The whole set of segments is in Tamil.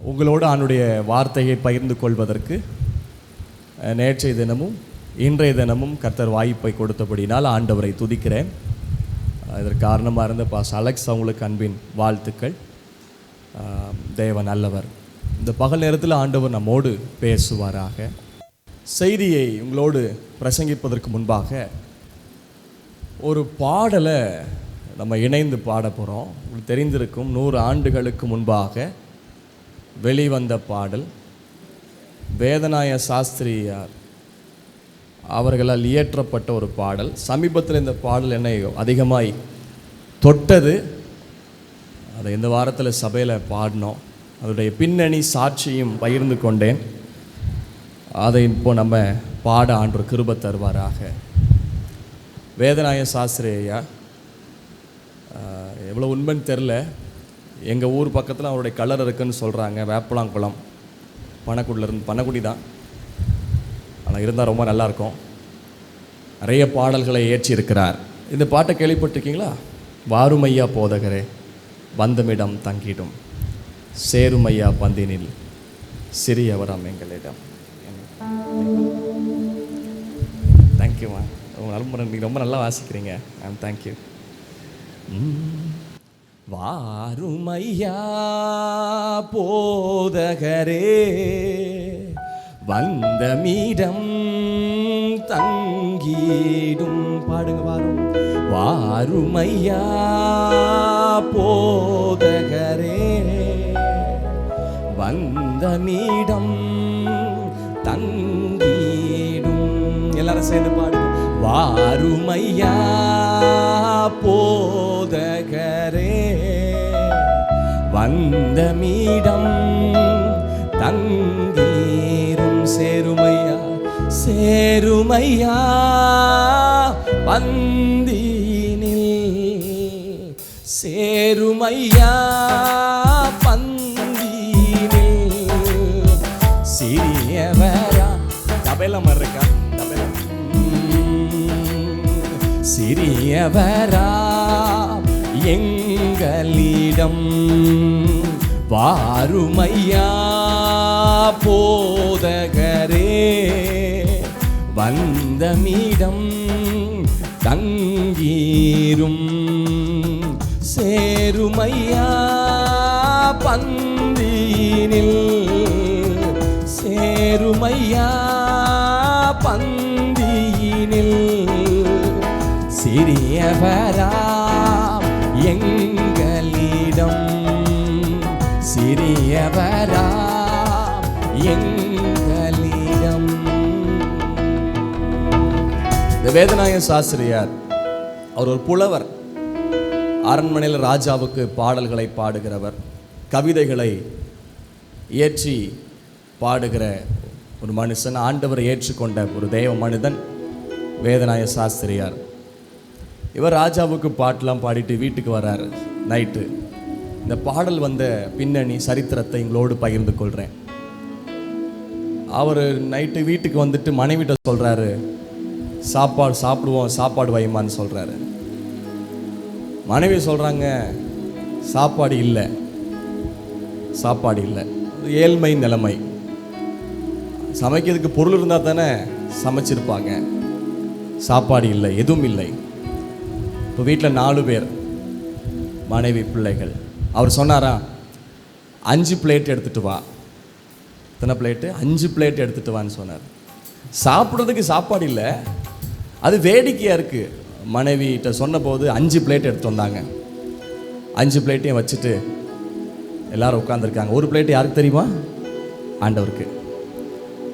உங்களோடு ஆண்டுடைய வார்த்தையை பகிர்ந்து கொள்வதற்கு நேற்றைய தினமும் இன்றைய தினமும் கர்த்தர் வாய்ப்பை கொடுத்தபடினால் ஆண்டவரை துதிக்கிறேன். இதற்கு காரணமாக இருந்த பாஸ்டர் அலெக்ஸ் அவங்களுக்கு அன்பின் வாழ்த்துக்கள். தேவன் நல்லவர். இந்த பகல் நேரத்தில் ஆண்டவர் நம்மோடு பேசுவாராக. செய்தியை உங்களோடு பிரசங்கிப்பதற்கு முன்பாக ஒரு பாடலை நம்ம இணைந்து பாட போகிறோம். உங்களுக்கு தெரிந்திருக்கும், 100 ஆண்டுகளுக்கு முன்பாக வெளிவந்த பாடல். வேதநாய சாஸ்திரியார் அவர்களால் இயற்றப்பட்ட ஒரு பாடல். சமீபத்தில் இந்த பாடல் என்னை அதிகமாய் தொட்டது. அதை இந்த வாரத்தில் சபையில் பாடினோம். அதனுடைய பின்னணி சாட்சியும் பகிர்ந்து கொண்டேன். அதை இப்போ நம்ம பாட ஆண்டவர் கிருபை தருவாராக. வேதநாய சாஸ்திரி ஐயா எவ்வளோ உண்மைன்னு தெரில. எங்கள் ஊர் பக்கத்தில் அவருடைய கலர் இருக்குதுன்னு சொல்கிறாங்க. வேப்பலாங்குளம் பனக்குடியிலேருந்து, பனக்குடி தான், ஆனால் இருந்தால் ரொம்ப நல்லாயிருக்கும். நிறைய பாடல்களை ஏற்றியிருக்கிறார். இந்த பாட்டை கேள்விப்பட்டிருக்கீங்களா? வாருமையா போதகரே வந்தமிடம் தங்கிடும், சேருமையா பந்தினில் சிறியவரம் எங்களிடம். தேங்க்யூம்மா, நீங்கள் ரொம்ப நல்லா வாசிக்கிறீங்க. தேங்க்யூ. வாருமையா போதகரே வந்தமிடம் தங்கிடும். பாடுங்க. வாருமையா போதகரே வந்தமிடம் தங்கிடும். எல்லாரும் சேர்ந்து பாடுங்க. வாருமையா போதகரே வந்தமிடம் தங்கீரும். சேருமையா சேருமையா பந்தினில், சேருமையா பந்தினில் சிறியவரா. தபேலம் இருக்கா? சிறியவரா எங்களிடம் வாருமையா போதகரே வந்தமிடம் தங்கீரும். சேருமையா பந்தினில், சேருமையா பந்தினில் சிறியவரா எங்களிடம், சிறியவரா எங்களிடம். இந்த வேதநாய சாஸ்திரியார் அவர் ஒரு புலவர். அரண்மனையில் ராஜாவுக்கு பாடல்களை பாடுகிறவர், கவிதைகளை இயற்றி பாடுகிற ஒரு மனுஷன், ஆண்டவரை ஏற்றுக்கொண்ட ஒரு தெய்வ மனிதன் வேதநாய சாஸ்திரியார். இவர் ராஜாவுக்கு பாட்டெலாம் பாடிட்டு வீட்டுக்கு வர்றார் நைட்டு. இந்த பாடல் வந்த பின்னணி சரித்திரத்தை எங்களோடு பகிர்ந்து கொள்கிறேன். அவர் நைட்டு வீட்டுக்கு வந்துட்டு மனைவிட்ட சொல்கிறாரு, சாப்பாடு சாப்பிடுவோம், சாப்பாடு வைமான்னு சொல்கிறாரு. மனைவி சொல்கிறாங்க, சாப்பாடு இல்லை, சாப்பாடு இல்லை. ஏழ்மை நிலைமை. சமைக்கிறதுக்கு பொருள் இருந்தால் தானே சமைச்சிருப்பாங்க. சாப்பாடு இல்லை, எதுவும் இல்லை. இப்போ வீட்டில் 4 பேர், மனைவி, பிள்ளைகள். அவர் சொன்னாரா, 5 பிளேட் எடுத்துகிட்டு வா. எத்தனை பிளேட்டு? 5 பிளேட் எடுத்துகிட்டு வான்னு சொன்னார். சாப்பிட்றதுக்கு சாப்பாடு இல்லை. அது வேடிக்கையாக இருக்குது. மனைவிட்ட சொன்னபோது 5 பிளேட் எடுத்து வந்தாங்க. 5 பிளேட்டையும் வச்சுட்டு எல்லோரும் உட்காந்துருக்காங்க. ஒரு பிளேட்டு யாருக்கு தெரியுமா? ஆண்டவருக்கு.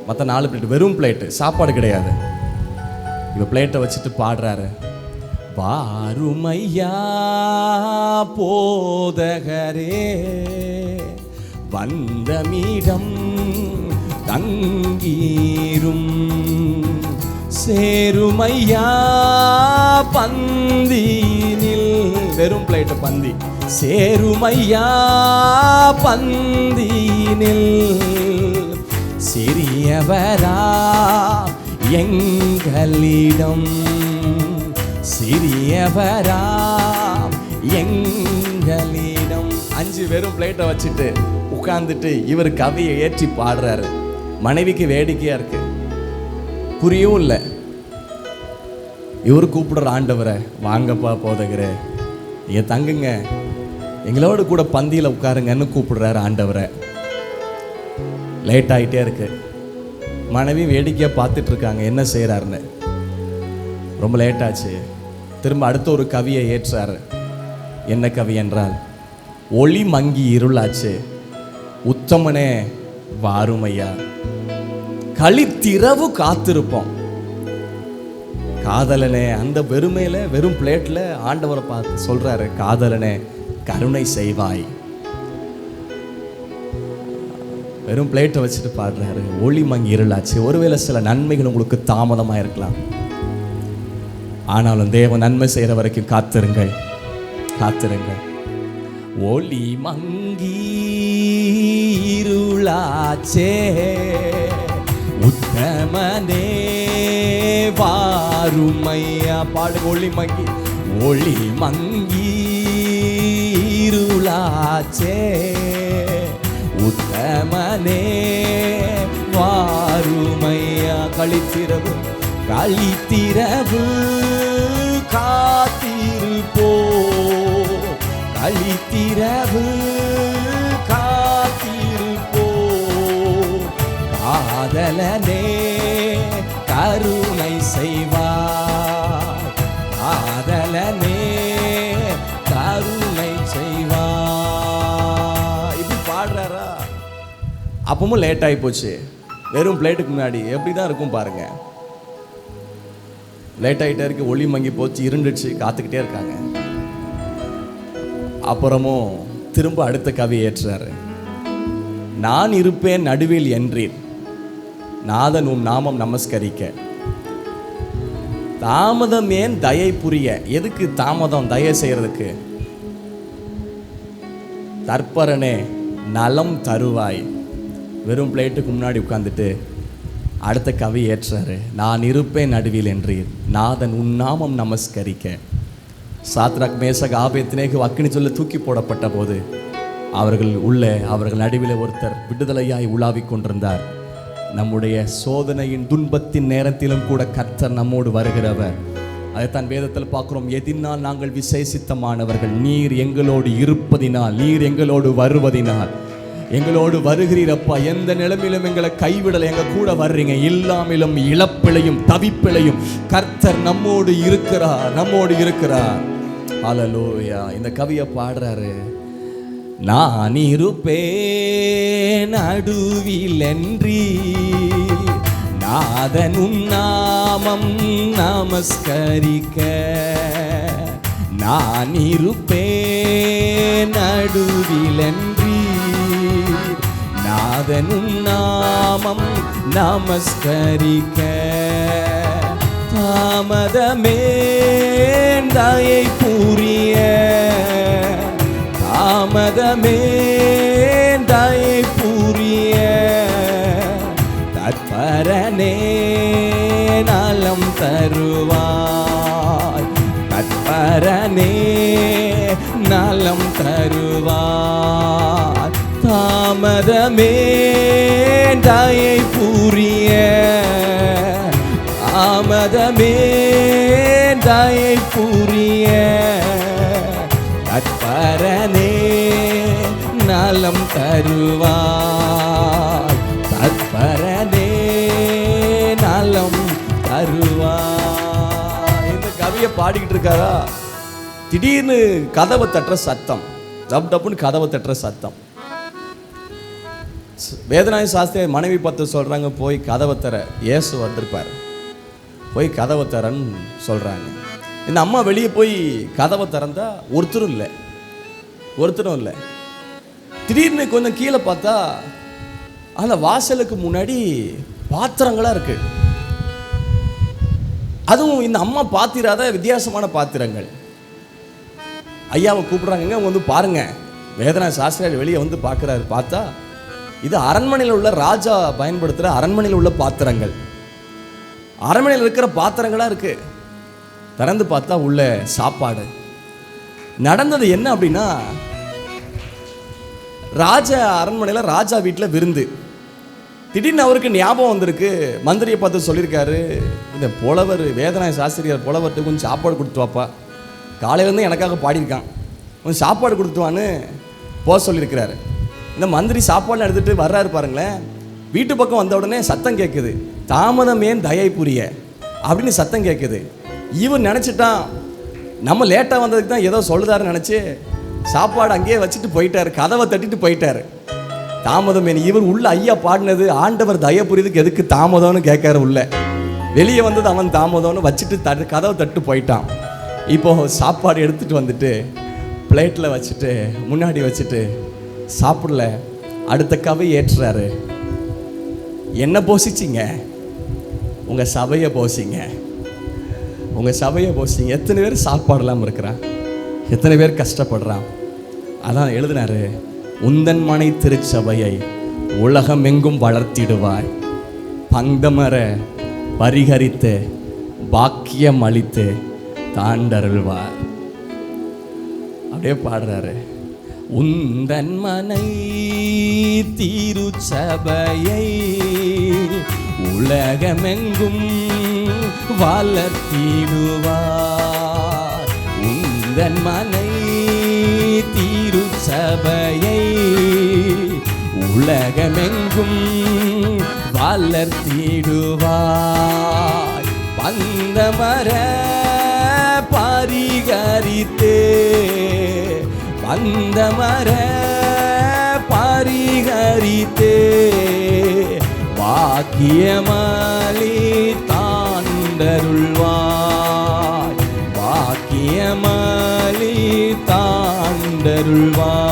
மற்ற 4 பிளேட் வெறும் பிளேட்டு, சாப்பாடு கிடையாது. இப்போ பிளேட்டை வச்சுட்டு பாடுறாரு, வாருமையா போதகரே வந்தமிடம் தங்கீரும். சேருமையா பந்தினில், வெறும் பிளேட்டு பந்தி. சேருமையா பந்தினில் சிறியவரா எங்களிடம், சிறியவரா எங்களிடம். 5 வெறும் பிளேட்டை வச்சுட்டு உட்கார்ந்துட்டு இவர் கவியை ஏற்றி பாடுறாரு. மனைவிக்கு வேடிக்கையா இருக்கு, புரியவும் இல்லை. இவர் கூப்பிடுற ஆண்டவரை, வாங்கப்பா போதகரே, நீங்க தங்குங்க, எங்களோட கூட பந்தியில் உட்காருங்கன்னு கூப்பிடுறாரு ஆண்டவரை. லேட் ஆகிட்டே இருக்கு. மனைவி வேடிக்கையாக பார்த்துட்டு இருக்காங்க என்ன செய்கிறாருன்னு. ரொம்ப லேட் ஆச்சு. திரும்ப அடுத்த ஒரு கவியை ஏற்றாரு. என்ன கவி என்றால், ஒளி மங்கி இருளாச்சு, உத்தமனே வாருமையா, களித்திரவு காத்திருப்போம். காதலனே, அந்த வெறுமையில வெறும் பிளேட்ல ஆண்டவரை பார்த்து சொல்றாரு, காதலனே கருணை செய்வாய். வெறும் பிளேட்டை வச்சுட்டு பாடுறாரு, ஒளி மங்கி இருளாச்சு. ஒருவேளை சில நன்மைகள் உங்களுக்கு தாமதமாக இருக்கலாம், ஆனாலும் தேவன் நன்மை செய்கிற வரைக்கும் காத்திருங்கள், காத்திருங்கள். ஒளி மங்கி இருளாச்சே, உத்தமனே வாருமையா. பாடுங்க, ஒளி மங்கி, ஒளி மங்கி இருளாச்சே, உத்தமனே வாருமையா. களித்திரவு களித்திரவு காத்திருப்போ, களித்திரவு காத்திருப்போ, காதலனே கருணை செய்வார், காதலனே கருணை செய்வார். இப்படி பாடுறாரா? அப்பவும் லேட் ஆகி போச்சு. வெறும் பிளேட்டுக்கு முன்னாடி எப்படி தான் இருக்கும் பாருங்க. லேட் ஆகிட்டே இருக்கு, ஒளி மங்கி போச்சு, இருண்டுச்சு, காத்துக்கிட்டே இருக்காங்க. அப்புறமும் திரும்ப அடுத்த கவி ஏற்றாரு. நான் இருப்பேன் நடுவில் என்றீர், நாதன் உன் நாமம் நமஸ்கரிக்க. தாமதம் ஏன் தயை புரிய? எதுக்கு தாமதம் தயை செய்யறதுக்கு? தற்பரனே நலம் தருவாய். வெறும் பிளேட்டுக்கு முன்னாடி உட்கார்ந்துட்டு அடுத்த கவி ஏற்றாரு. நான் இருப்பேன் நடுவில் என்றீர், நாதன் உன் நாமம் நமஸ்கரிக்க. சாத்ராக் மேசக் ஆபேத்நேகோ அக்கினி சொல்ல தூக்கி போடப்பட்ட போது அவர்கள் நடுவில் ஒருத்தர் விடுதலையாய் உலாவிக் கொண்டிருந்தார். நம்முடைய சோதனையின் துன்பத்தின் நேரத்திலும் கூட கர்த்தர் நம்மோடு வருகிறவர். அதைத்தான் வேதத்தில் பார்க்கிறோம். எதினால் நாங்கள் விசேஷித்தமானவர்கள், நீர் எங்களோடு இருப்பதினால், நீர் எங்களோடு வருவதினால். எங்களோடு வருகிறீரப்பா, எந்த நிலைமையிலும் எங்களை கைவிடலை, எங்க கூட வர்றீங்க. இல்லாமலும் இழப்பிலையும் தவிப்பிலையும் கர்த்தர் நம்மோடு இருக்கிறார், நம்மோடு இருக்கிறார். ஹல்லேலூயா. இந்த கவியை பாடுறாரு. நான் இருப்பேன் நடுவில் என்றீ, நாதன் உன் நாமம் நமஸ்கரிக்க. நான் இருப்பேன் நடுவில் என்றீ, நாதன் உன் நாமம் நமஸ்கரிக்க. தாமதமே தயை புரிய, தாமதமே தயை புரிய. தற்பரனே நலம் தருவாய், தற்பரனே நலம் தருவாய். தாமதமே தயை புரிய, தாமதமே தயை புரிய. தற்பரனே நலம் தருவாய், தற்பரனே நலம் தருவாய். இந்த கவியை பாடிக்கிட்டு இருக்காரா, திடீர்னு கதவை தட்டுற சத்தம், டப் டப்புன்னு கதவை தட்டுற சத்தம். வேதநாய சாஸ்திரி மனைவி பார்த்து சொல்றாங்க, போய் கதவை தர. இயேசு வந்திருப்பார், போய் கதவை தரன்னு சொல்றாங்க. இந்த அம்மா வெளியே போய் கதவை திறந்தா ஒருத்தரும் இல்லை, ஒருத்தரும் இல்லை. திடீர்னு கொஞ்சம் கீழே பார்த்தா அந்த வாசலுக்கு முன்னாடி பாத்திரங்களா இருக்கு. அதுவும் இந்த அம்மா பாத்திராத வித்தியாசமான பாத்திரங்கள். ஐயாவை கூப்பிடுறாங்க, வந்து பாருங்க. வேதநாய சாஸ்திரி வெளியே வந்து பார்க்குறாரு. பார்த்தா இது அரண்மனையில் உள்ள ராஜா பயன்படுத்துகிற அரண்மனையில் உள்ள பாத்திரங்கள். அரண்மனையில் இருக்கிற பாத்திரங்களா இருக்கு. திறந்து பார்த்தா உள்ள சாப்பாடு. நடந்தது என்ன அப்படின்னா, ராஜா அரண்மனையில் ராஜா வீட்டில் விருந்து. திடீர்னு அவருக்கு ஞாபகம் வந்திருக்கு. மந்திரியை பார்த்து சொல்லியிருக்காரு, இந்த புலவர் வேதநாய சாஸ்திரியார் புலவர்கிட்ட கொஞ்சம் சாப்பாடு கொடுத்து வாப்பா, காலையிலேருந்து எனக்காக பாடியிருக்கான், கொஞ்சம் சாப்பாடு கொடுத்துவான்னு போக சொல்லியிருக்கிறாரு. இந்த மந்திரி சாப்பாடுலாம் எடுத்துகிட்டு வர்றாரு பாருங்களேன். வீட்டு பக்கம் வந்த உடனே சத்தம் கேட்குது, தாமதம் ஏன் தயை புரிய அப்படின்னு சத்தம் கேட்குது. இவன் நினச்சிட்டான் நம்ம லேட்டாக வந்ததுக்கு தான் ஏதோ சொல்லுதாருன்னு நினச்சி சாப்பாடு அங்கேயே வச்சுட்டு போயிட்டார், கதவை தட்டிட்டு போயிட்டார். தாமதம் ஏன் இவர் உள்ள ஐயா பாடினது ஆண்டவர் தயை புரியுதுக்கு எதுக்கு தாமதம்னு கேட்காரு. உள்ள வெளியே வந்தது அவன் தாமதம்னு வச்சுட்டு கதவை தட்டு போயிட்டான். இப்போ சாப்பாடு எடுத்துகிட்டு வந்துட்டு பிளேட்டில் வச்சுட்டு முன்னாடி வச்சுட்டு சாப்பிடல, அடுத்த கவை ஏற்றுறாரு. என்ன போசிச்சிங்க? உங்கள் சபையை போசிங்க, உங்கள் சபையை போசிங்க. எத்தனை பேர் சாப்பாடு இல்லாமல் இருக்கிறான், எத்தனை பேர் கஷ்டப்படுறான். அதான் எழுதினாரு, உந்தன் மனை திருச்சபையை உலகம் எங்கும் வளர்த்திடுவாய், பங்கமர பரிகரித்து பாக்கியம் அளித்து தாண்டருள்வார். அப்படியே பாடுறாரு, உந்தன் மனை திருச்சபையை உலகமெங்கும் வளர்த்திடுவார். உந்தன் மனை திருச்சபையை உலகமெங்கும் வளர்த்திடுவார். பந்தமர பரிகரித்தே, பந்தமர பரிகரித்தே பாக்கியமளி தாண்டருள்வாய், பாக்கியமளி தாண்டருள்வாய்.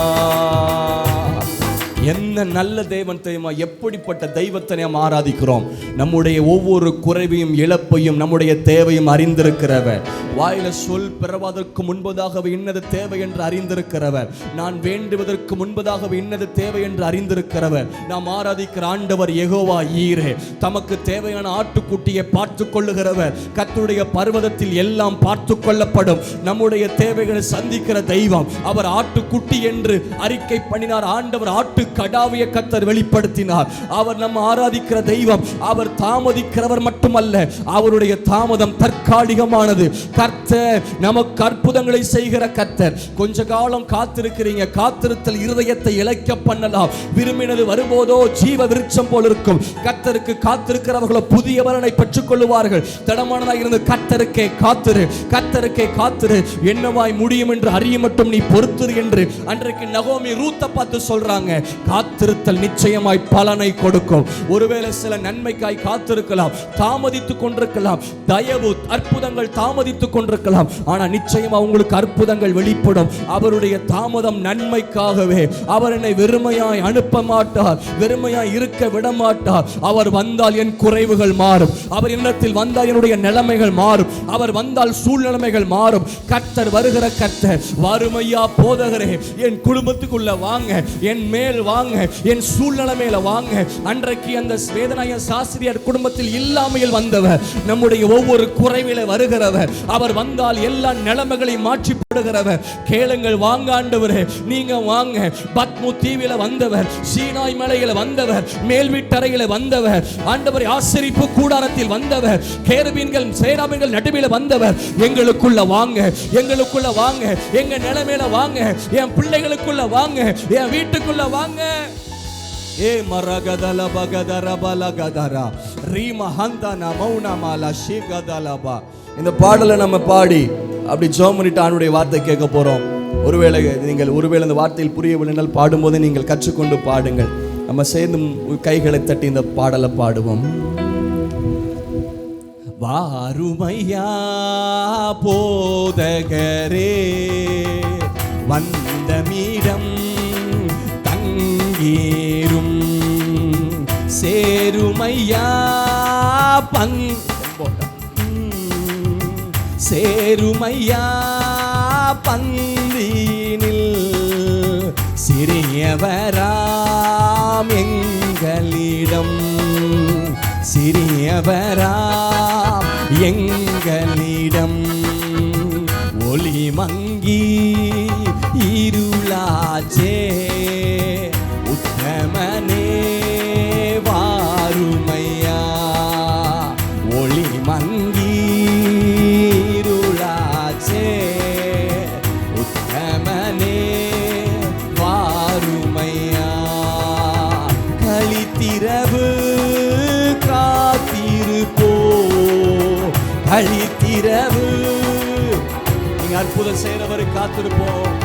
என்ன நல்ல தெய்வம் தெரியுமா? எப்படிப்பட்ட தெய்வத்தை நாம் ஆராதிக்கிறோம். நம்முடைய ஒவ்வொரு குறைவையும் இழப்பையும் நம்முடைய தேவையும் அறிந்திருக்கிறவர். வாயில சொல் பெறுவதற்கு முன்பதாகவே இன்னது தேவை என்று அறிந்திருக்கிறவர். நான் வேண்டுவதற்கு முன்பதாகவே இன்னது தேவை என்று அறிந்திருக்கிறவர். நாம் ஆராதிக்கிற ஆண்டவர் யெகோவா ஈரே. தமக்கு தேவையான ஆட்டுக்குட்டியை பார்த்து கொள்ளுகிறவர். கர்த்தருடைய பர்வதத்தில் எல்லாம் பார்த்து கொள்ளப்படும். நம்முடைய தேவைகளை சந்திக்கிற தெய்வம் அவர். ஆட்டுக்குட்டி என்று அறிக்கை பண்ணினார் ஆண்டவர். ஆட்டு கடாவிய கர்த்தர் வெளிப்படுத்தினார். அவர் நம்ம ஆராதிக்கிற தெய்வம். அவர் தாமதிக்கிறவர் மட்டுமல்ல, அவருடைய தாமதம் தற்காலிகமானது. கர்த்தர் நமக்கு அற்புதங்களை செய்கிற கர்த்தர். கொஞ்ச காலம் காத்திருக்கிறீங்க, காத்திருத்தல் இருதயத்தை இளைக்க பண்ணலாம். விரும்பினது வரும்போதோ ஜீவ விருட்சம் போல் இருக்கும். கர்த்தருக்கு காத்திருக்கிறவர்களோ புதிய பலனை பெற்றுக் கொள்ளுவார்கள். தடமானதாக இருந்து கர்த்தருக்கே காத்திரு, கர்த்தருக்கே காத்திரு, என்னவாய் முடியும் என்று அறிய மட்டும் நீ பொறுத்திரு என்று அன்றைக்கு நகோமி ரூத்தை பார்த்து சொல்றாங்க. காத்திருத்தல் நிச்சயமாய் பலனை கொடுக்கும். ஒருவேளை சில நன்மைக்காய் காத்திருக்கலாம், தாமதித்துக் கொண்டிருக்கலாம், தயவு அற்புதங்கள் தாமதித்துக் கொண்டிருக்கலாம். ஆனா நிச்சயமா உங்களுக்கு அற்புதங்கள் வெளிப்படும். அவருடைய தாமதம் நன்மைக்காகவே. அவர் என்னை வெறுமையாய் அனுப்ப மாட்டார், வெறுமையாய் இருக்க விட மாட்டார். அவர் வந்தால் என் குறைவுகள் மாறும். அவர் என்னிடத்தில் வந்தால் என்னுடைய நிலைமைகள் மாறும். அவர் வந்தால் சூழ்நிலைமைகள் மாறும். கர்த்தர் வருகிற கர்த்தர். வறுமையா போதகரே, என் குடும்பத்துக்குள்ள வாங்க, என் மேல் வாங்க, என் சூழ்நிலை மேல வாங்க. அன்றைக்கு அந்த வேதநாய சாஸ்திரியார் குடும்பத்தில் இல்லாமையில் வந்தவர் நம்முடைய ஒவ்வொரு குறைவில வருகிறவர். அவர் வந்தால் எல்லா நிலைமைகளையும் மாற்றி போடுகிறவர். கேளுங்கள், வாங்க ஆண்டவரே, நீங்க வாங்க. பத்மு தீவில வந்தவர், சீனாய் மலையில வந்தவர், மேல் வீட்டறையில வந்தவர், ஆண்டவர் ஆசரிப்பு கூடாரத்தில் வந்தவர், கேருபீன்கள் சேராபீன்கள் நடுவில் வந்தவர். எங்களுக்குள்ள வாங்க, எங்களுக்குள்ள வாங்க, எங்க நிலைமையில வாங்க, என் பிள்ளைகளுக்குள்ள வாங்க, என் வீட்டுக்குள்ள வாங்க. ஏ மரகதல பகதர பலகதரா ரீம ஹந்தன மௌனமால ஷீகதலபா. இந்த பாடலை நம்ம பாடி அப்படி ஜெபம் பண்ணிட்டு ஆண்டவருடைய வார்த்தை கேட்க போறோம். ஒருவேளை நீங்கள் இந்த வார்த்தையில் புரியவில்லைனால் பாடும்போது நீங்கள் கற்றுக்கொண்டு பாடுங்கள். நம்ம சேர்ந்து கைகளை தட்டி இந்த பாடலை பாடுவோம். வாருமையா போதகரே, வந்தமிடம் தங்கேரும், சேருமையா சேருமையா பந்தீனில், சிறியவராம் எங்களிடம், சிறியவராம் எங்களிடம், ஒளி மங்கி இருளாச்சே, கழித்திரவு காத்திருப்போ, கழித்திரவு. நீங்க அற்புதம் செய்றவரு காத்திருப்போம்.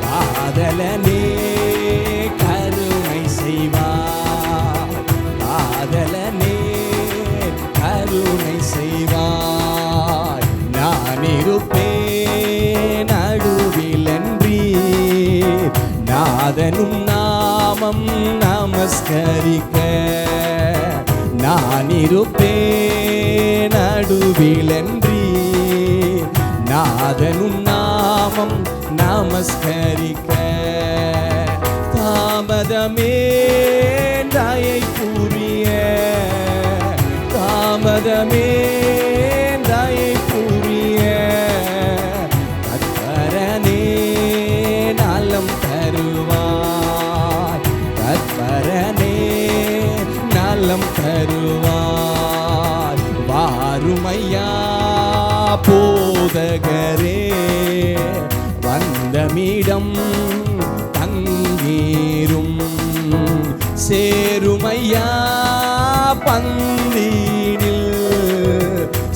காதலனே கருணை செய்வார், காதலனே கருணை செய்வார். நான் இருப்பேன் நடுவில் என்றீர், நாதனும் நாமம் நமஸ்கரிக்க. நான் இருப்பேன் நடுவில் என்றீர், நாதனும் நாமம் நமஸ்கரிக்க. தாமதமே தயை புரிய, தாமதமே தயை புரிய. கர்த்தரனே நலம் தருவார், கர்த்தரனே நலம் தருவார். வாருமையா போதகரே, வந்தமிடம் தங்கீரும். சேருமையா பந்தீனில்,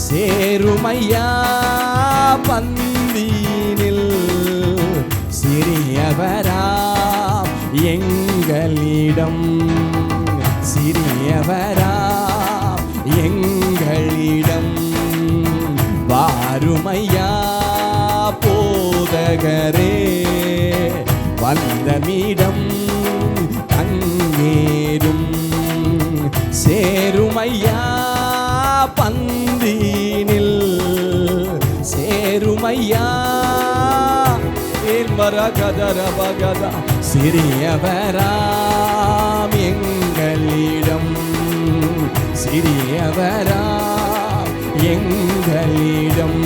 சேருமையா பந்தீனில். சிறியவராம் எங்களிடம், சிறியவராம் எங்களிடம். வாருமையா போதகரே, வந்தமிடம் தங்கேரும். சேருமையா பந்தீனில், சேருமையா ஏல்மரகதரபகதா. சிறியவராம் எங்களிடம், சிறியவராம் எங்களிடம்.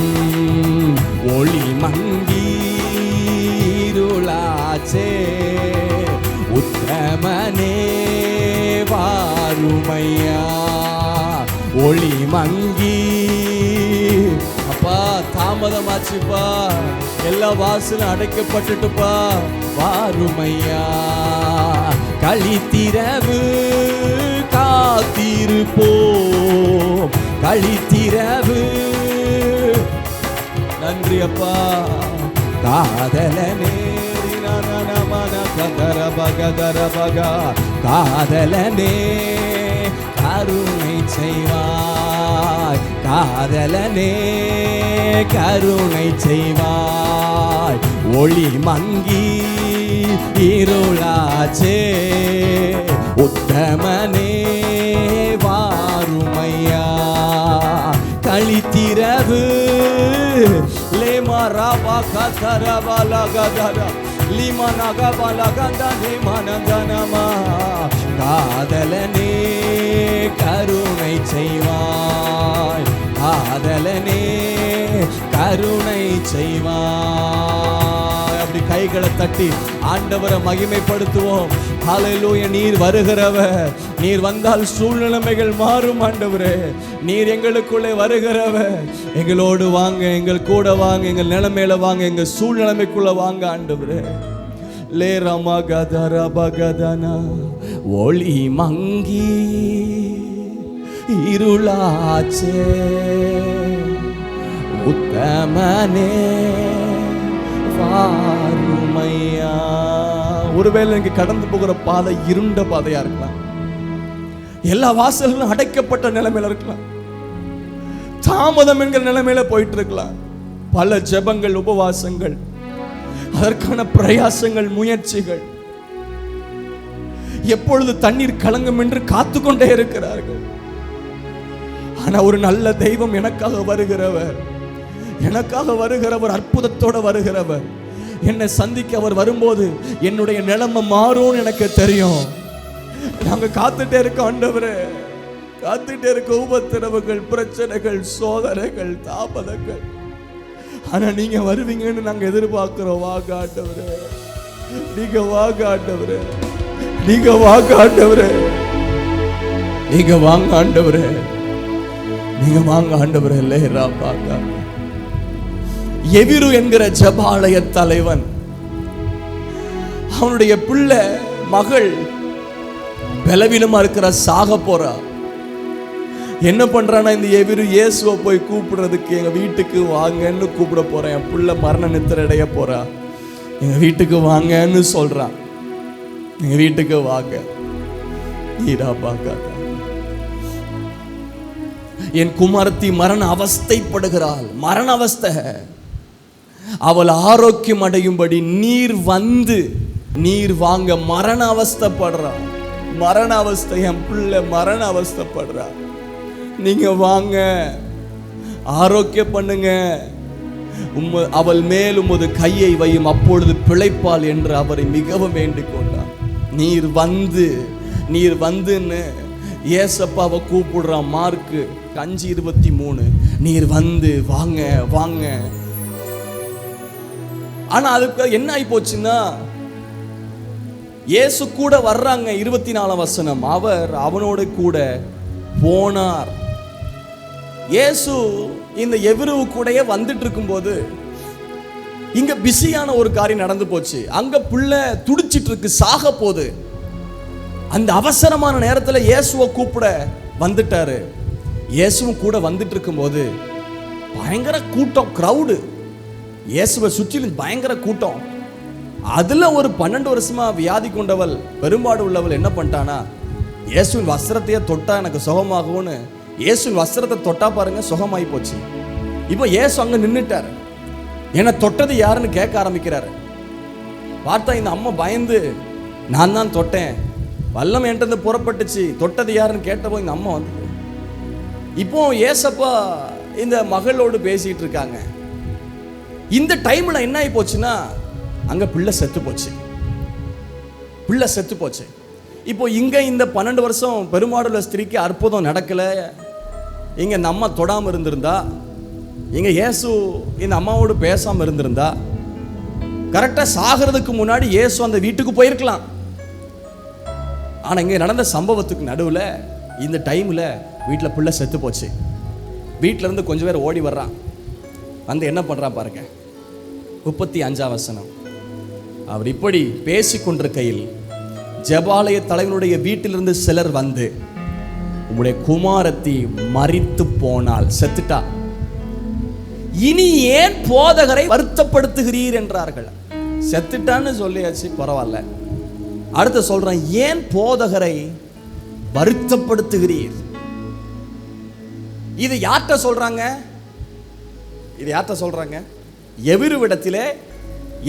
ஒளி மங்கீருளாச்சே, உத்தமனே வாருமையா. ஒளி மங்கி அப்பா, தாமதமாச்சுப்பா, எல்லா வாசலும் அடைக்கப்பட்டுட்டுப்பா. வாருமையா கழித்திரவு காத்திருப்போம், கழித்திரவு. நன்றி அப்பா. காதலனே காதலனே கருணை செய்வாய், காதலனே கருணை செய்வாய். ஒளி மங்கி இருளாச்சே, உத்தமனே வாருமையா. கழித்திரவு காதலனே கருணை செய்வாய், காதலனே கருணை செய்வாய். அப்படி கைகளை தட்டி ஆண்டவரை மகிமைப்படுத்துவோம். ஹல்லேலூயா. நீர் வருகிறவர், நீர் வந்தால் சூழ்நிலைமைகள் மாறும் ஆண்டவரே. நீர் எங்களுக்குள்ளே வருகிறவர். எங்களோடு வாங்க, எங்கள் கூட வாங்க, எங்கள் நிலைமையில வாங்க, எங்க சூழ்நிலைமைக்குள்ள வாங்க ஆண்டவரே. லே ரமகதரபகதனா. ஒளி மங்கி இருளாச்சே, உத்தமனே வாருமையா. ஒருவேளை இங்க கடந்து போகிற பாதை இருண்ட பாதையா இருக்கலாம், எல்லா வாசல்களும் அடைக்கப்பட்ட நிலைமையில இருக்கலாம், தாமதம் என்கிற நிலைமையில போயிட்டு இருக்கலாம். பல ஜெபங்கள், உபவாசங்கள், அதற்கான பிரயாசங்கள், முயற்சிகள், எப்பொழுது தண்ணீர் கலங்கும் என்று காத்துக்கொண்டே இருக்கிறார்கள். ஆனா ஒரு நல்ல தெய்வம் எனக்காக வருகிறவர், எனக்காக வருகிறவர், அற்புதத்தோட வருகிறவர். என்னை சந்திக்க அவர் வரும்போது என்னுடைய நிலைமை மாறும் எனக்கு தெரியும். நாங்க காத்துட்டே இருக்கோம் ஆண்டவரே, காத்துட்டே இருக்க. உபத்திரவுகள், பிரச்சனைகள், சோதனைகள், தாமதங்கள், ஆனா நீங்க வருவீங்கன்னு நாங்க எதிர்பார்க்கிறோம். வாங்க ஆண்டவரே, நீங்க வாங்க ஆண்டவரே, நீங்க வாங்க ஆண்டவரே, நீங்க வாங்க ஆண்டவரே, நீங்க வாங்க ஆண்டவரே. லேரா பாக்க எவிரு என்கிற ஜபாலய தலைவன், அவனுடைய பிள்ளை மகள் பலவீனமா இருக்கிற, சாக போறா. என்ன பண்றானா, இந்த எவிரு இயேசுவை போய் கூப்பிடுறதுக்கு எங்க வீட்டுக்கு வாங்கன்னு கூப்பிட போறேன், என் புள்ள மரண நித்திரை அடைய போறா, எங்க வீட்டுக்கு வாங்கன்னு சொல்றான். எங்க வீட்டுக்கு வாங்க. என் குமாரத்தி மரண அவஸ்தைப்படுகிறாள், மரண அவஸ்தை. அவள் ஆரோக்கியம் அடையும்படி நீர் வந்து நீர் வாங்க. மரண அவஸ்தைப்படுறா, மரண அவஸ்தை. என் பிள்ளை மரண அவஸ்தைப்படுறா, நீங்க வாங்க, ஆரோக்கியம் பண்ணுங்க. அவள் மேல் உமது கையை வையும், அப்பொழுது பிழைப்பாள் என்று அவரை மிகவும் வேண்டிக் கொண்டார். நீர் வந்து, நீர் வந்துன்னு ஏசப்பாவை கூப்பிடுறான். மார்க்கு 5:23, நீர் வந்து வாங்க வாங்க. ஆனா அதுக்கு என்ன ஆகி போச்சுன்னா, இயேசு கூட வர்றாங்க. 24 வசனம், அவர் அவனோட கூட போனார். இயேசு இந்த எவ்விருவு கூடயே வந்துட்டு இருக்கும்போது இங்க பிஸியான ஒரு காரியம் நடந்து போச்சு. அங்க புள்ள துடிச்சிட்டு இருக்கு, சாக போகுது. அந்த அவசரமான நேரத்தில் இயேசுவை கூப்பிட வந்துட்டாரு. இயேசுவும் கூட வந்துட்டு இருக்கும்போது பயங்கர கூட்டம், கிரவுடு. இயேசுவை சுற்றிலும் பயங்கர கூட்டம். அதுல ஒரு 12 வருஷமா வியாதி கொண்டவள், பெரும்பாடு உள்ளவள் என்ன பண்ணிட்டானா, இயேசுவின் வஸ்திரத்தையே தொட்டா எனக்கு சுகமாகும்னு இயேசுவின் வஸ்திரத்தை தொட்டா பாருங்க, சுகமாயி போச்சு. இப்போ இயேசு அங்க நின்னுட்டார். என்ன தொட்டது யாருன்னு கேட்க ஆரம்பிக்கிறாரு. பார்த்தா இந்த அம்மா பயந்து, நான் தான் தொட்டேன், வல்லம் என்கிட்ட புறப்பட்டுச்சு, தொட்டது யாருன்னு கேட்டப்போ இந்த அம்மா வந்து, இப்போ ஏசப்பா இந்த மகளோடு பேசிட்டு இருக்காங்க. இந்த டைம்ல என்ன ஆகி போச்சுன்னா, அங்க பிள்ளை செத்து போச்சு, பிள்ளை செத்து போச்சு. இப்போ இங்க இந்த 12 வருஷம் பெருமாடுள்ள ஸ்திரீக்கு அற்புதம் நடக்கல. இங்க இந்த அம்மா தொடாம இருந்திருந்தா, இங்க இயேசு இந்த அம்மாவோடு பேசாம இருந்திருந்தா, கரெக்டா சாகிறதுக்கு முன்னாடி இயேசு அந்த வீட்டுக்கு போயிருக்கலாம். ஆனா இங்க நடந்த சம்பவத்துக்கு நடுவில் இந்த டைம்ல வீட்டில் பிள்ளை செத்து போச்சு. வீட்டில இருந்து கொஞ்சம் பேர் ஓடி வர்றான். வந்து என்ன பண்றான் பாருங்க, 35 வசனம். அவர் இப்படி பேசிக்கொண்டிருக்கையில் ஜெபாலய தலைவனுடைய வீட்டிலிருந்து சிலர் வந்து, உம்முடைய குமாரத்தி மரித்து போனால், செத்துட்டா, இனி ஏன் போதகரை வருத்தப்படுத்துகிறீர் என்றார்கள். செத்துட்டான்னு சொல்லியாச்சு, பரவாயில்ல. அடுத்து சொல்றான், ஏன் போதகரை வருத்தப்படுத்துகிறீர். இது யார்கிட்ட சொல்றாங்க? இது யார்கிட்ட சொல்றாங்க? எவிருவிடத்திலே.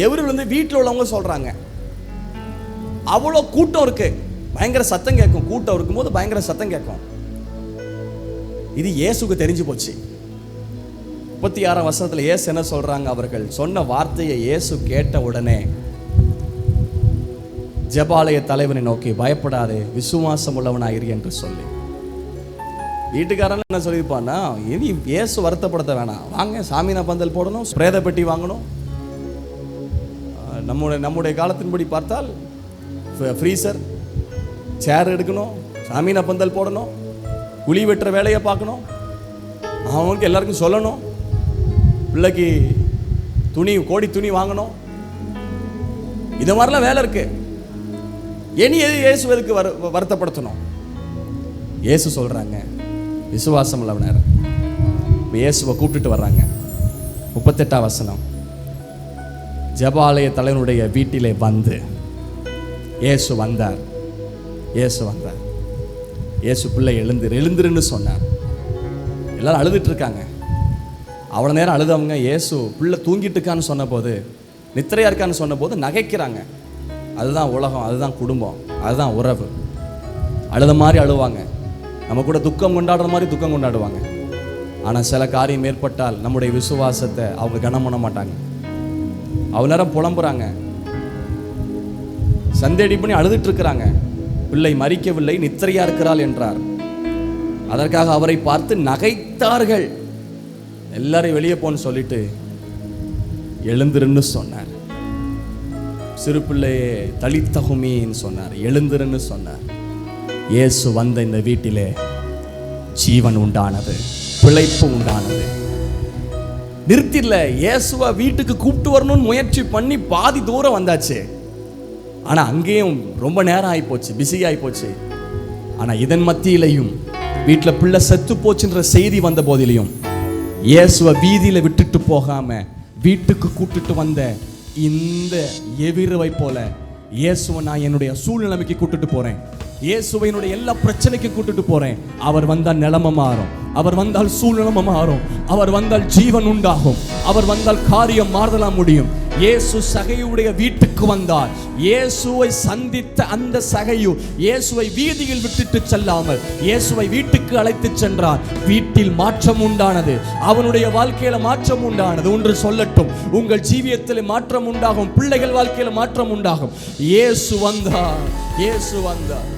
எவிரு வந்து வீட்டில் உள்ளவங்க சொல்றாங்க. அவ்வளோ கூட்டம் இருக்கு, பயங்கர சத்தம் கேட்கும். கூட்டம் இருக்கும்போது பயங்கர சத்தம் கேட்கும். இது இயேசுக்கு தெரிஞ்சு போச்சு. 36 வசனத்தில் இயேசு என்ன சொல்றாங்க, அவர்கள் சொன்ன வார்த்தையை இயேசு கேட்ட உடனே ஜெபாலய தலைவனை நோக்கி, பயப்படாதே, விசுவாசம் உள்ளவனாயிரு என்று சொல்லி. வீட்டுக்காரன் என்ன சொல்லியிருப்பான்னா, இனி இயேசு வருத்தப்படுத்த வேணாம், வாங்க சாமினா பந்தல் போடணும், பிரேத பெட்டி வாங்கணும். நம்முடைய காலத்தின்படி பார்த்தால் ஃப்ரீசர், சேர் எடுக்கணும், சாமினா பந்தல் போடணும், குழி வெட்டுற வேலையை பார்க்கணும், அவனுக்கு எல்லாருக்கும் சொல்லணும், பிள்ளைக்கு துணி, கோடி துணி வாங்கணும். இது மாதிரிலாம் வேலை இருக்கு. இனி இயேசுவதுக்கு வருத்தப்படுத்தணும். இயேசு சொல்றாங்க, விசுவாசம் உள்ளவனார். இயேசுவை கூப்பிட்டுட்டு வர்றாங்க. 38 வசனம், ஜெபாலய தலைவனுடைய வீட்டிலே வந்து இயேசு வந்தார். இயேசு வந்தார். இயேசு பிள்ளை எழுந்துருன்னு சொன்னார். எல்லாரும் அழுதுட்டு இருக்காங்க. அவ்வளோ நேரம் அழுதவங்க இயேசு பிள்ளை தூங்கிட்டு இருக்கான்னு சொன்ன போது, நித்திரையா இருக்கான்னு சொன்ன போது நகைக்கிறாங்க. அதுதான் உலகம், அதுதான் குடும்பம், அதுதான் உறவு. அழுத மாதிரி அழுவாங்க, நம்ம கூட துக்கம் கொண்டாடுற மாதிரி துக்கம் கொண்டாடுவாங்க. ஆனால் சில காரியம் ஏற்பட்டால் நம்முடைய விசுவாசத்தை அவங்க கனம் பண்ண மாட்டாங்க. அவ்வளோ நேரம் புலம்புறாங்க, சந்தேடி பண்ணி அழுதுட்டு இருக்கிறாங்க. பிள்ளை மரிக்கவில்லை, நித்திரையா இருக்கிறாள் என்றார். அதற்காக அவரை பார்த்து நகைத்தார்கள். எல்லாரையும் வெளியே போன்னு சொல்லிட்டு எழுந்திருன்னு சொன்னார். சிறு பிள்ளையே தளித்தகுமின்னு சொன்னார், எழுந்திருன்னு சொன்னார். இயேசு வந்த இந்த வீட்டிலே ஜீவன் உண்டானது, பிழைப்பு உண்டானது. நிறுத்தில இயேசுவை வீட்டுக்கு கூப்பிட்டு வரணும்னு முயற்சி பண்ணி பாதி தூரம் வந்தாச்சு. ஆனா அங்கேயும் ரொம்ப நேரம் ஆகிப்போச்சு, பிஸி ஆகிப்போச்சு. ஆனா இதன் மத்தியிலையும் வீட்டில் பிள்ளை செத்து போச்சுன்ற செய்தி வந்த போதிலையும் இயேசுவை வீதியில விட்டுட்டு போகாம வீட்டுக்கு கூட்டிட்டு வந்த இந்த எவிருவை போல இயேசுவை நான் என்னுடைய சூழ்நிலைமைக்கு கூட்டிட்டு போறேன். இயேசுவை என்னுடைய எல்லா பிரச்சனைக்கு கூட்டிட்டு போறேன். அவர் வந்தால் நிலைமை மாறும், அவர் வந்தால் சூழ்நிலைமை மாறும், அவர் வந்தால் ஜீவன் உண்டாகும், அவர் வந்தால் காரியம் மாறுதலா முடியும். இயேசு சகையுடைய வீட்டுக்கு வந்தார். இயேசுவை சந்தித்த அந்த சகையு இயேசுவை வீதியில் விட்டுட்டு செல்லாமல் இயேசுவை வீட்டுக்கு அழைத்து சென்றார். வீட்டில் மாற்றம் உண்டானது, அவனுடைய வாழ்க்கையில மாற்றம் உண்டானது. ஒன்று சொல்லட்டும், உங்கள் ஜீவியத்தில் மாற்றம் உண்டாகும், பிள்ளைகள் வாழ்க்கையில மாற்றம் உண்டாகும். இயேசு வந்தார், இயேசு வந்தார்.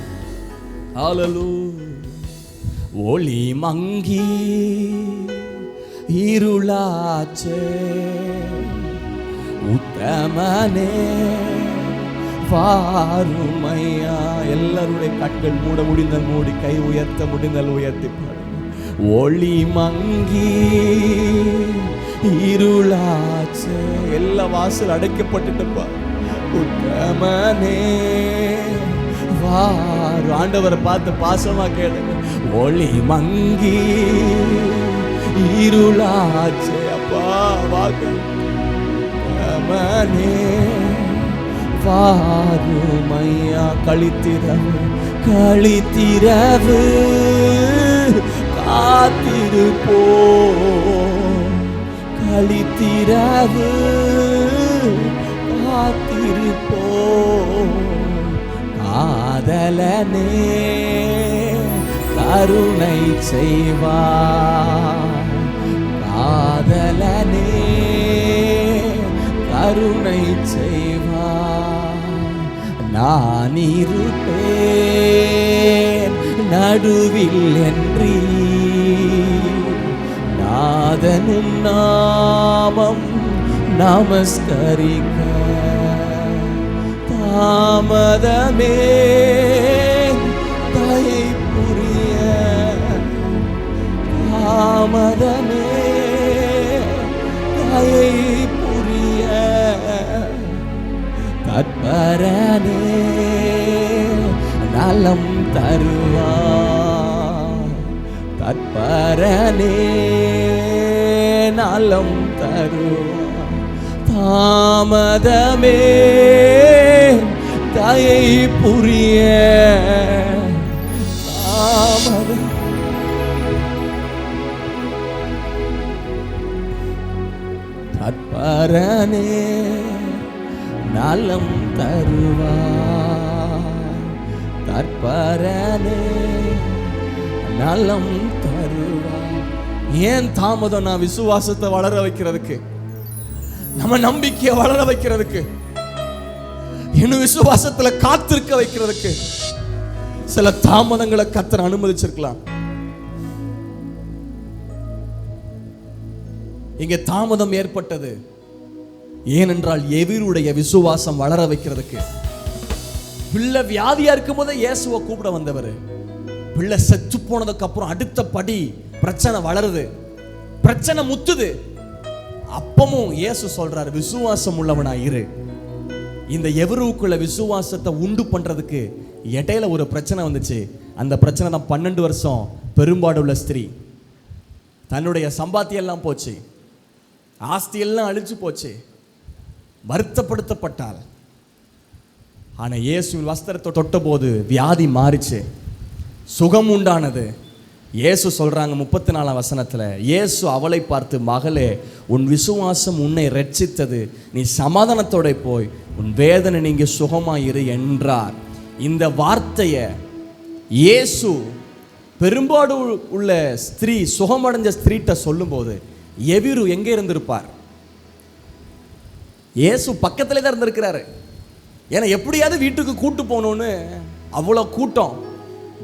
ஹல்லேலூயா. ஒளி மங்கி இருளாச்சே, உத்தமனே வாருமையா. எல்லாருடைய கண்கள் மூட முடிந்தால் மூடி, கை உயர்த்த முடிந்தால் உயர்த்தி பாருங்க. ஒளி மங்கி இருளாச்சே, எல்லா வாசல் அடைக்கப்பட்டுட்டு பாரு. உத்தமனே வாரு. ஆண்டவரை பார்த்து பாசமா கேளுங்க. ஒளி மங்கி இருளாச்சே, அப்பா வாக்கு மனே வாருமையா. களித்திரவு களித்திரவு காத்திருப்போ, களித்திரவு காத்திருப்போ. காதலனே கருணை செய்வார், காதலனே கருணை செய்வார். நான் இருப்பேன் நடுவில் என்றீ, நாதனும் நாமம் நமஸ்கரிக்க தாமதமே தயை புரிய, தாமதமே தயை புரிய. தற்பரனே நலம் தருவார், தற்பரனே நலம் தருவார். தாமதமே தயை புரிய, தாமதம் தற்பரனே நலம் தருவார், தற்பரனே நலம் தருவார். ஏன் தாமதம்? நான் விசுவாசத்தை வளர வைக்கிறதுக்கு, நம்ம நம்பிக்கையை வளர வைக்கிறதுக்கு, இன்னும் விசுவாசத்துல காத்திருக்க வைக்கிறதுக்கு சில தாமதங்களை கர்த்தர் அனுமதிச்சிருக்கலாம். இங்க தாமதம் ஏற்பட்டது ஏனென்றால் எவிருடைய விசுவாசம் வளர வைக்கிறதுக்கு. பிள்ளை வியாதியா இருக்கும் போது இயேசுவை கூப்பிட வந்தவர், பிள்ளை செத்து போனதுக்கு அப்புறம் அடுத்த படி பிரச்சனை வளருது, பிரச்சனை முத்துது. அப்பமும் இயேசு சொல்றாரு, விசுவாசம் உள்ளவனா இரு. இந்த எவருக்குள்ள விசுவாசத்தை உண்டு பண்றதுக்கு இடையில ஒரு பிரச்சனை வந்துச்சு. அந்த பிரச்சனை தான் 12 வருஷம் பெரும்பாடு உள்ள ஸ்திரீ. தன்னுடைய சம்பாத்தியம் எல்லாம் போச்சு, ஆஸ்தி எல்லாம் அழிச்சு போச்சு, வருத்தப்படுத்தப்பட்டாள். ஆனா இயேசுவின் வஸ்திரத்தை தொட்ட போது வியாதி மாறிச்சு, சுகம் உண்டானது. இயேசு சொல்றாங்க 34ஆம் வசனத்துல, இயேசு அவளை பார்த்து, மகளே உன் விசுவாசம் உன்னை ரட்சித்தது, நீ சமாதானத்தோட போய் உன் வேதனை நீங்க சுகமாயிரு என்றார். இந்த வார்த்தையை இயேசு பெரும்பாடு உள்ள ஸ்திரீ, சுகமடைஞ்ச ஸ்திரீட்ட சொல்லும்போது எவிரு எங்கே இருந்திருப்பார்? இயேசு பக்கத்திலே தான் இருந்திருக்கிறாரு. ஏன்னா எப்படியாவது வீட்டுக்கு கூட்டு போகணும்னு அவ்வளோ கூட்டம்,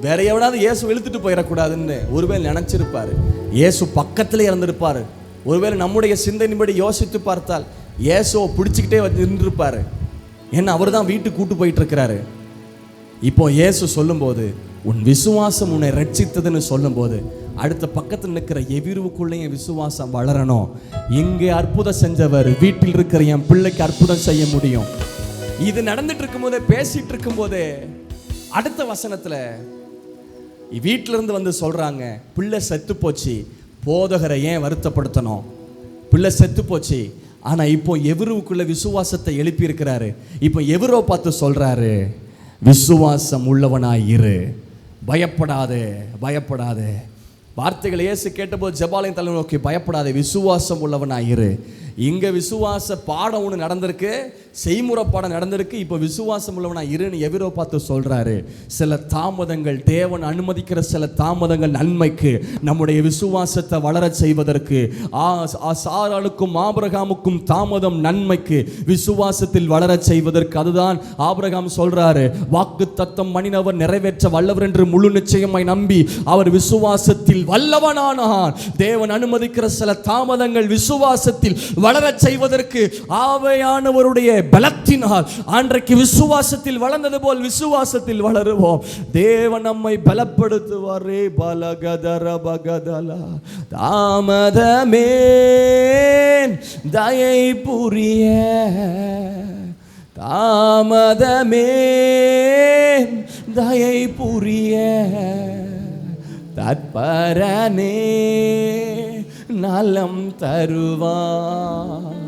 வேற எவனாவது இயேசு இழுத்துட்டு போயிடக்கூடாதுன்னு ஒருவேளை நினைச்சிருப்பாரு. இயேசு பக்கத்திலே இருந்திருப்பாரு. ஒருவேளை நம்முடைய சிந்தனைப்படி யோசித்து பார்த்தால் இயேசுவை பிடிச்சிக்கிட்டே இருந்திருப்பாரு. ஏன்னா அவர் தான் வீட்டுக்கு கூட்டு போயிட்டு இருக்கிறாரு. இப்போ இயேசு சொல்லும்போது உன் விசுவாசம் உன்னை ரட்சித்ததுன்னு சொல்லும்போது அடுத்த பக்கத்தில் நிற்கிற எவிருவுக்குள்ளேயும் விசுவாசம் வளரணும். இங்கே அற்புதம் செஞ்சவர் வீட்டில் இருக்கிற என் பிள்ளைக்கு அற்புதம் செய்ய முடியும். இது நடந்துட்டு இருக்கும் போதே, பேசிட்டு இருக்கும் போதே அடுத்த வசனத்துல வீட்டிலேருந்து வந்து சொல்கிறாங்க, பிள்ளை செத்து போச்சு, போதகரை ஏன் வருத்தப்படுத்தணும், பிள்ளை செத்து போச்சு. ஆனால் இப்போ எவருக்குள்ள விசுவாசத்தை எழுப்பியிருக்கிறாரு. இப்போ எவரோ பார்த்து சொல்கிறாரு, விசுவாசம் உள்ளவனாய் இரு, பயப்படாதே பயப்படாதே. வார்த்தைகள் இயேசு கேட்டபோது ஜெபாலயம் தலை நோக்கி, பயப்படாதே, விசுவாசம் உள்ளவனாய் இரு. இங்கே விசுவாச பாடம் ஒன்று நடந்திருக்கு, செய்முறை பாடம் நடந்திருக்கு. இப்போ விசுவாசம் உள்ளவனா இருன்னு எவரோ பார்த்து சொல்கிறாரு. சில தாமதங்கள், தேவன் அனுமதிக்கிற சில தாமதங்கள் நன்மைக்கு, நம்முடைய விசுவாசத்தை வளர செய்வதற்கு. சாராளுக்கும் ஆபிரகாமுக்கும் தாமதம் நன்மைக்கு, விசுவாசத்தில் வளர செய்வதற்கு. அதுதான் ஆபிரகாம் சொல்றாரு, வாக்கு தத்தம் மனிதவர் நிறைவேற்ற வல்லவர் என்று முழு நிச்சயமாய் நம்பி அவர் விசுவாசத்தில் வல்லவனானான். தேவன் அனுமதிக்கிற சில தாமதங்கள் விசுவாசத்தில் வளர செய்வதற்கு. ஆவியானவருடைய பலத்தினால் அன்றைக்கு விசுவாசத்தில் வளர்ந்தது போல் விசுவாசத்தில் வளருவோம். தேவன் நம்மை பலப்படுத்துவாரே. பலகதர பகதலா தாமதமே தயை புரிய, தாமதமே தயை புரிய, தற்பரனே நலம் தருவார்,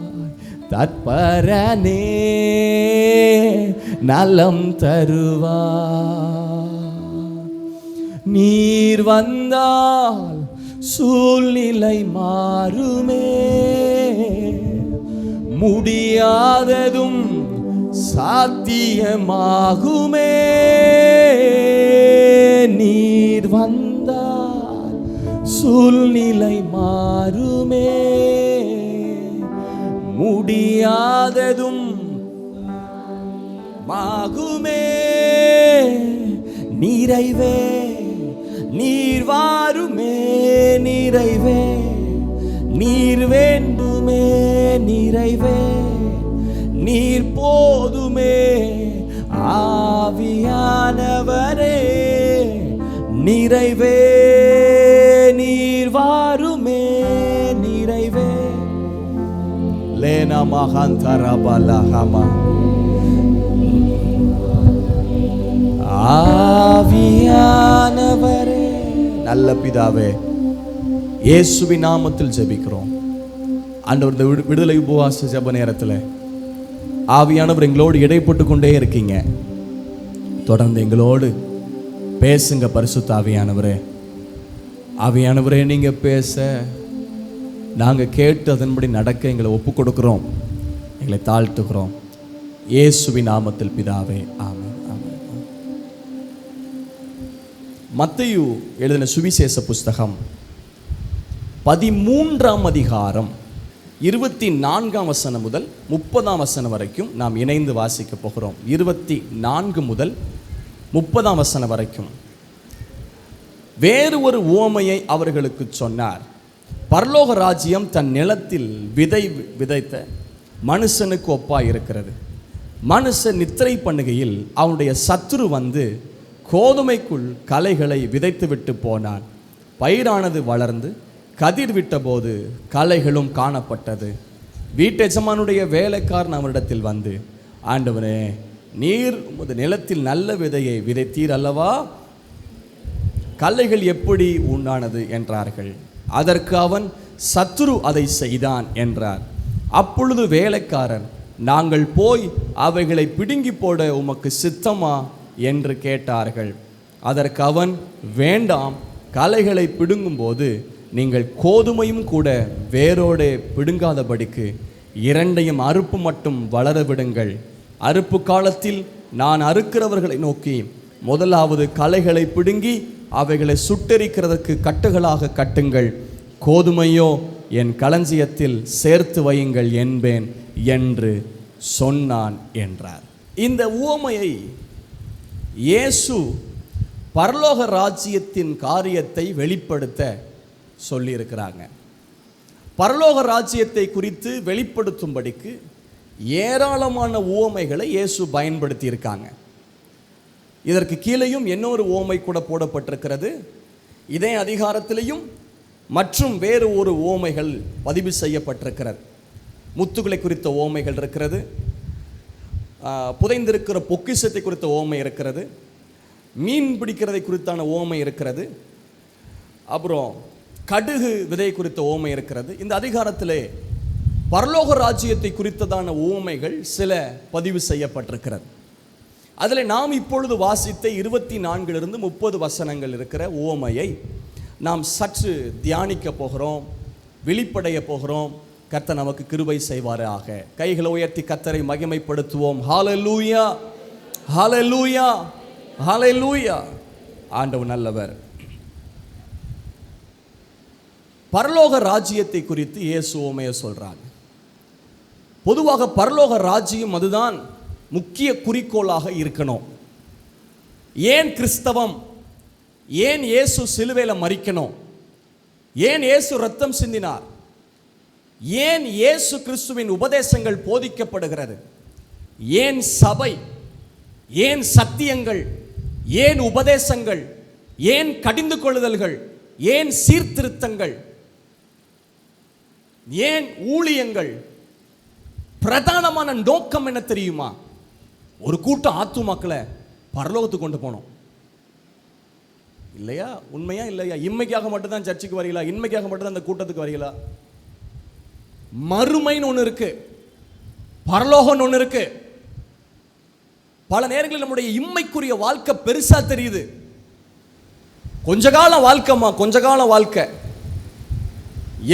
தற்பரனே நலம் தருவார். நீர் வந்தால் சூழ்நிலை மாறுமே, முடியாததும் சாத்தியமாகுமே. நீர் வந்தால் சூழ்நிலை மாறுமே, முடியாததும் மாகுமே. நிறைவே நீர் வாருமே, நிறைவே நீர் வேண்டுமே, நிறைவே நீர் போதுமே. ஆவியானவரே நிறைவே நீர் வாருமே, நிறைவே. லேனா மகாந்தரபலஹமா ஆவியானவரே. நல்ல பிதாவே, இயேசுவின் நாமத்தில் ஜெபிக்கிறோம் ஆண்டவர். இந்த விடுதலை உபவாச ஜெப நேரத்தில் ஆவியானவர் எங்களோடு இடைப்பட்டு கொண்டே இருக்கீங்க. தொடர்ந்து எங்களோடு பேசுங்க பரிசுத்த ஆவியானவரே. ஆவியானவரே, நீங்க பேச, நாங்க கேட்டு அதன்படி நடக்க எங்களை ஒப்பு கொடுக்கிறோம், எங்களை தாழ்த்துகிறோம். இயேசுவின் நாமத்தில் பிதாவே, ஆமென், ஆமென். மத்தேயு எழுதின சுவிசேஷ புஸ்தகம் 13ஆம் அதிகாரம் 24ஆம் வசனம் முதல் 30ஆம் வசனம் வரைக்கும் நாம் இணைந்து வாசிக்க போகிறோம். 24 முதல் 30ஆம் வசனம் வரைக்கும். வேறு ஒரு உவமையை அவர்களுக்கு சொன்னார். பரலோக ராஜ்யம் தன் நிலத்தில் விதைத்த மனுஷனுக்கு ஒப்பாய் இருக்கிறது. மனுஷன் நித்திரை பண்ணுகையில் அவனுடைய சத்துரு வந்து கோதுமைக்குள் களைகளை விதைத்து விட்டு போனான். பயிரானது வளர்ந்து கதிர் விட்டபோது களைகளும் காணப்பட்டது. வீட்டெஜமானுடைய வேலைக்காரன் அவரிடத்தில் வந்து, ஆண்டவனே, நீர் உமது நிலத்தில் நல்ல விதையை விதைத்தீர் அல்லவா, களைகள் எப்படி உண்டானது என்றார்கள். அதற்கு அவன், சத்துரு அதை செய்தான் என்றார். அப்பொழுது வேலைக்காரன், நாங்கள் போய் அவைகளை பிடுங்கி போட உமக்கு சித்தமா என்று கேட்டார்கள். அதற்கு அவன், வேண்டாம், களைகளை பிடுங்கும்போது நீங்கள் கோதுமையும் கூட வேரோடு பிடுங்காதபடிக்கு இரண்டையும் அறுப்பு மட்டும் வளர விடுங்கள். அறுப்பு காலத்தில் நான் அறுக்கிறவர்களை நோக்கி, முதலாவது களைகளை பிடுங்கி அவைகளை சுட்டெரிக்கிறதற்கு கட்டுகளாக கட்டுங்கள், கோதுமையோ என் களஞ்சியத்தில் சேர்த்து வையுங்கள் என்பேன் என்று சொன்னான் என்றார். இந்த உவமையை இயேசு பரலோக ராஜ்யத்தின் காரியத்தை வெளிப்படுத்த சொல்லியிருக்கிறாங்க. பரலோக ராஜ்யத்தை குறித்து வெளிப்படுத்தும்படிக்கு ஏராளமான உவமைகளை இயேசு பயன்படுத்தி இருக்காங்க. இதற்கு கீழேயும் இன்னொரு உவமை கூட போடப்பட்டிருக்கிறது. இதே அதிகாரத்திலையும் மற்றும் வேறு ஒரு உவமைகள் பதிவு செய்யப்பட்டிருக்கிறது. முத்துக்களை குறித்த உவமைகள் இருக்கிறது, புதைந்திருக்கிற பொக்கிஷத்தை குறித்த உவமை இருக்கிறது, மீன் பிடிக்கிறதை குறித்தான ஓமை இருக்கிறது. அப்புறம் கடுகு விதை குறித்த ஓமை இருக்கிறது. இந்த அதிகாரத்திலே பரலோக ராஜ்யத்தை குறித்ததான ஓமைகள் சில பதிவு செய்யப்பட்டிருக்கிறது. அதில் நாம் இப்பொழுது வாசித்த 24 30 வசனங்கள் இருக்கிற ஓமையை நாம் சற்று தியானிக்க போகிறோம், வெளிப்படைய போகிறோம். கர்த்தர் நமக்கு கிருபை செய்வாராக. கைகளை உயர்த்தி கர்த்தரை மகிமைப்படுத்துவோம். ஹல்லேலூயா, ஹல்லேலூயா, ஹல்லேலூயா. ஆண்டவர் நல்லவர். பரலோக ராஜ்யத்தை குறித்து இயேசு ஓமையை சொல்றாங்க. பொதுவாக பரலோக ராஜ்யம் அதுதான் முக்கிய குறிக்கோளாக இருக்கணும். ஏன் கிறிஸ்தவம், ஏன் இயேசு சிலுவையில் மரிக்கணும், ஏன் இயேசு ரத்தம் சிந்தினார், ஏன் இயேசு கிறிஸ்துவின் உபதேசங்கள் போதிக்கப்படுகிறது, ஏன் சபை, ஏன் சத்தியங்கள், ஏன் உபதேசங்கள், ஏன் கடிந்து கொள்ளுதல்கள், ஏன் சீர்திருத்தங்கள், ஏன் ஊழியங்கள், பிரதானமான நோக்கம் என்ன தெரியுமா? ஒரு கூட்டம் ஆத்துமாக்களை பரலோகத்துக்கு கொண்டு போனோம். இல்லையா? உண்மையா இல்லையா? இன்மைக்காக மட்டும்தான் சர்ச்சுக்கு வரீங்களா? இன்மைக்காக மட்டும்தான் அந்த கூட்டத்துக்கு வரீங்களா? மறுமைன்னு ஒன்று இருக்கு, பரலோகம்னு ஒன்று இருக்கு. பல நேரங்களில் நம்முடைய இம்மைக்குரிய வாழ்க்கை பெருசா தெரியுது. கொஞ்ச காலம் வாழ்க்கைமா, கொஞ்ச காலம் வாழ்க்கை.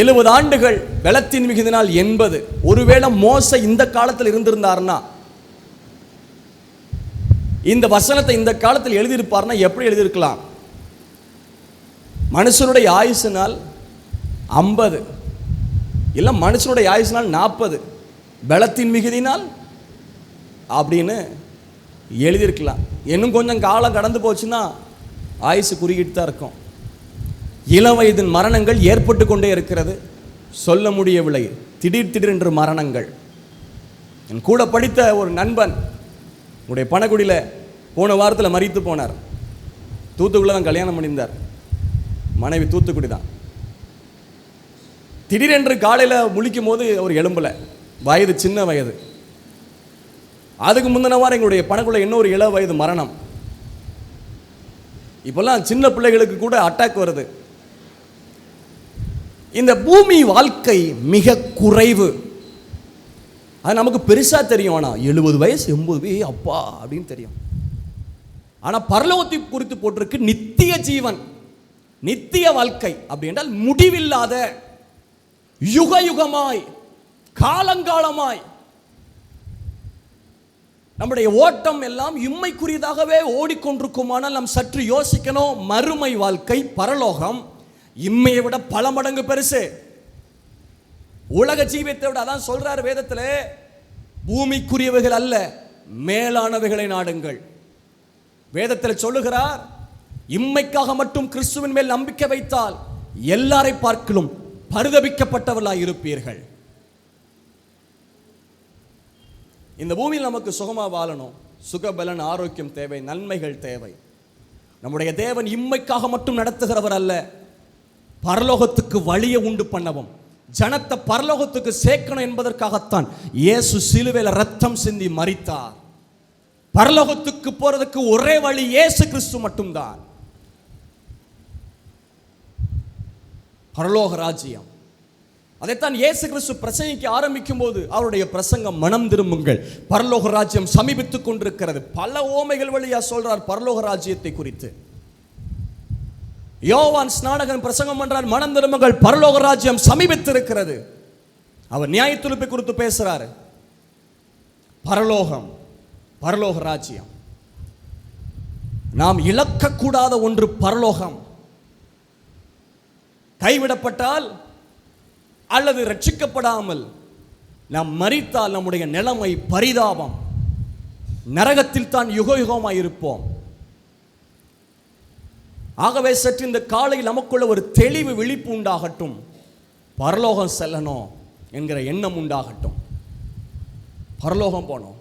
70 ஆண்டுகள் பலத்தின் மிகுதினால் 80. ஒருவேளை மோசே இந்த காலத்தில் இருந்திருந்தார்னா, இந்த வசனத்தை இந்த காலத்தில் எழுதியிருப்பார்னா எப்படி எழுதியிருக்கலாம்? மனுஷனுடைய ஆயுசினால் 50, இல்லை மனுஷனுடைய ஆயுசினால் 40, பலத்தின் மிகுதினால் அப்படின்னு எழுதியிருக்கலாம். இன்னும் கொஞ்சம் காலம் கடந்து போச்சுன்னா ஆயுசு குறுகிட்டு தான் இருக்கும். இளம் வயதின் மரணங்கள் ஏற்பட்டு கொண்டே இருக்கிறது, சொல்ல முடியவில்லை. திடீர் திடீரென்று மரணங்கள். என் கூட படித்த ஒரு நண்பன் உடைய பணக்குடியில் போன வாரத்தில் மரித்து போனார். தூத்துக்குடியில் தான் கல்யாணம் பண்ணியிருந்தார், மனைவி தூத்துக்குடி தான். திடீரென்று காலையில் முழிக்கும் போது ஒரு எலும்புல வயது, சின்ன வயது. அதுக்கு முந்தின வாரம் எங்களுடைய பணக்குள்ள இன்னொரு 7 வயது மரணம். இப்பெல்லாம் சின்ன பிள்ளைகளுக்கு கூட அட்டாக் வருது. இந்த பூமி வாழ்க்கை மிக குறைவு. அது நமக்கு பெருசா தெரியும். ஆனால் 70 வயசு 80 அப்பா அப்படின்னு தெரியும். ஆனால் பரலோகத்தை குறித்து போட்டிருக்கு நித்திய ஜீவன், நித்திய வாழ்க்கை. அப்படி என்றால் முடிவில்லாத, யுக யுகமாய், காலங்காலமாய் நம்முடைய ஓட்டம் எல்லாம் இம்மைக்குரியதாகவே ஓடிக்கொண்டிருக்குமானால் நாம் சற்று யோசிக்கணும். மறுமை வாழ்க்கை, பரலோகம் இம்மையை விட பல மடங்கு பெருசு. உலக ஜீவியத்தை விட. அதான் சொல்றாரு வேதத்தில், பூமிக்குரியவைகள் அல்ல மேலானவைகளை நாடுங்கள். வேதத்தில் சொல்லுகிறார், இம்மைக்காக மட்டும் கிறிஸ்துவின் மேல் நம்பிக்கை வைத்தால் எல்லாரை பார்க்கலும் பரிதபிக்கப்பட்டவர்களாய் இருப்பீர்கள். இந்த பூமியில் நமக்கு சுகமா வாழணும், சுகபலன் ஆரோக்கியம் தேவை, நன்மைகள் தேவை. நம்முடைய தேவன் இம்மைக்காக மட்டும் நடத்துகிறவர் அல்ல, பரலோகத்துக்கு வழியை உண்டு பண்ணவும், ஜனத்தை பரலோகத்துக்கு சேர்க்கணும் என்பதற்காகத்தான் இயேசு சிலுவையில் ரத்தம் சிந்தி மரித்தார். பரலோகத்துக்கு போறதுக்கு ஒரே வழி இயேசு கிறிஸ்து மட்டும்தான். பரலோக ராஜ்யம். அதைத்தான் இயேசு கிறிஸ்து பிரசங்கிக்க ஆரம்பிக்கும் போது அவருடைய பிரசங்கம், மனம் திரும்புங்கள், பரலோக ராஜ்யம் சமீபித்துக் கொண்டிருக்கிறது. பல ஓமைகள் வழியா சொல்றார் பரலோக ராஜ்யத்தை குறித்து. யோவான் ஸ்நானகன் பிரசங்கம் பண்றார், மனம் திரும்புங்கள், பரலோக ராஜ்யம் சமீபித்திருக்கிறது. அவர் நியாயத்தீர்ப்பை குறித்து பேசுறாரு. பரலோகம், பரலோக ராஜ்யம். நாம் இழக்கக்கூடாத ஒன்று பரலோகம். கைவிடப்பட்டால் அல்லது ரட்சிக்கப்படாமல் நாம் மரித்தால் நம்முடைய நிலைமை பரிதாபம். நரகத்தில் தான் யுக யுகமாய் இருப்போம். ஆகவே சற்று இந்த காலையில் நமக்குள்ள ஒரு தெளிவு, விழிப்பு உண்டாகட்டும். பரலோகம் செல்லணும் என்கிற எண்ணம் உண்டாகட்டும். பரலோகம் போனோம்,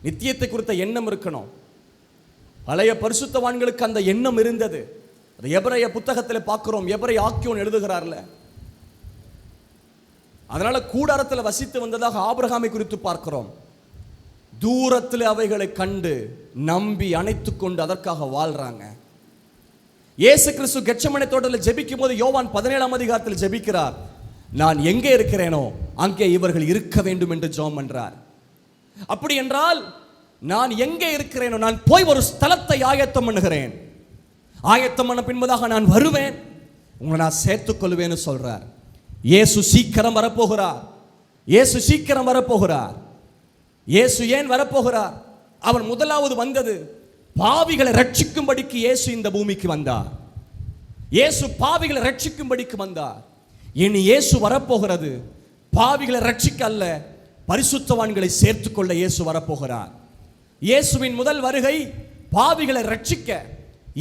நித்தியத்தை குறித்த எண்ணம் இருக்கணும். பழைய பரிசுத்தவான்களுக்கு அந்த எண்ணம் இருந்தது. அது எபிரேய புத்தகத்தில் பார்க்கிறோம். எபிரேய ஆக்கியோன் எழுதுகிறார்ல, அதனால கூடாரத்தில் வசித்து வந்ததாக ஆபிரகாமை குறித்து பார்க்கிறோம். தூரத்தில் அவைகளை கண்டு நம்பி அணைத்துக் கொண்டு அதற்காக வாழ்றாங்க. இயேசு கிறிஸ்து கெத்செமனே தோட்டத்தில் ஜெபிக்கும் போது யோவான் 17ஆம் அதிகாரத்தில் ஜெபிக்கிறார். நான் எங்கே இருக்கிறேனோ அங்கே இவர்கள் இருக்க வேண்டும் என்று ஜெபம் பண்றார். அப்படி என்றால் நான் எங்கே இருக்கிறேனோ நான் போய் ஒரு ஸ்தலத்தை ஆயத்தம் பண்ணுகிறேன். ஆயத்தம் பண்ண பின்பதாக நான் வருவேன், உங்களை நான் சேர்த்துக் கொள்வேன்னு சொல்றார். இயேசு சீக்கிரம் வரப்போகிறார். இயேசு சீக்கிரம் வரப்போகிறார். இயேசு ஏன் வரப்போகிறார்? அவர் முதலாவது வந்தது பாவிகளை ரட்சிக்கும்படிக்கு. இயேசு இந்த பூமிக்கு வந்தார். இயேசு பாவிகளை ரட்சிக்கும்படிக்கு வந்தார். இனி இயேசு வரப்போகிறது பாவிகளை ரட்சிக்க அல்ல, பரிசுத்தவான்களை சேர்த்துக்கொள்ள இயேசு வரப்போகிறார். இயேசுவின் முதல் வருகை பாவிகளை ரட்சிக்க,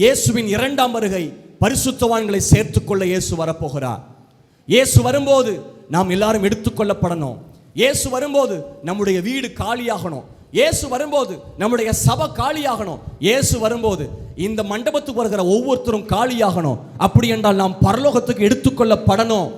இயேசுவின் இரண்டாம் வருகை பரிசுத்தவான்களை சேர்த்துக்கொள்ள இயேசு வரப்போகிறார். இயேசு வரும்போது நாம் எல்லாரும் எடுத்துக்கொள்ளப்படணும். இயேசு வரும்போது நம்முடைய வீடு காலியாகணும். இயேசு வரும்போது நம்முடைய சபை காலியாகணும். இயேசு வரும்போது இந்த மண்டபத்துக்கு வருகிற ஒவ்வொருத்தரும் காலியாகணும். அப்படி என்றால் நாம் பரலோகத்துக்கு எடுத்துக்கொள்ளப்படணும்.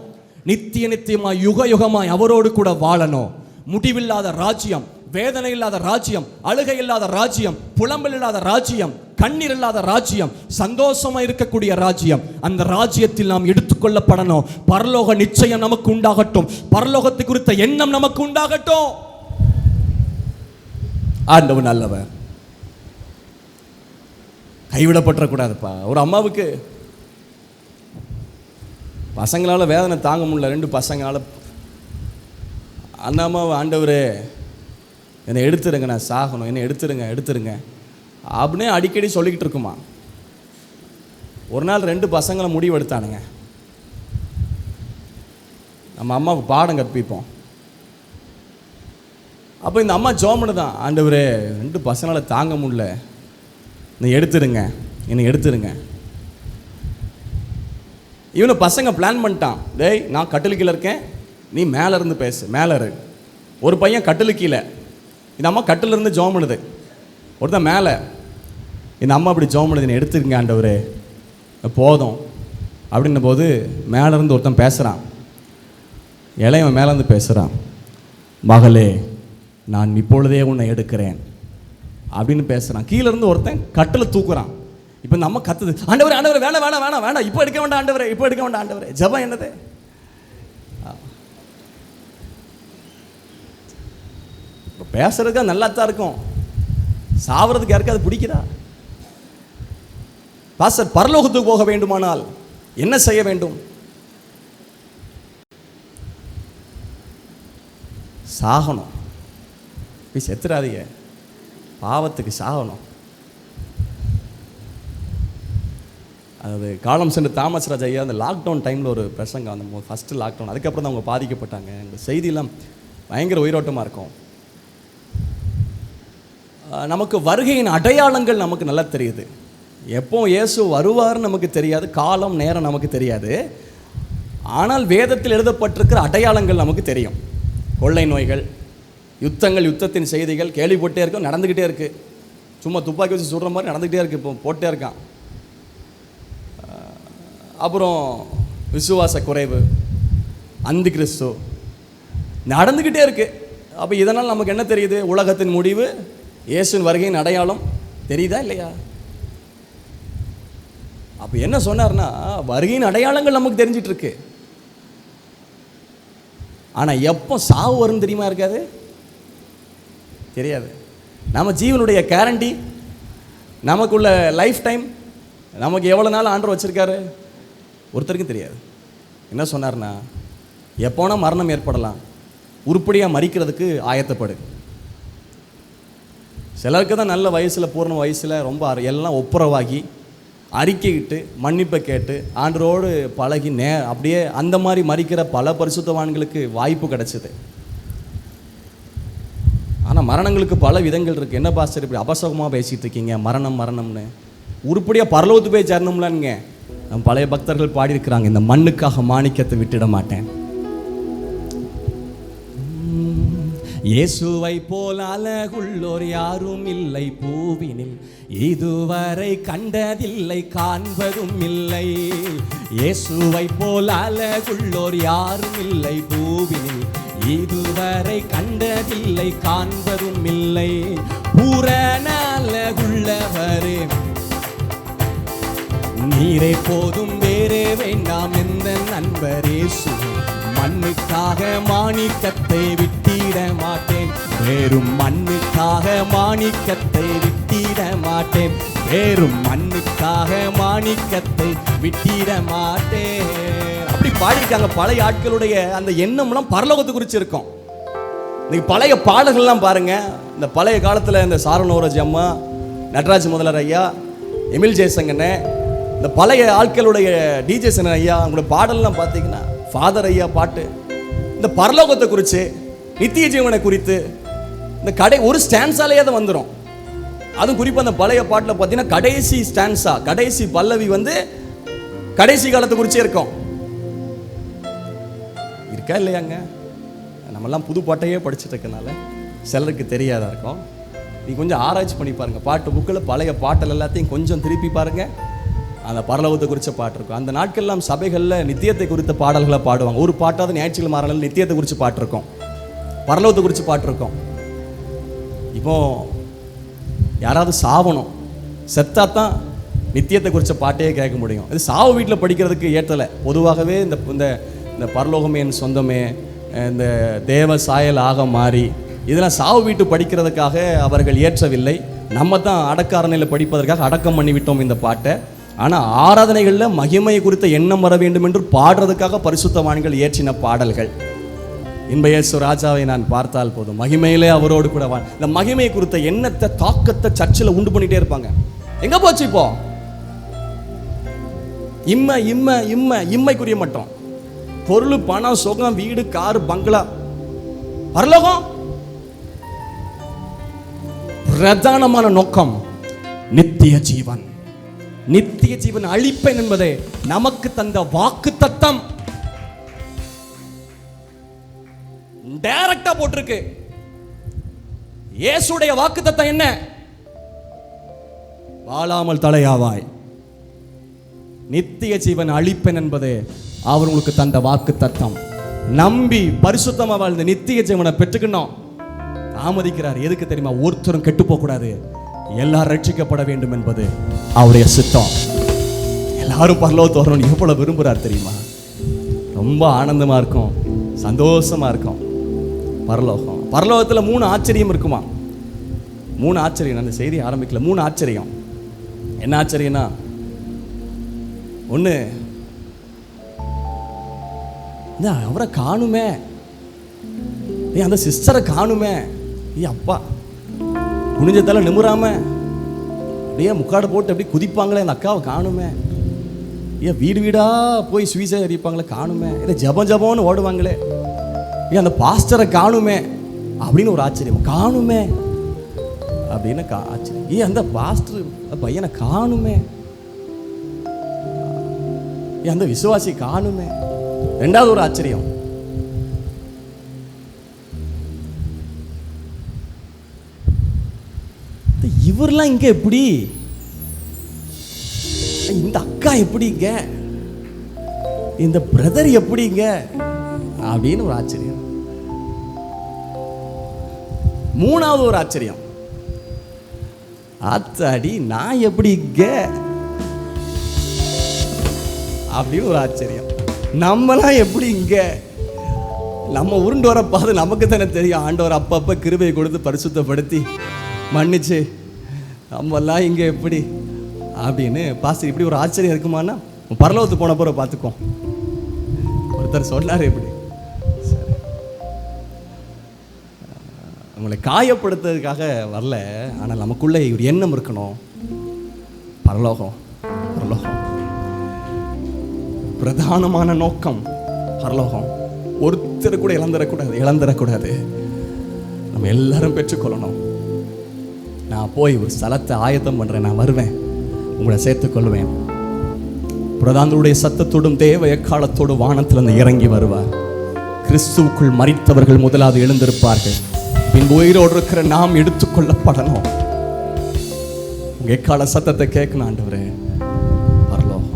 நித்திய நித்தியமாய் யுக யுகமாய் அவரோடு கூட வாழணும். முடிவில்லாத ராஜ்யம், வேதனை இல்லாத ராஜ்யம், அழுகை இல்லாத ராஜ்யம், புலம்பல் இல்லாத ராஜ்யம், கண்ணீர் இல்லாத ராஜ்யம், சந்தோஷமா இருக்கக்கூடிய ராஜ்யம். அந்த ராஜ்யத்தில் நாம் எடுத்துக்கொள்ளப்படணும். பரலோக நிச்சயம் நமக்கு உண்டாகட்டும். பரலோகத்தை குறித்த எண்ணம் நமக்கு உண்டாகட்டும். ஆண்டவர் நல்லவர். கைவிடப்பட்டக்கூடாதுப்பா. ஒரு அம்மாவுக்கு பசங்களால் வேதனை தாங்க முடியல. 2 பசங்களால் அந்த அம்மாவை, ஆண்டவரே என்னை எடுத்துருங்க, நான் சாகணும், என்னை எடுத்துருங்க அப்படின்னே அடிக்கடி சொல்லிக்கிட்டு இருக்குமா. ஒரு நாள் 2 பசங்களை முடிவு எடுத்தானுங்க, நம்ம அம்மாவுக்கு பாடம் கற்பிப்போம். அப்போ இந்த அம்மா ஜோமனு தான், ஆண்டவரே 2 பசங்களால் தாங்க முடியல, என்னை எடுத்துருங்க. இவனை பசங்க பிளான் பண்ணிட்டான், டேய் நான் கட்டில் கீழே இருக்கேன், நீ மேலே இருந்து பேசு, மேலே இரு. ஒரு பையன் கட்டில் கீழே, இந்த அம்மா கட்டில் இருந்து ஜோம் பண்ணுது. ஒருத்தன் மேலே, இந்த அம்மா அப்படி ஜோம் பண்ணுது, என்னை எடுத்துருங்க ஆண்டவரே போதும் அப்படின்ன போது மேலே இருந்து ஒருத்தன் பேசுகிறான். இளையவன் மேலேருந்து பேசுகிறான், மகளே நான் இப்பொழுதே உன்னை எடுக்கிறேன் அப்படின்னு பேசுகிறான். கீழே இருந்து ஒருத்தன் கட்டில் தூக்குறான். இப்போ இந்த அம்மா கத்துது, ஆண்டவரே ஆண்டவரே வேணாம் வேணாம் வேணாம் வேணாம், இப்போ எடுக்க வேண்டாம் ஆண்டவரே, இப்போ எடுக்க வேண்டாம் ஆண்டவரே. ஜெபம் என்னது? பேசுறதுக்கா நல்லா தான் இருக்கும், சாவறதுக்கு யாருக்கு அது பிடிக்குதா? பாஸ்டர் பரலோகத்துக்கு போக வேண்டுமானால் என்ன செய்ய வேண்டும்? சாகணும். போய் செத்துறாதீங்க, பாவத்துக்கு சாகணும். அது காலம் சென்று தாமஸ் ராஜ் ஐயா அந்த லாக்டவுன் டைமில் ஒரு பிரசங்க, அந்த ஃபஸ்ட்டு லாக்டவுன், அதுக்கப்புறம் தான் அவங்க பாதிக்கப்பட்டாங்க. இந்த செய்தியெல்லாம் பயங்கர உயிரோட்டமாக இருக்கும். நமக்கு வருகையின் அடையாளங்கள் நமக்கு நல்லா தெரியுது. எப்போ இயேசு வருவார்னு நமக்கு தெரியாது, காலம் நேரம் நமக்கு தெரியாது. ஆனால் வேதத்தில் எழுதப்பட்டிருக்கிற அடையாளங்கள் நமக்கு தெரியும். கொள்ளை நோய்கள், யுத்தங்கள், யுத்தத்தின் செய்திகள் கேள்விப்பட்டே இருக்கும், நடந்துக்கிட்டே இருக்குது. சும்மா துப்பாக்கி வச்சு சுடுற மாதிரி நடந்துக்கிட்டே இருக்குது, இப்போ போட்டே இருக்கான். அப்புறம் விசுவாச குறைவு, அந்தி கிறிஸ்து நடந்துக்கிட்டே இருக்குது. அப்போ இதனால் நமக்கு என்ன தெரியுது? உலகத்தின் முடிவு, இயேசுவின் வருகையின் அடையாளம் தெரியுதா இல்லையா? அப்போ என்ன சொன்னார்னா, வருகையின் அடையாளங்கள் நமக்கு தெரிஞ்சிட்டு இருக்கு. ஆனால் எப்போ சாவு வரும் தெரியுமா? இருக்காது, தெரியாது. நம்ம ஜீவனுடைய கேரண்டி, நமக்குள்ள லைஃப் டைம், நமக்கு எவ்வளோ நாள் ஆண்டவர் வச்சுருக்காரு ஒருத்தருக்கும் தெரியாது. என்ன சொன்னார்னா, எப்போனா மரணம் ஏற்படலாம், உருப்படியாக மறிக்கிறதுக்கு ஆயத்தப்படு. சிலருக்கு தான் நல்ல வயசில், பூர்ண வயசில் ரொம்ப எல்லாம் ஒப்புரவாகி அறிக்கையிட்டு மன்னிப்பை கேட்டு ஆண்டரோடு பழகி அப்படியே அந்த மாதிரி மறிக்கிற பல பரிசுத்தவான்களுக்கு வாய்ப்பு கிடைச்சிது. ஆனால் மரணங்களுக்கு பல விதங்கள் இருக்குது. என்ன பாஸ்டர் இப்படி அபசகமாக பேசிகிட்டு இருக்கீங்க, மரணம் மரணம்னு? உருப்படியாக பரலோகத்து போய் சேரணும்லான்னு நம்ம பழைய பக்தர்கள் பாடியிருக்கிறாங்க, இந்த மண்ணுக்காக மாணிக்கத்தை விட்டுட மாட்டேன். இயேசுவை போல் அழகுள்ளோர் யாரும் இல்லை பூவினில், இதுவரை கண்டதில்லை காண்பதும் இல்லை. இயேசுவை போல் அழகுள்ளோர் யாரும் இல்லை பூவினில், இதுவரை கண்டதில்லை, காண்பதும் இல்லை. பூரண அழகுள்ளவரே, நீரே போதும், வேறே வேண்டாம் எந்த நண்பரேசு. மண்ணுக்காக மாணிக்கத்தை விட்டிட மாட்டேன், வேறும் மண்ணுக்காக மாணிக்கத்தை விட்டிட மாட்டேன், வேறும் மண்ணுக்காக மாணிக்கத்தை விட்டிட மாட்டேன். அப்படி பாடியிருக்காங்க. பழைய ஆட்களுடைய அந்த எண்ணம்லாம் பரலோகத்தை குறித்து இருக்கும். இன்னைக்கு பழைய பாடல்கள்லாம் பாருங்க. இந்த பழைய காலத்தில் இந்த சாரணோரஜி அம்மா, நடராஜ் முதலர் ஐயா, எமில் ஜெயசங்கண்ணே, இந்த பழைய ஆட்களுடைய டிஜே சங்கர் ஐயா, அவங்களோட பாடல்லாம் பார்த்தீங்கன்னா ஃபாதர் ஐயா பாட்டு இந்த பரலோகத்தை குறித்து, நித்திய ஜீவனை குறித்து இந்த ஒரு ஸ்டான்ஸாலேயே தான் வந்துடும். அதுவும் குறிப்பாக அந்த பழைய பாட்டில் பார்த்தீங்கன்னா கடைசி ஸ்டான்ஸா, கடைசி பல்லவி கடைசி காலத்தை குறிச்சே இருக்கும். இருக்கா இல்லையாங்க? நம்மெல்லாம் புது பாட்டையே படிச்சுட்டு இருக்கனால சிலருக்கு தெரியாதா இருக்கும். நீ கொஞ்சம் ஆராய்ச்சி பண்ணி பாருங்க. பாட்டு புக்கில் பழைய பாட்டல் எல்லாத்தையும் கொஞ்சம் திருப்பி பாருங்க. அந்த பரலோகத்தை குறித்த பாட்டு இருக்கும். அந்த நாட்கள்லாம் சபைகளில் நித்தியத்தை குறித்த பாடல்களை பாடுவாங்க. ஒரு பாட்டாவது ஞாயிற்றுக்கிழமை மாறல நித்தியத்தை குறித்து பாட்டு இருக்கும், பரலோகத்தை குறித்து பாட்டு இருக்கும். இப்போ யாராவது சாவணும், செத்தாதான் நித்தியத்தை குறித்த பாட்டையே கேட்க முடியும். இது சாவு வீட்டில் படிக்கிறதுக்கு ஏற்றலை. பொதுவாகவே இந்த பரலோகமே என் சொந்தமே, இந்த தேவ சாயல் ஆக மாறி, இதெல்லாம் சாவு வீட்டு படிக்கிறதுக்காக அவர்கள் ஏற்றவில்லை. நம்ம தான் அடக்காரணையில் படிப்பதற்காக அடக்கம் பண்ணிவிட்டோம் இந்த பாட்டை. ஆனால் ஆராதனைகளில் மகிமை குறித்த எண்ணம் வர வேண்டும் என்று பாடுறதுக்காக பரிசுத்தவான்கள் இயற்றின பாடல்கள். இன்ப இயேசு ராஜாவை நான் பார்த்தால் போதும், மகிமையிலே அவரோடு கூட இந்த மகிமை குறித்த எண்ணத்தை, தாக்கத்தை சர்ச்சில் உண்டு பண்ணிட்டே இருப்பாங்க. எங்க போச்சு இப்போ? இம்மைக்குரிய மட்டும் பொருள், பணம், சுகம், வீடு, கார், பங்களா. பரலோகம் பிரதானமான நோக்கம் நித்திய ஜீவன். நித்திய ஜீவன் அளிப்பேன் என்பதே நமக்கு தந்த வாக்கு தத்தம். டைரக்டா போட்டிருக்கு. இயேசுடைய வாக்கு தத்தம் என்ன? வாழாமல் தலையாவாய். நித்திய ஜீவன் அளிப்பேன் என்பதே அவர் உங்களுக்கு தந்த வாக்கு தத்தம். நம்பி பரிசுத்தமா வாழ்ந்த நித்திய ஜீவனை பெற்றுக்கணும். தாமதிக்கிறார். எதுக்கு தெரியுமா? ஒருத்தரும் கெட்டு போக கூடாது, எல்லாரும் ரட்சிக்கப்பட வேண்டும் என்பது அவருடைய சித்தம். எல்லாரும் பரலோகத்துக்கு வரணும்னு எவ்வளவு விரும்புறார் தெரியுமா? ரொம்ப ஆனந்தமா இருக்கும், சந்தோஷமா இருக்கும். பரலோகத்தில் 3 ஆச்சரியம் இருக்குமா? 3 ஆச்சரியம். அந்த செய்தி ஆரம்பிக்கல. 3 ஆச்சரியம். என்ன ஆச்சரியம்னா, ஒன்று, அவரை காணுமே, அந்த சிஸ்டரை காணுமே, அப்பா குனிஞ்சதால நிமிராம அப்படியே முக்காடு போட்டு அப்படி குதிப்பாங்களே, அந்த அக்காவை காணுமே, வீடு வீடா போய் சுவிசை எறிப்பாங்களே, காணுமே, இல்லை ஜபம்னு ஓடுவாங்களே, அந்த பாஸ்டரை காணுமே அப்படின்னு ஒரு ஆச்சரியம். காணுமே அப்படின்னு ஆச்சரியம். அந்த பாஸ்டர் பையனை காணுமே, அந்த விசுவாசி காணுமே. 2வது ஒரு ஆச்சரியம், இவரெல்லாம் இங்க எப்படி, இந்த அக்கா எப்படிங்க, இந்த பிரதர் எப்படிங்க அப்படின்னு ஒரு ஆச்சரியம். 3வது ஒரு ஆச்சரியம், ஆத்தாடி நான் எப்படிங்க அப்படின்னு ஒரு ஆச்சரியம். நம்மலாம் எப்படி இங்க, நம்ம உருண்டு வர பாது நமக்கு தானே தெரியும். ஆண்டவர் அப்பப்ப கிருபையை கொடுத்து பரிசுத்தப்படுத்தி மன்னிச்சு, நம்மெல்லாம் இங்கே எப்படி அப்படின்னு பாஸ்டர் இப்படி ஒரு ஆச்சரியம் இருக்குமானா பரலோகத்துக்கு போன போகிற பார்த்துக்கோ. ஒருத்தர் சொன்னார் எப்படி, சரி உங்களை காயப்படுத்துறதுக்காக வரல, ஆனால் நமக்குள்ளே ஒரு எண்ணம் இருக்கணும். பரலோகம் பிரதானமான நோக்கம் பரலோகம். ஒருத்தர் கூட இழந்துடக்கூடாது. நம்ம எல்லாரும் பெற்றுக்கொள்ளணும். நான் போய் ஒரு ஸ்தலத்தை ஆயத்தம் பண்ணுறேன், நான் வருவேன், உங்களை சேர்த்துக்கொள்வேன். பிரதானருடைய சத்தத்தோடும் தேவ எக்காலத்தோடு வானத்திலிருந்து இறங்கி வருவார். கிறிஸ்துவுக்குள் மரித்தவர்கள் முதலாவது எழுந்திருப்பார்கள், பின்பு உயிரோடு இருக்கிற நாம் எடுத்துக்கொள்ளப்படணும். உங்க எக்கால சத்தத்தை கேட்கணும் ஆண்டவரே. பரலோகம்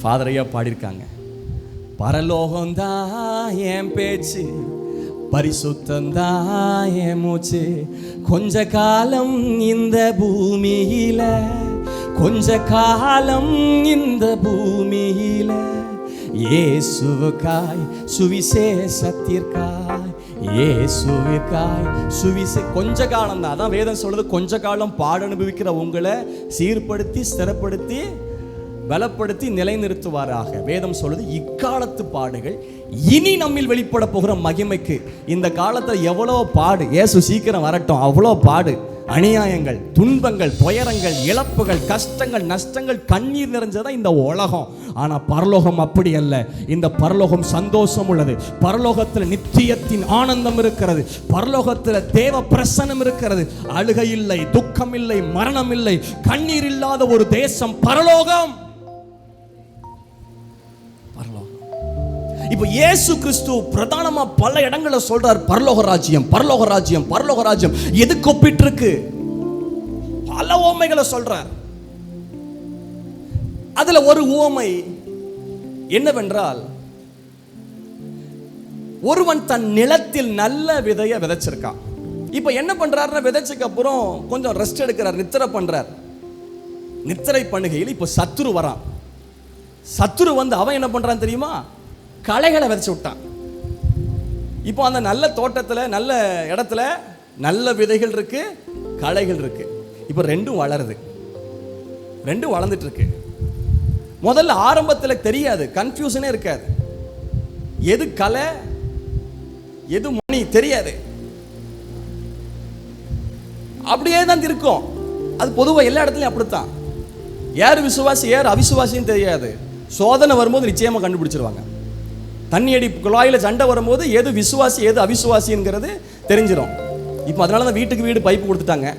ஃபாதர் ஐயா பாடியிருக்காங்க, பரலோகம்தான் என் பேச்சு, பரிசுத்தந்தான் என் மூச்சு. கொஞ்ச காலம் இந்த பூமியில, கொஞ்ச காலம் இந்த பூமியில, இயேசுவுக்காய் சுவிசேஷத்திற்காய், இயேசுவுக்காய் கொஞ்ச காலம் தான். அதான் வேதம் சொல்றது, கொஞ்ச காலம் பாட அனுபவிக்கிற உங்களை சீர்படுத்தி ஸ்திரப்படுத்தி பலப்படுத்தி நிலைநிறுத்துவாராக. வேதம் சொல்லுது, இக்காலத்து பாடுகள் இனி நம்மில் வெளிப்பட போகிற மகிமைக்கு. இந்த காலத்தில் எவ்வளோ பாடு, இயேசு சீக்கிரம் வரட்டும், அவ்வளோ பாடு, அநியாயங்கள், துன்பங்கள், துயரங்கள், இழப்புகள், கஷ்டங்கள், நஷ்டங்கள், கண்ணீர் நிறைஞ்சதான் இந்த உலகம். ஆனால் பரலோகம் அப்படி அல்ல. இந்த பரலோகம் சந்தோஷம் உள்ளது. பரலோகத்தில் நித்தியத்தின் ஆனந்தம் இருக்கிறது. பரலோகத்தில் தேவ பிரசன்னம் இருக்கிறது. அழுகை இல்லை, துக்கம் இல்லை, மரணம் இல்லை, கண்ணீர் இல்லாத ஒரு தேசம் பரலோகம். இப்போ இயேசு கிறிஸ்து பிரதானமா பல இடங்களை சொல்றார், பரலோக ராஜ்யம், பரலோக ராஜ்யம், பரலோக ராஜ்யம். எதுக்கு ஒப்பிட்டு இருக்கு? பல உவமைகளை சொல்றார். அதுல ஒரு உவமை என்னவென்றால், ஒருவன் தன் நிலத்தில் நல்ல விதையை விதைச்சிருக்கான். இப்ப என்ன பண்றாருன்னா, விதைச்சதுக்கு அப்புறம் கொஞ்சம் ரெஸ்ட் எடுக்கிறார், நித்திரை பண்றார். நித்திரை பண்ணுகையில் இப்ப சத்துரு வரான். சத்துரு வந்து அவன் என்ன பண்றான் தெரியுமா? களைகளை விதைச்சு விட்டான். இப்போ அந்த நல்ல தோட்டத்தில், நல்ல இடத்துல நல்ல விதைகள் இருக்கு, களைகள் இருக்கு. இப்போ ரெண்டும் வளருது, ரெண்டும் வளர்ந்துட்டு இருக்கு. முதல்ல ஆரம்பத்தில் தெரியாது, கன்ஃபியூஷனே இருக்காது. எது களை எது மணி தெரியாது, அப்படியே தான் இருக்கும். அது பொதுவாக எல்லா இடத்துலையும் அப்படித்தான். யார் விசுவாசி யார் அவிசுவாசின்னு தெரியாது. சோதனை வரும்போது நிச்சயமாக கண்டுபிடிச்சிருவாங்க. தண்ணி அடி குழாயில் சண்டை வரும்போது எது விசுவாசி எது அவிசுவாசிங்கிறது தெரிஞ்சிடும். இப்போ அதனால தான் வீட்டுக்கு வீடு பைப்பு கொடுத்துட்டாங்க.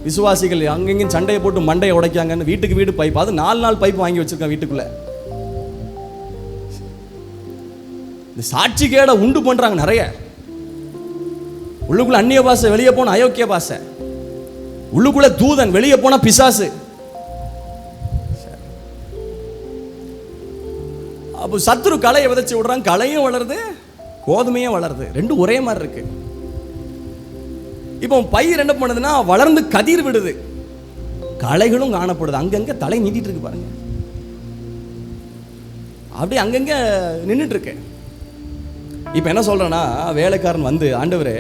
விசுவாசிகள் அங்கெங்கும் சண்டையை போட்டு மண்டையை உடைக்காங்கன்னு வீட்டுக்கு வீடு பைப். அது 4 நாள் பைப்பு வாங்கி வச்சிருக்காங்க வீட்டுக்குள்ள. இந்த சாட்சி கேட உண்டு பண்றாங்க நிறைய. உள்ளுக்குள்ள அந்நிய பாஷை, வெளியே போன அயோக்கிய பாஷை. உள்ளுக்குள்ள தூதன், வெளியே போன பிசாசு. அப்போ சத்துரு களையை விதைச்சு விடுறாங்க. களையும் வளருது, கோதுமையும் வளருது, ரெண்டும் ஒரே மாதிரி இருக்கு. இப்போ பயிர் என்ன பண்ணுதுன்னா, வளர்ந்து கதிர் விடுது, களைகளும் காணப்படுது. அங்கங்க தலை நீட்டிட்டு இருக்கு பாருங்க, அப்படியே அங்கங்க நின்றுட்டு இருக்கு. இப்போ என்ன சொல்றேன்னா, வேலைக்காரன் வந்து, ஆண்டவரே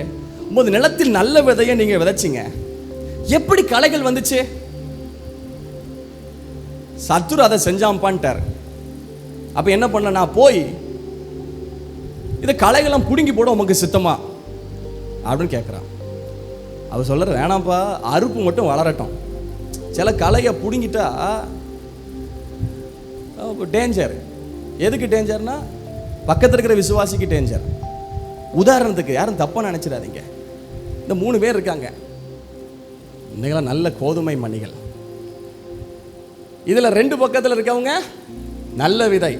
உமது நிலத்தில் நல்ல விதையை நீங்க விதைச்சிங்க, எப்படி களைகள் வந்துச்சு? சத்துரு அதை செஞ்சாம்பான்ட்டார். அப்ப என்ன பண்ண, நான் போய் இதை களைகள்லாம் புடுங்கி போட உமக்கு சித்தமா அப்படின்னு கேட்குறான். அவர் சொல்ற, வேணாம்ப்பா, அறுப்பு மட்டும் வளரட்டும். சில களையை புடுங்கிட்டா டேஞ்சர். எதுக்கு டேஞ்சர்னா, பக்கத்தில் இருக்கிற விசுவாசிக்கு டேஞ்சர். உதாரணத்துக்கு, யாரும் தப்பா நினைச்சிடாதீங்க, இந்த 3 பேர் இருக்காங்க. இன்னைக்கெல்லாம் நல்ல கோதுமை மணிகள். இதுல 2 பக்கத்தில் இருக்கவங்க நல்ல விதை,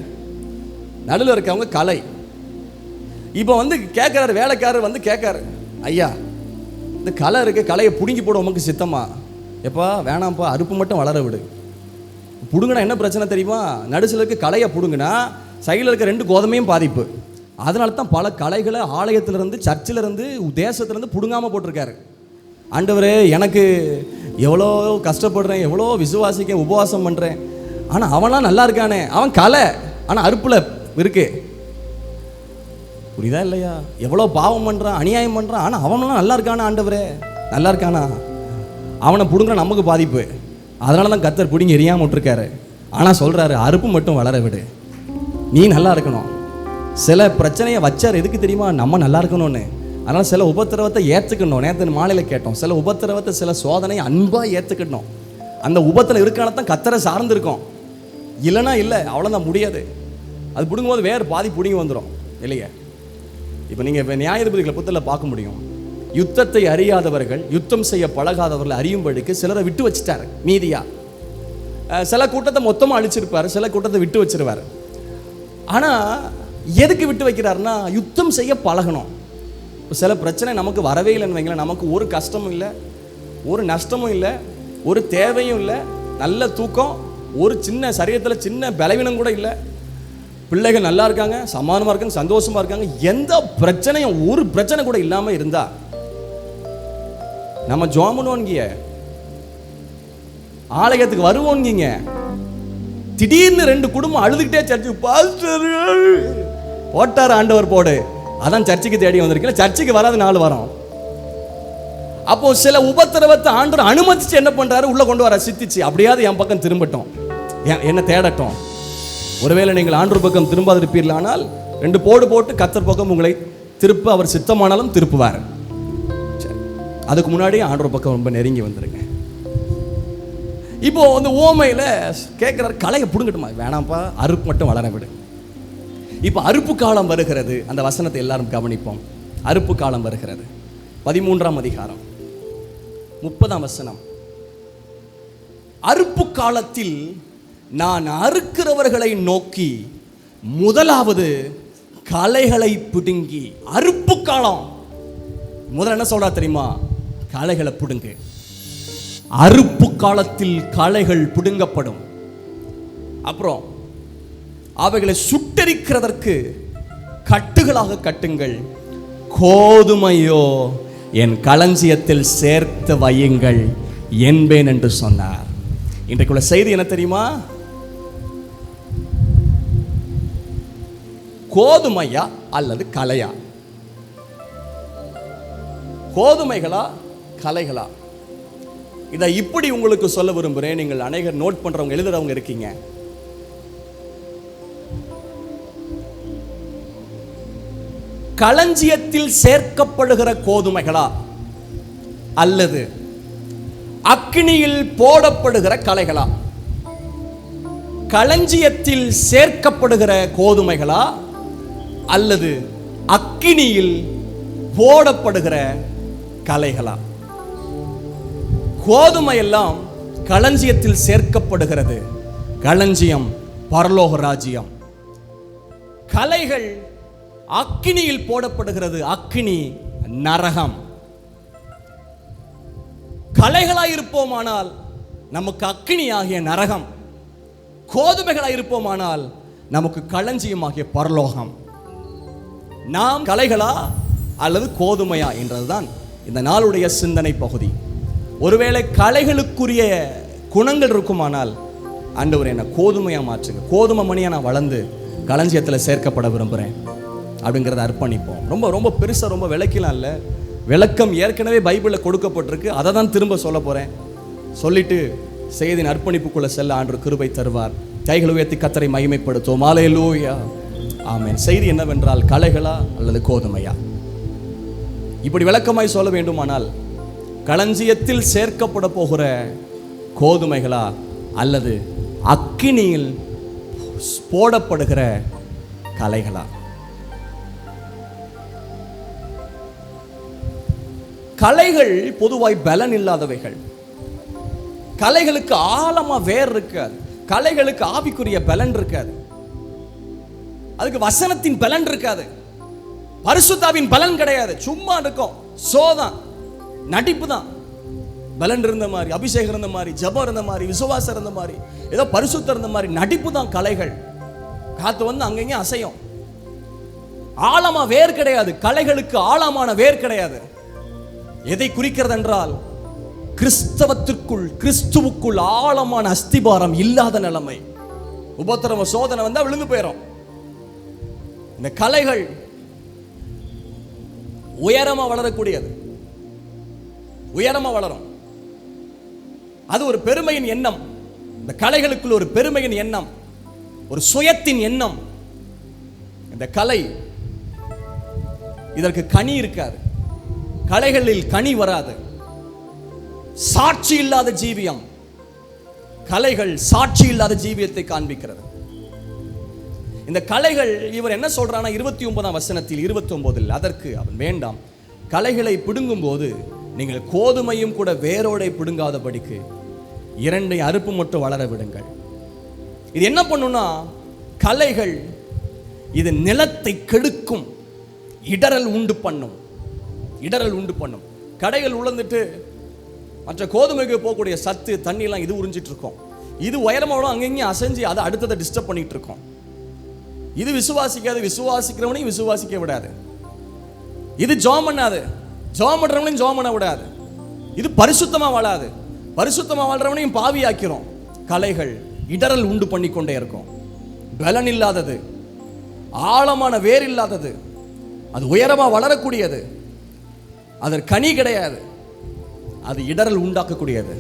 நடுவில் இருக்கவங்க கலை. இப்போ வந்து கேட்கிறாரு, வேலைக்காரர் வந்து கேட்காரு, ஐயா இந்த களை இருக்கு, களையை புடுங்கி போட உமக்கு சித்தமா? எப்பா வேணாம்ப்பா, அறுப்பு மட்டும் வளர விடு. புடுங்கினா என்ன பிரச்சனை தெரியுமா? நடுசில் இருக்க களையை புடுங்கினா சைடில் இருக்க 2 கோதுமையும் பாதிப்பு. அதனால தான் பல களைகளை ஆலயத்திலிருந்து, சர்ச்சிலிருந்து, தேசத்திலிருந்து புடுங்காமல் போட்டிருக்காரு. ஆண்டவரே, எனக்கு எவ்வளோ கஷ்டப்படுறேன், எவ்வளோ விசுவாசிக்க உபவாசம் பண்ணுறேன், ஆனால் அவன்லாம் நல்லா இருக்கானே, அவன் கலை ஆனால் அறுப்பில் இருக்கு. புரியுதா இல்லையா? எவ்வளோ பாவம் பண்ணுறான், அநியாயம் பண்ணுறான், ஆனால் அவனெல்லாம் நல்லா இருக்கானா? ஆண்டவரே நல்லா இருக்கானா? அவனை பிடுங்கிற நமக்கு பாதிப்பு. அதனால தான் கர்த்தர் பிடிங்கி எரியாமல் விட்டுருக்காரு. ஆனால் சொல்கிறாரு, அறுப்பு மட்டும் வளர விடு, நீ நல்லா இருக்கணும். சில பிரச்சனையை வச்சார், எதுக்கு தெரியுமா? நம்ம நல்லா இருக்கணும்னு. அதனால் சில உபத்திரவத்தை ஏற்றுக்கணும். நேற்று மாலையில் கேட்டோம், சில உபத்திரவத்தை, சில சோதனையை அன்பாக ஏற்றுக்கணும். அந்த உபத்தில் இருக்கானத்தான் கர்த்தரை சார்ந்திருக்கோம். இல்லைனா இல்லை, அவ்வளோதான், முடியாது. அது பிடுங்கும்போது வேறு பாதி பிடுங்கி வந்துடும் இல்லையா? இப்போ நீங்கள் நியாயாதிபதிகளை புத்தகத்தில் பார்க்க முடியும். யுத்தத்தை அறியாதவர்கள், யுத்தம் செய்ய பழகாதவர்கள் அறியும்படிக்கு சிலரை விட்டு வச்சுட்டாரு மீதியா. சில கூட்டத்தை மொத்தமாக அழிச்சிருப்பார், சில கூட்டத்தை விட்டு வச்சிருவார். ஆனால் எதுக்கு விட்டு வைக்கிறாருன்னா, யுத்தம் செய்ய பழகணும். சில பிரச்சனை நமக்கு வரவே இல்லைன்னு வைங்களேன், நமக்கு ஒரு கஷ்டமும் இல்லை, ஒரு நஷ்டமும் இல்லை, ஒரு தேவையும் இல்லை, நல்ல தூக்கம், ஒரு சின்ன சரீரத்தில் சின்ன பலவீனம் கூட இல்லை. பிள்ளைகள் நல்லா இருக்காங்க, சமாதானமாக இருக்காங்க, சந்தோஷமா இருக்காங்க, எந்த பிரச்சனையும் ஒரு பிரச்சனை கூட இல்லாமல் இருந்தா நம்ம ஜெபம் பண்ணுவோங்க, ஆலயத்துக்கு வருவோங்க. திடீர்னு 2 குடும்பம் அழுதுகிட்டே சர்ச்சுக்கு பாஸ்டர் போட்டார் ஆண்டவர் போடு, அதான் சர்ச்சுக்கு தேடி வந்திருக்கல, சர்ச்சுக்கு வராது 4 வாரம். அப்போ சில உபத்திரவத்தை ஆண்டவர் அனுமதிச்சு என்ன பண்றாரு, உள்ள கொண்டு வர சித்திச்சு, அப்படியாவது என் பக்கம் திரும்பட்டும், என்ன தேடட்டும். ஒருவேளை நீங்கள் ஆண்டவர் பக்கம் திரும்பாதிருப்பீர்களானால் 2 போடு போட்டு கர்த்தர் பக்கம் உங்களை திருப்ப அவர் சித்தமானாலும் திருப்புவார். அதுக்கு முன்னாடி ஆண்டவர் பக்கம் ரொம்ப நெருங்கி வந்துருங்க. இப்போ அந்த ஓமையில கேட்கிறார், களையை பிடுங்கட்டுமா? வேணாம்ப்பா, அறுப்பு மட்டும் வளர விடு. இப்போ அறுப்பு காலம் வருகிறது. அந்த வசனத்தை எல்லாரும் கவனிப்போம். அறுப்பு காலம் வருகிறது. 13ஆம் அதிகாரம் 30ஆம் வசனம். அறுப்பு காலத்தில் நான் அறுக்கிறவர்களை நோக்கி முதலாவது களைகளை பிடுங்கி. அறுப்பு காலம் முதல்ல என்ன சொல்றா தெரியுமா? களைகளை பிடுங்கு. அறுப்பு காலத்தில் களைகள் பிடுங்கப்படும். அப்புறம் அவைகளை சுட்டெரிக்கிறதற்கு கட்டுகளாக கட்டுங்கள். கோதுமையோ என் களஞ்சியத்தில் சேர்த்து வையுங்கள் என்பேன் என்று சொன்னார். இன்றைக்குள்ள செய்தி என்ன தெரியுமா? கோதுமையா அல்லது களையா? கோதுமைகளா களைகளா? இதை இப்படி உங்களுக்கு சொல்ல விரும்புகிறேன். நீங்கள் அநேகர் நோட் பண்றவங்க, எழுதுறவங்க இருக்கீங்க. களஞ்சியத்தில் சேர்க்கப்படுகிற கோதுமைகளா அல்லது அக்கினியில் போடப்படுகிற களைகளா? களஞ்சியத்தில் சேர்க்கப்படுகிற கோதுமைகளா அல்லது அக்கினியில் போடப்படுகிற களைகளா? கோதுமை எல்லாம் களஞ்சியத்தில் சேர்க்கப்படுகிறது. களஞ்சியம் பரலோக ராஜ்யம். களைகள் அக்கினியில் போடப்படுகிறது. அக்கினி நரகம். களைகளாயிருப்போமானால் நமக்கு அக்கினி ஆகிய நரகம், கோதுமைகளாயிருப்போமானால் நமக்கு களஞ்சியமாகிய பரலோகம். நாம் களைகளா அல்லது கோதுமையா என்றதுதான் இந்த நாளுடைய சிந்தனை பகுதி. ஒருவேளை களைகளுக்குரிய குணங்கள் இருக்குமானால் ஆண்டவர் என்ன கோதுமையா மாற்றுங்க, கோதுமை மணியா நான் வளர்ந்து களஞ்சியத்தில் சேர்க்கப்பட விரும்புகிறேன் அப்படிங்கிறத அர்ப்பணிப்போம். ரொம்ப ரொம்ப பெருசாக ரொம்ப விளக்கலாம் இல்லை, விளக்கம் ஏற்கனவே பைபிளில் கொடுக்கப்பட்டிருக்கு. அதை தான் திரும்ப சொல்ல போகிறேன். சொல்லிட்டு செய்தியின் அர்ப்பணிப்புக்குள்ளே செல்ல ஆண்டவர் கிருபை தருவார். கைகளை உயர்த்தி கர்த்தரை மகிமைப்படுத்துவோம். அல்லேலூயா, ஆமென். செய்தி என்னவென்றால், களைகளா அல்லது கோதுமையா? இப்படி விளக்கமாய் சொல்ல வேண்டுமானால், களஞ்சியத்தில் சேர்க்கப்பட போகிற கோதுமைகளா அல்லது அக்கினியில் போடப்படுகிற களைகளா? களைகள் பொதுவாய் பலன் இல்லாதவைகள். களைகளுக்கு ஆழமா வேர் இருக்காது. களைகளுக்கு ஆவிக்குரிய பலன் இருக்காது. அதுக்கு வசனத்தின் பலன் இருக்காது. பரிசுத்தாவின் பலன் கிடையாது. சும்மா இருக்கும், சோதான், நடிப்பு தான். பலன் இருந்த மாதிரி, அபிஷேகம் இருந்த மாதிரி, ஜபம் இருந்த மாதிரி, விசுவாசம் இருந்த மாதிரி, ஏதோ பரிசுத்தம் இருந்த மாதிரி நடிப்பு தான் களைகள். காத்து வந்து அங்கங்க அசையும். ஆழமா வேர் கிடையாது. களைகளுக்கு ஆழமான வேர் கிடையாது. எதை குறிக்கிறது என்றால், கிறிஸ்தவத்திற்குள், கிறிஸ்துவுக்குள் ஆழமான அஸ்திபாரம் இல்லாத நிலைமை. உபத்திரவ சோதனை வந்தா விழுந்து போயிடும். இந்த களைகள் உயரமா வளரக்கூடியது, உயரமா வளரும். அது ஒரு பெருமையின் எண்ணம். இந்த களைகளுக்குள் ஒரு பெருமையின் எண்ணம், ஒரு சுயத்தின் எண்ணம். இந்த கலை, இதற்கு கனி இருக்காது. களைகளில் கனி வராது. சாட்சி இல்லாத ஜீவியம். களைகள் சாட்சி இல்லாத ஜீவியத்தை காண்பிக்கிறது. இந்த களைகள், இவர் என்ன சொல்றானா 29ஆம் வசனத்தில் 29, அதற்கு அவன் வேண்டாம், களைகளை பிடுங்கும் போது நீங்கள் கோதுமையும் கூட வேரோடை பிடுங்காதபடிக்கு 2 அறுப்பு மட்டும் வளர விடுங்கள். இது என்ன பண்ணும்னா, களைகள் இது நிலத்தை கெடுக்கும், இடரல் உண்டு பண்ணும். இடரல் உண்டு பண்ணும். கடைகள் உழந்துட்டு மற்ற கோதுமைக்கு போகக்கூடிய சத்து தண்ணியெல்லாம் இது உறிஞ்சிட்டு இருக்கும். இது உயரமாவோட அங்கேயும் அசைஞ்சு அதை அடுத்ததை டிஸ்டர்ப் பண்ணிட்டு இருக்கோம். இது விசுவாசிக்காது, விசுவாசிக்கிறவனையும் விசுவாசிக்க விடாது. இது ஜெபம் பண்ணாது, ஜெபம் பண்றவனையும் ஜெபம் பண்ண விடாது. இது பரிசுத்தமா வாழாது, பரிசுத்தமா வாழ்றவனையும் பாவியாக்கிறோம். கலைகள் இடரல் உண்டு பண்ணி கொண்டே இருக்கும். பலன் இல்லாதது, ஆழமான வேர் இல்லாதது, அது உயரமா வளரக்கூடியது, அதற்கு கனி கிடையாது, அது இடரல் உண்டாக்கக்கூடியது.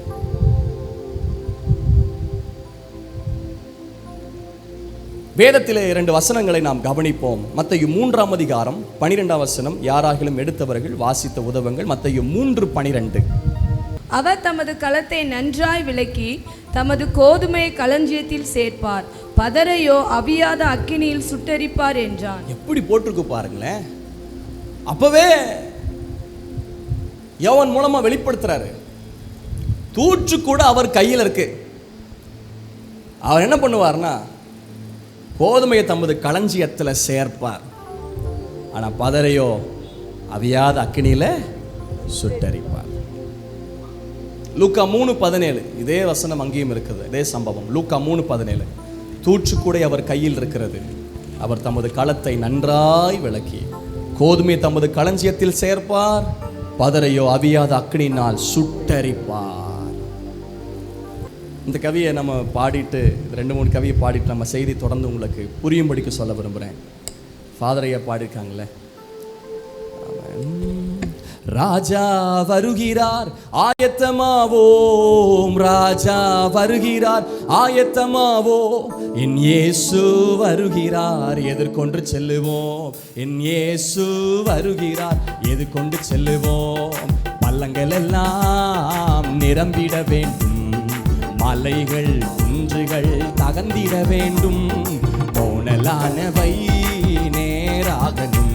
வேதத்திலே 2 வசனங்களை நாம் கவனிப்போம். மத்தேயு 3ஆம் அதிகாரம் 12ஆம் வசனம். யாராகிலும் எடுத்தவர்கள் வாசித்த உதவுங்கள். மத்தேயு 3:12. அவர் தமது களத்தை நன்றாய் விலக்கி தமது கோதுமையை களஞ்சியத்தில் சேர்ப்பார், பதரையோ அவியாத அக்கினியில் சுட்டெரிப்பார் என்றான். எப்படி போட்டிருக்கு பாருங்களேன். அப்பவே யோவான் மூலமா வெளிப்படுத்துறாரு. தூற்று கூட அவர் கையில் இருக்கு. அவர் என்ன பண்ணுவார்னா, கோதுமையை தமது களஞ்சியத்தில் சேர்ப்பார், ஆனா பதரையோ அவியாத அக்கினியில சுட்டரிப்பார். லூக்கா 3:17. இதே வசனம் அங்கேயும் இருக்குது, இதே சம்பவம். லூக்கா 3:17. தூற்றுக்கூடை அவர் கையில் இருக்கிறது. அவர் தமது களத்தை நன்றாய் விளக்கி கோதுமையை தமது களஞ்சியத்தில் சேர்ப்பார், பதரையோ அவியாத அக்கினியினால் சுட்டரிப்பார். இந்த கவியை நம்ம பாடிட்டு, 2-3 கவியை பாடிட்டு நம்ம செய்தி தொடர்ந்து உங்களுக்கு புரியும்படிக்கு சொல்ல விரும்புகிறேன். ஃபாதரையா பாடியிருக்காங்களே, ராஜா வருகிறார் ஆயத்தமாவோம், ராஜா வருகிறார் ஆயத்தமாவோம், என் இயேசு வருகிறார் எதிர்கொண்டு செல்லுவோம், என் இயேசு வருகிறார் எதிர்கொண்டு செல்லுவோம். பள்ளங்கள் எல்லாம் நிரம்பிட வேண்டும், மலைகள் குன்றுகள் தகர்ந்திட வேண்டும், கோணலானவை நேராகணும்,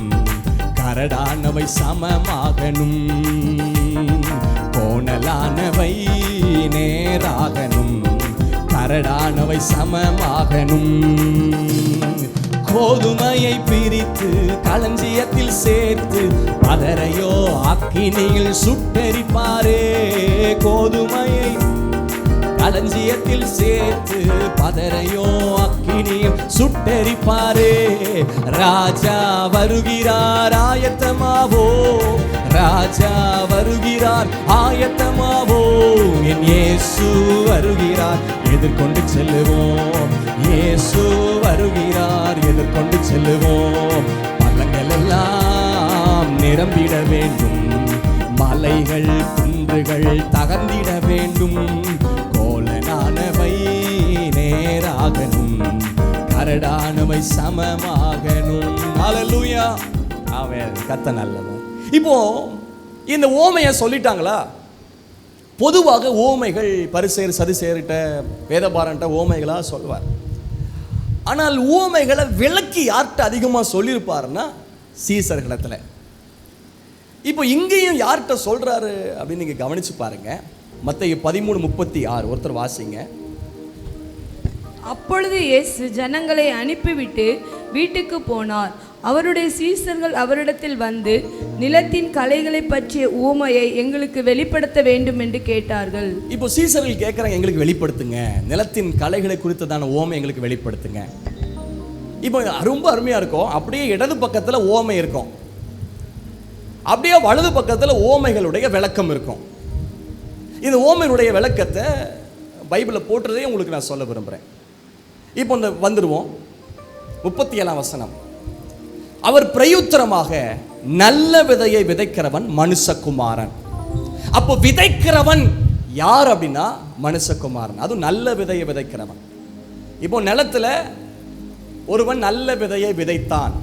கரடானவை சமமாகணும், கோணலானவை நேராகணும், கரடானவை சமமாகணும். கோதுமையை பிரித்து களஞ்சியத்தில் சேர்த்து பதரையோ அக்கினியில் சுட்டெரிப்பாரே, கோதுமையை களஞ்சியத்தில் சேர்த்து பதரையோ அக்கினியில் சுட்டெரிப்பாரே. ராஜா வருகிறார் ஆயத்தமாவோ, ராஜா வருகிறார் ஆயத்தமாவோ, என் இயேசு வருகிறார் எதிர்கொண்டு செல்லுவோம், இயேசு வருகிறார் எதிர்கொண்டு செல்லுவோம். பள்ளங்கள் எல்லாம் நிரம்பிட வேண்டும், மலைகள் குன்றுகள் தகர்ந்திட வேண்டும், கோலனானவை நேராகணும், கரடானவை சமமாகணும். ஹல்லேலூயா. ஆமென். கர்த்தர் நல்லவர். இப்போ இந்த ஓமையை சொல்லிட்டாங்களா? பொதுவாக ஓமைகள் பரிசேயர் சதுசேயர்கிட்ட வேதபாரன்ட்ட ஓமைகளா சொல்வார். ஆனால் ஓமைகளை விளக்கி யார்கிட்ட அதிகமாக சொல்லியிருப்பாருன்னா சீசர்களிடத்துல. இப்போ இங்கேயும் யார்கிட்ட சொல்றாரு அப்படின்னு நீங்க கவனிச்சு பாருங்க. மத்தேயு 13:36 ஒருத்தர் வாசிங்க. அப்பொழுது இயேசு ஜனங்களை அனுப்பிவிட்டு வீட்டுக்கு போனார். அவருடைய சீசர்கள் அவரிடத்தில் வந்து, நிலத்தின் களைகளை பற்றிய ஊமையை எங்களுக்கு வெளிப்படுத்த வேண்டும் என்று கேட்டார்கள். இப்போ சீசர்கள் கேட்குறாங்க, எங்களுக்கு வெளிப்படுத்துங்க, நிலத்தின் களைகளை குறித்ததான ஓமை எங்களுக்கு வெளிப்படுத்துங்க. இப்போ ரொம்ப அருமையா இருக்கும். அப்படியே இடது பக்கத்துல ஓமை இருக்கும், அப்படியே வலது பக்கத்தில் ஓமைகளுடைய விளக்கம் இருக்கும். இந்த ஓமையினுடைய விளக்கத்தை பைபிளில் போட்டுறதே உங்களுக்கு நான் சொல்ல விரும்புகிறேன். இப்போ இந்த வந்துடுவோம் 37ஆம் வசனம். அவர் பிரயுத்தரமாக நல்ல விதையை விதைக்கிறவன் மனுஷகுமாரன். அப்போ விதைக்கிறவன் யார் அப்படின்னா மனுஷகுமாரன், அதுவும் நல்ல விதையை விதைக்கிறவன். இப்போ நிலத்தில் ஒருவன் நல்ல விதையை விதைத்தான்.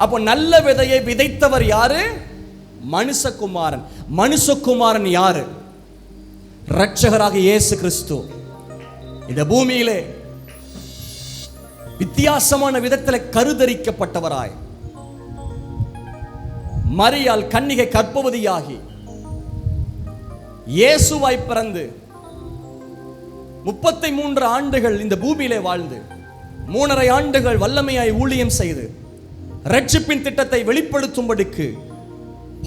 அப்போ நல்ல விதையை விதைத்தவர் யாரு? மனுஷகுமாரன். மனுஷகுமாரன் யாரு? இரட்சகராக இயேசு கிறிஸ்து. இந்த பூமியிலே வித்தியாசமான விதத்தில் கருதரிக்கப்பட்டவராய், மரியாள் கன்னிகை கர்ப்பவதியாகி இயேசுவாய் பிறந்து 33 ஆண்டுகள் இந்த பூமியிலே வாழ்ந்து 3.5 ஆண்டுகள் வல்லமையாய் ஊழியம் செய்து ரட்சிப்பின் திட்டத்தை வெளிப்படுத்தும்படிக்கு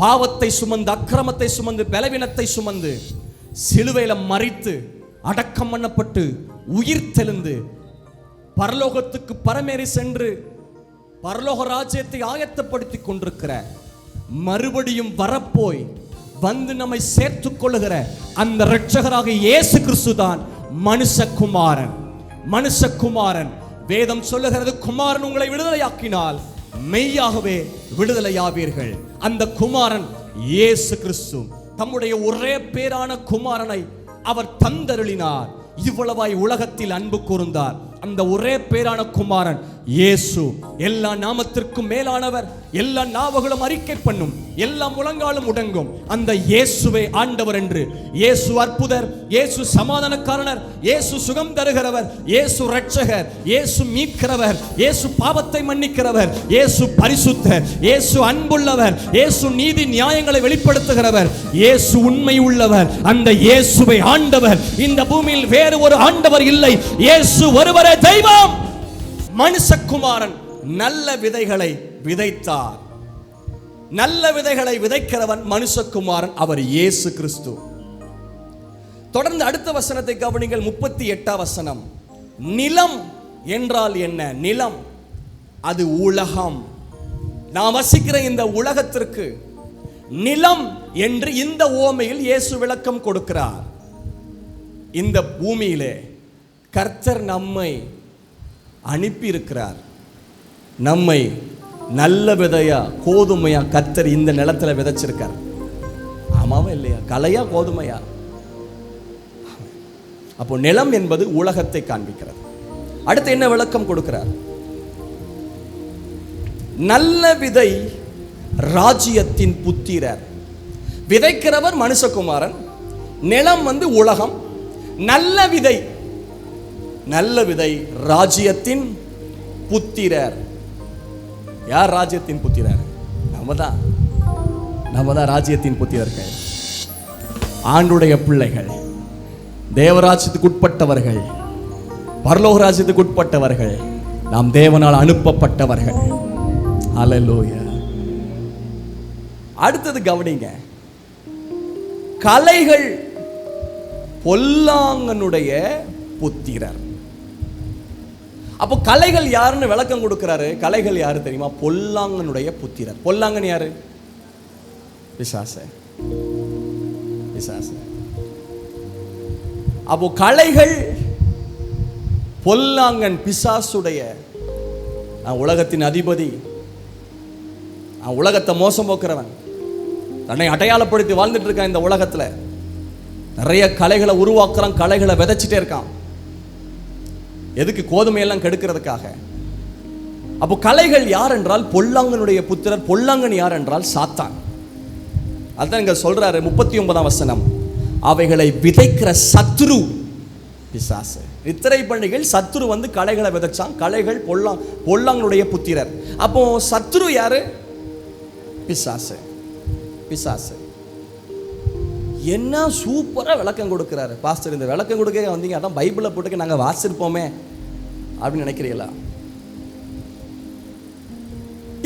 பாவத்தை சுமந்து, அக்கிரமத்தை சுமந்து, பலவீனத்தை சுமந்து, சிலுவையில மரித்து அடக்கம் பண்ணப்பட்டு உயிர் தெழுந்து பரலோகத்துக்கு பரமேறி சென்று பரலோக ராஜ்யத்தை ஆயத்தப்படுத்தி கொண்டிருக்கிற, மறுபடியும் வரப்போய் வந்து நம்மை சேர்த்துக் கொள்ளுகிற அந்த இரட்சகராக இயேசு கிறிஸ்து தான் மனுஷகுமாரன். மனுஷகுமாரன் வேதம் சொல்லுகிறது, குமாரன் உங்களை விடுதலையாக்கினால் மெய்யாகவே விடுதலையாவீர்கள். அந்த குமாரன் இயேசு கிறிஸ்து. தம்முடைய ஒரே பேரான குமாரனை அவர் தந்தருளினார். இவ்வளவாய் உலகத்தில் அன்பு கூர்ந்தார். அந்த ஒரே பேரான குமாரன் இயேசு. எல்லா நாமத்திற்கும் மேலானவர். எல்லா நாவுகளும் அறிக்கை பண்ணும், எல்லா முழங்காலும் முடங்கும் அந்த இயேசுவே ஆண்டவர் என்று. இயேசு அற்புதர், இயேசு சமாதானக்காரனர், இயேசு சுகம் தருகிறவர், இயேசு இரட்சகர், இயேசு மீட்கிறவர், இயேசு பாவத்தை மன்னிக்கிறவர், இயேசு பரிசுத்தர், இயேசு அன்புள்ளவர், இயேசு நீதி நியாயங்களை வெளிப்படுத்துகிறவர், இயேசு உண்மை உள்ளவர். அந்த இயேசுவை ஆண்டவர். இந்த பூமியில் வேறு ஒரு ஆண்டவர் இல்லை, இயேசு ஒருவரே தெய்வம். மனுஷகுமாரன் நல்ல விதைகளை விதைத்தார். நல்ல விதைகளை விதைக்கிறவன் மனுஷகுமாரன், அவர் இயேசு கிறிஸ்து. தொடர்ந்து அடுத்த வசனத்தை கவனிங்கள். 38 வசனம். நிலம் என்றால் என்ன? நிலம் அது உலகம். நாம் வசிக்கிற இந்த உலகத்திற்கு நிலம் என்று இந்த உவமையில் இயேசு விளக்கம் கொடுக்கிறார். இந்த பூமியிலே கர்த்தர் நம்மை அனுப்பி இருக்கிறார். நம்மை நல்ல விதையா கோதுமையா கர்த்தர் இந்த நிலத்துல விதைச்சிருக்கார். ஆமாவா இல்லையா? கலையா கோதுமையா? அப்போ நிலம் என்பது உலகத்தை காண்பிக்கிறது. அடுத்து என்ன விளக்கம் கொடுக்கிறார்? நல்ல விதை ராஜ்யத்தின் புத்திரர். விதைக்கிறவர் மனுஷகுமாரன், நிலம் உலகம். நல்ல விதை, நல்ல விதை ராஜ்யத்தின் புத்திரர். யார் ராஜ்யத்தின் புத்திரர்? நம்ம தான் ராஜ்யத்தின் புத்திரர்கள், ஆண்டுடைய பிள்ளைகள், தேவராஜ்யத்துக்கு உட்பட்டவர்கள், பரலோக ராஜ்யத்துக்கு உட்பட்டவர்கள், நாம் தேவனால் அனுப்பப்பட்டவர்கள். அல்லேலூயா. அடுத்தது கவனிங்க. கலைகள் பொல்லாங்கனுடைய புத்திரர். அப்போ கலைகள் யாருன்னு விளக்கம் கொடுக்கிறாரு. கலைகள் யாரு தெரியுமா? பொல்லாங்கனுடைய புத்திரர். பொல்லாங்கன் யாரு? பிசாசு. பிசாசு. அப்போ கலைகள் பொல்லாங்கன் பிசாசுடைய. உலகத்தின் அதிபதி, உலகத்தை மோசம் போக்குறவன், தன்னை அடையாளப்படுத்தி வாழ்ந்துட்டு இருக்கான். இந்த உலகத்துல நிறைய கலைகளை உருவாக்குறான், கலைகளை விதைச்சிட்டே இருக்கான். எதுக்கு? கோதுமையெல்லாம் கெடுக்கிறதுக்காக. அப்போ கலைகள் யார் என்றால் பொல்லாங்கனுடைய புத்திரர். பொல்லாங்கன் யார் என்றால் சாத்தான். அதான் இங்க சொல்றாரு 39 வசனம். அவைகளை விதைக்கிற சத்துரு பிசாசு. இத்திரை பண்டிகைகள் சத்துரு கலைகளை விதைச்சான். கலைகள் பொல்லாங்கனுடைய புத்திரர். அப்போ சத்துரு யாரு? பிசாசு. பிசாசு. என்ன சூப்பரா விளக்கம் கொடுக்கிறாரு பாஸ்டர். இந்த விளக்கம் கொடுக்க வந்தீங்க, அதான் பைபிளை போட்டுக்க நாங்கள் வாசிருப்போமே அப்படின்னு நினைக்கிறீங்களா?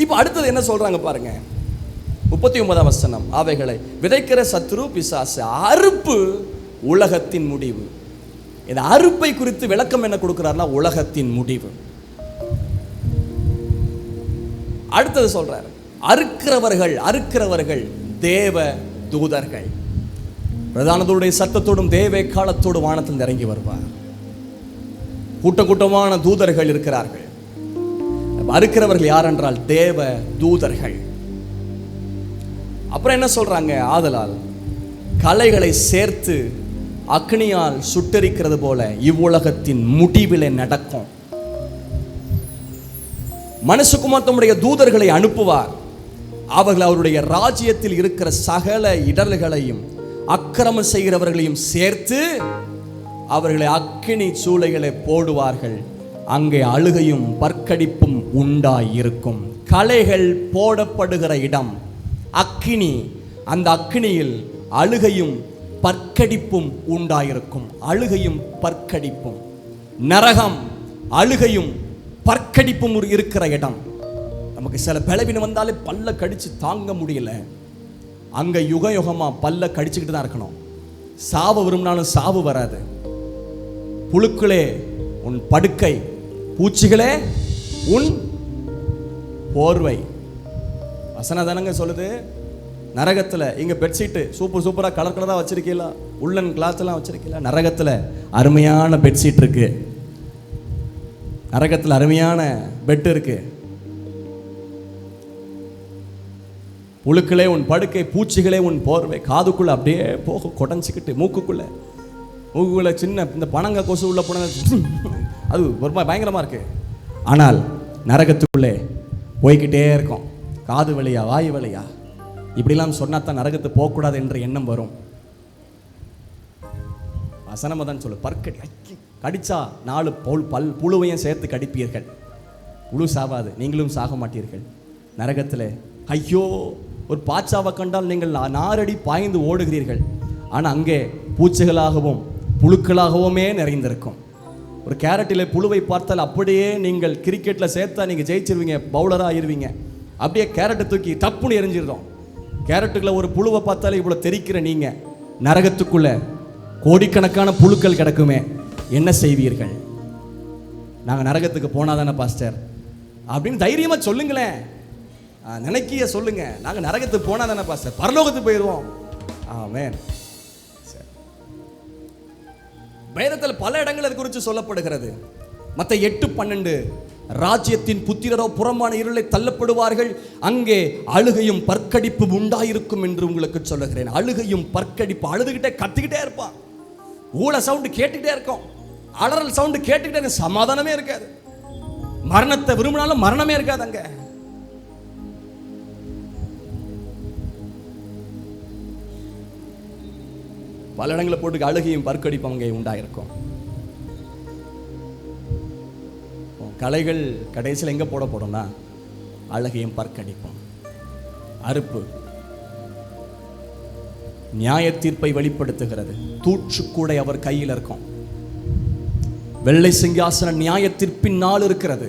இப்போ அடுத்தது என்ன சொல்றாங்க பாருங்க. 39 வசனம். அவைகளை விதைக்கிற சத்துரு பிசாசு, அறுப்பு உலகத்தின் முடிவு. இந்த அறுப்பை குறித்து விளக்கம் என்ன கொடுக்கிறார்னா, உலகத்தின் முடிவு. அடுத்தது சொல்றாரு, அறுக்கிறவர்கள் தேவ தூதர்கள். பிரதானதோடைய சத்தத்தோடும் தேவ காலத்தோடு வானத்தில் இறங்கி வருவார். கூட்டமான தூதர்கள் இருக்கிறார்கள். அறுக்கிறவர்கள் யார் என்றால் தேவ தூதர்கள். அப்புறம் என்ன சொல்றாங்க? ஆதலால் கலைகளை சேர்த்து அக்னியால் சுட்டரிக்கிறது போல இவ்வுலகத்தின் முடிவிலே நடக்கும். மனுஷகுமார் தம்முடைய தூதர்களை அனுப்புவார். அவர்கள் அவருடைய ராஜ்யத்தில் இருக்கிற சகல இடர்களையும் அக்கிரமம் செய்கிறவர்களையும் சேர்த்து அவர்களை அக்கினி சூளைகளை போடுவார்கள். அங்கே அழுகையும் பற்கடிப்பும் உண்டாயிருக்கும். கலைகள் போடப்படுகிற இடம் அக்கினி. அந்த அக்கினியில் அழுகையும் பற்கடிப்பும் உண்டாயிருக்கும். அழுகையும் பற்கடிப்பும். நரகம் அழுகையும் பற்கடிப்பும் இருக்கிற இடம். நமக்கு சில பலவீனம் வந்தாலே பல்ல கடிச்சு தாங்க முடியல. அங்க யுக யுகமா பல்ல கடிச்சுக்கிட்டு தான் இருக்கணும். சாவு விரும்பினாலும் சாவு வராது. புழுக்களே உன் படுக்கை, பூச்சிகளே உன் போர்வை. வசனம் தானங்க சொல்லுது. நரகத்துல இங்க பெட்ஷீட்டு சூப்பரா கலர் கலரா வச்சிருக்கீங்களா, உள்ளன் கிளாத் எல்லாம் வச்சிருக்கீங்களா? நரகத்துல அருமையான பெட்ஷீட் இருக்கு, நரகத்துல அருமையான பெட் இருக்கு. புழுக்களே உன் படுக்கை, பூச்சிகளே உன் போர்வை. காதுக்குள்ள அப்படியே போக கொடைஞ்சிக்கிட்டு மூக்குக்குள்ள சின்ன இந்த பனங்க கொசு உள்ள போன அது ஒரு பயங்கரமா இருக்கு. ஆனால் நரகத்துக்குள்ளே போய்கிட்டே இருக்கும். காது வழியா வாயு வழியா இப்படிலாம் சொன்னா தான் நரகத்து போகக்கூடாது என்ற எண்ணம் வரும். வசனமா தான் சொல்லு. பற்கடி கடிச்சா 4 புழுவையும் சேர்த்து கடிப்பீர்கள். புழு சாவாது, நீங்களும் சாக மாட்டீர்கள். நரகத்தில் ஐயோ ஒரு பாச்சாவை கண்டால் நீங்கள் 4 அடி பாய்ந்து ஓடுகிறீர்கள். ஆனால் அங்கே பூச்சிகளாகவும் புழுக்களாகவுமே நிறைந்திருக்கும். ஒரு கேரட்டில் புழுவை பார்த்தால் அப்படியே நீங்கள் கிரிக்கெட்டில் சேர்த்தா நீங்கள் ஜெயிச்சிருவீங்க, பவுலராக ஆயிருவீங்க. அப்படியே கேரட்டை தூக்கி தப்புன்னு எரிஞ்சிருந்தோம். கேரட்டுக்குள்ள ஒரு புழுவை பார்த்தாலே இவ்வளோ தெரிக்கிற நீங்கள் நரகத்துக்குள்ள கோடிக்கணக்கான புழுக்கள் கிடக்குமே, என்ன செய்வீர்கள்? நாங்கள் நரகத்துக்கு போனாதானே பாஸ்டர் அப்படின்னு தைரியமாக சொல்லுங்களேன். நினைக்கிய சொல்லுங்க, நாங்கள் நரகத்துக்கு போனாதானே பாஸ்டர், பரலோகத்துக்கு போயிடுவோம். ஆமென். வேதத்தில் பல இடங்கள் அது குறித்து சொல்லப்படுகிறது. மத்தேயு 8:12 ராஜ்யத்தின் புத்திரரோ புறமான இருளை தள்ளப்படுவார்கள், அங்கே அழுகையும் பற்கடிப்பும் உண்டாயிருக்கும் என்று உங்களுக்கு சொல்லுகிறேன். அழுகையும் பற்கடிப்பு, அழுதுகிட்டே கத்திக்கிட்டே இருப்பான், ஊழ சவுண்டு கேட்டுக்கிட்டே இருக்கும், அலறல் சவுண்டு கேட்டுக்கிட்டே இருக்க, சமாதானமே இருக்காது. மரணத்தை விரும்பினாலும் மரணமே இருக்காது. அங்க பல இடங்களை போட்டு அழுகையும் பற்கடிப்பும் அங்கே உண்டாயிருக்கும். கலைகள் கடைசியில் எங்க போடப்படும்னா அழுகையும் பற்கடிப்பும். அறுப்பு நியாய தீர்ப்பை வெளிப்படுத்துகிறது. தூற்றுக்கூடை அவர் கையில் இருக்கும். வெள்ளை சிங்காசன நியாய தீர்ப்பின் நாள் இருக்கிறது.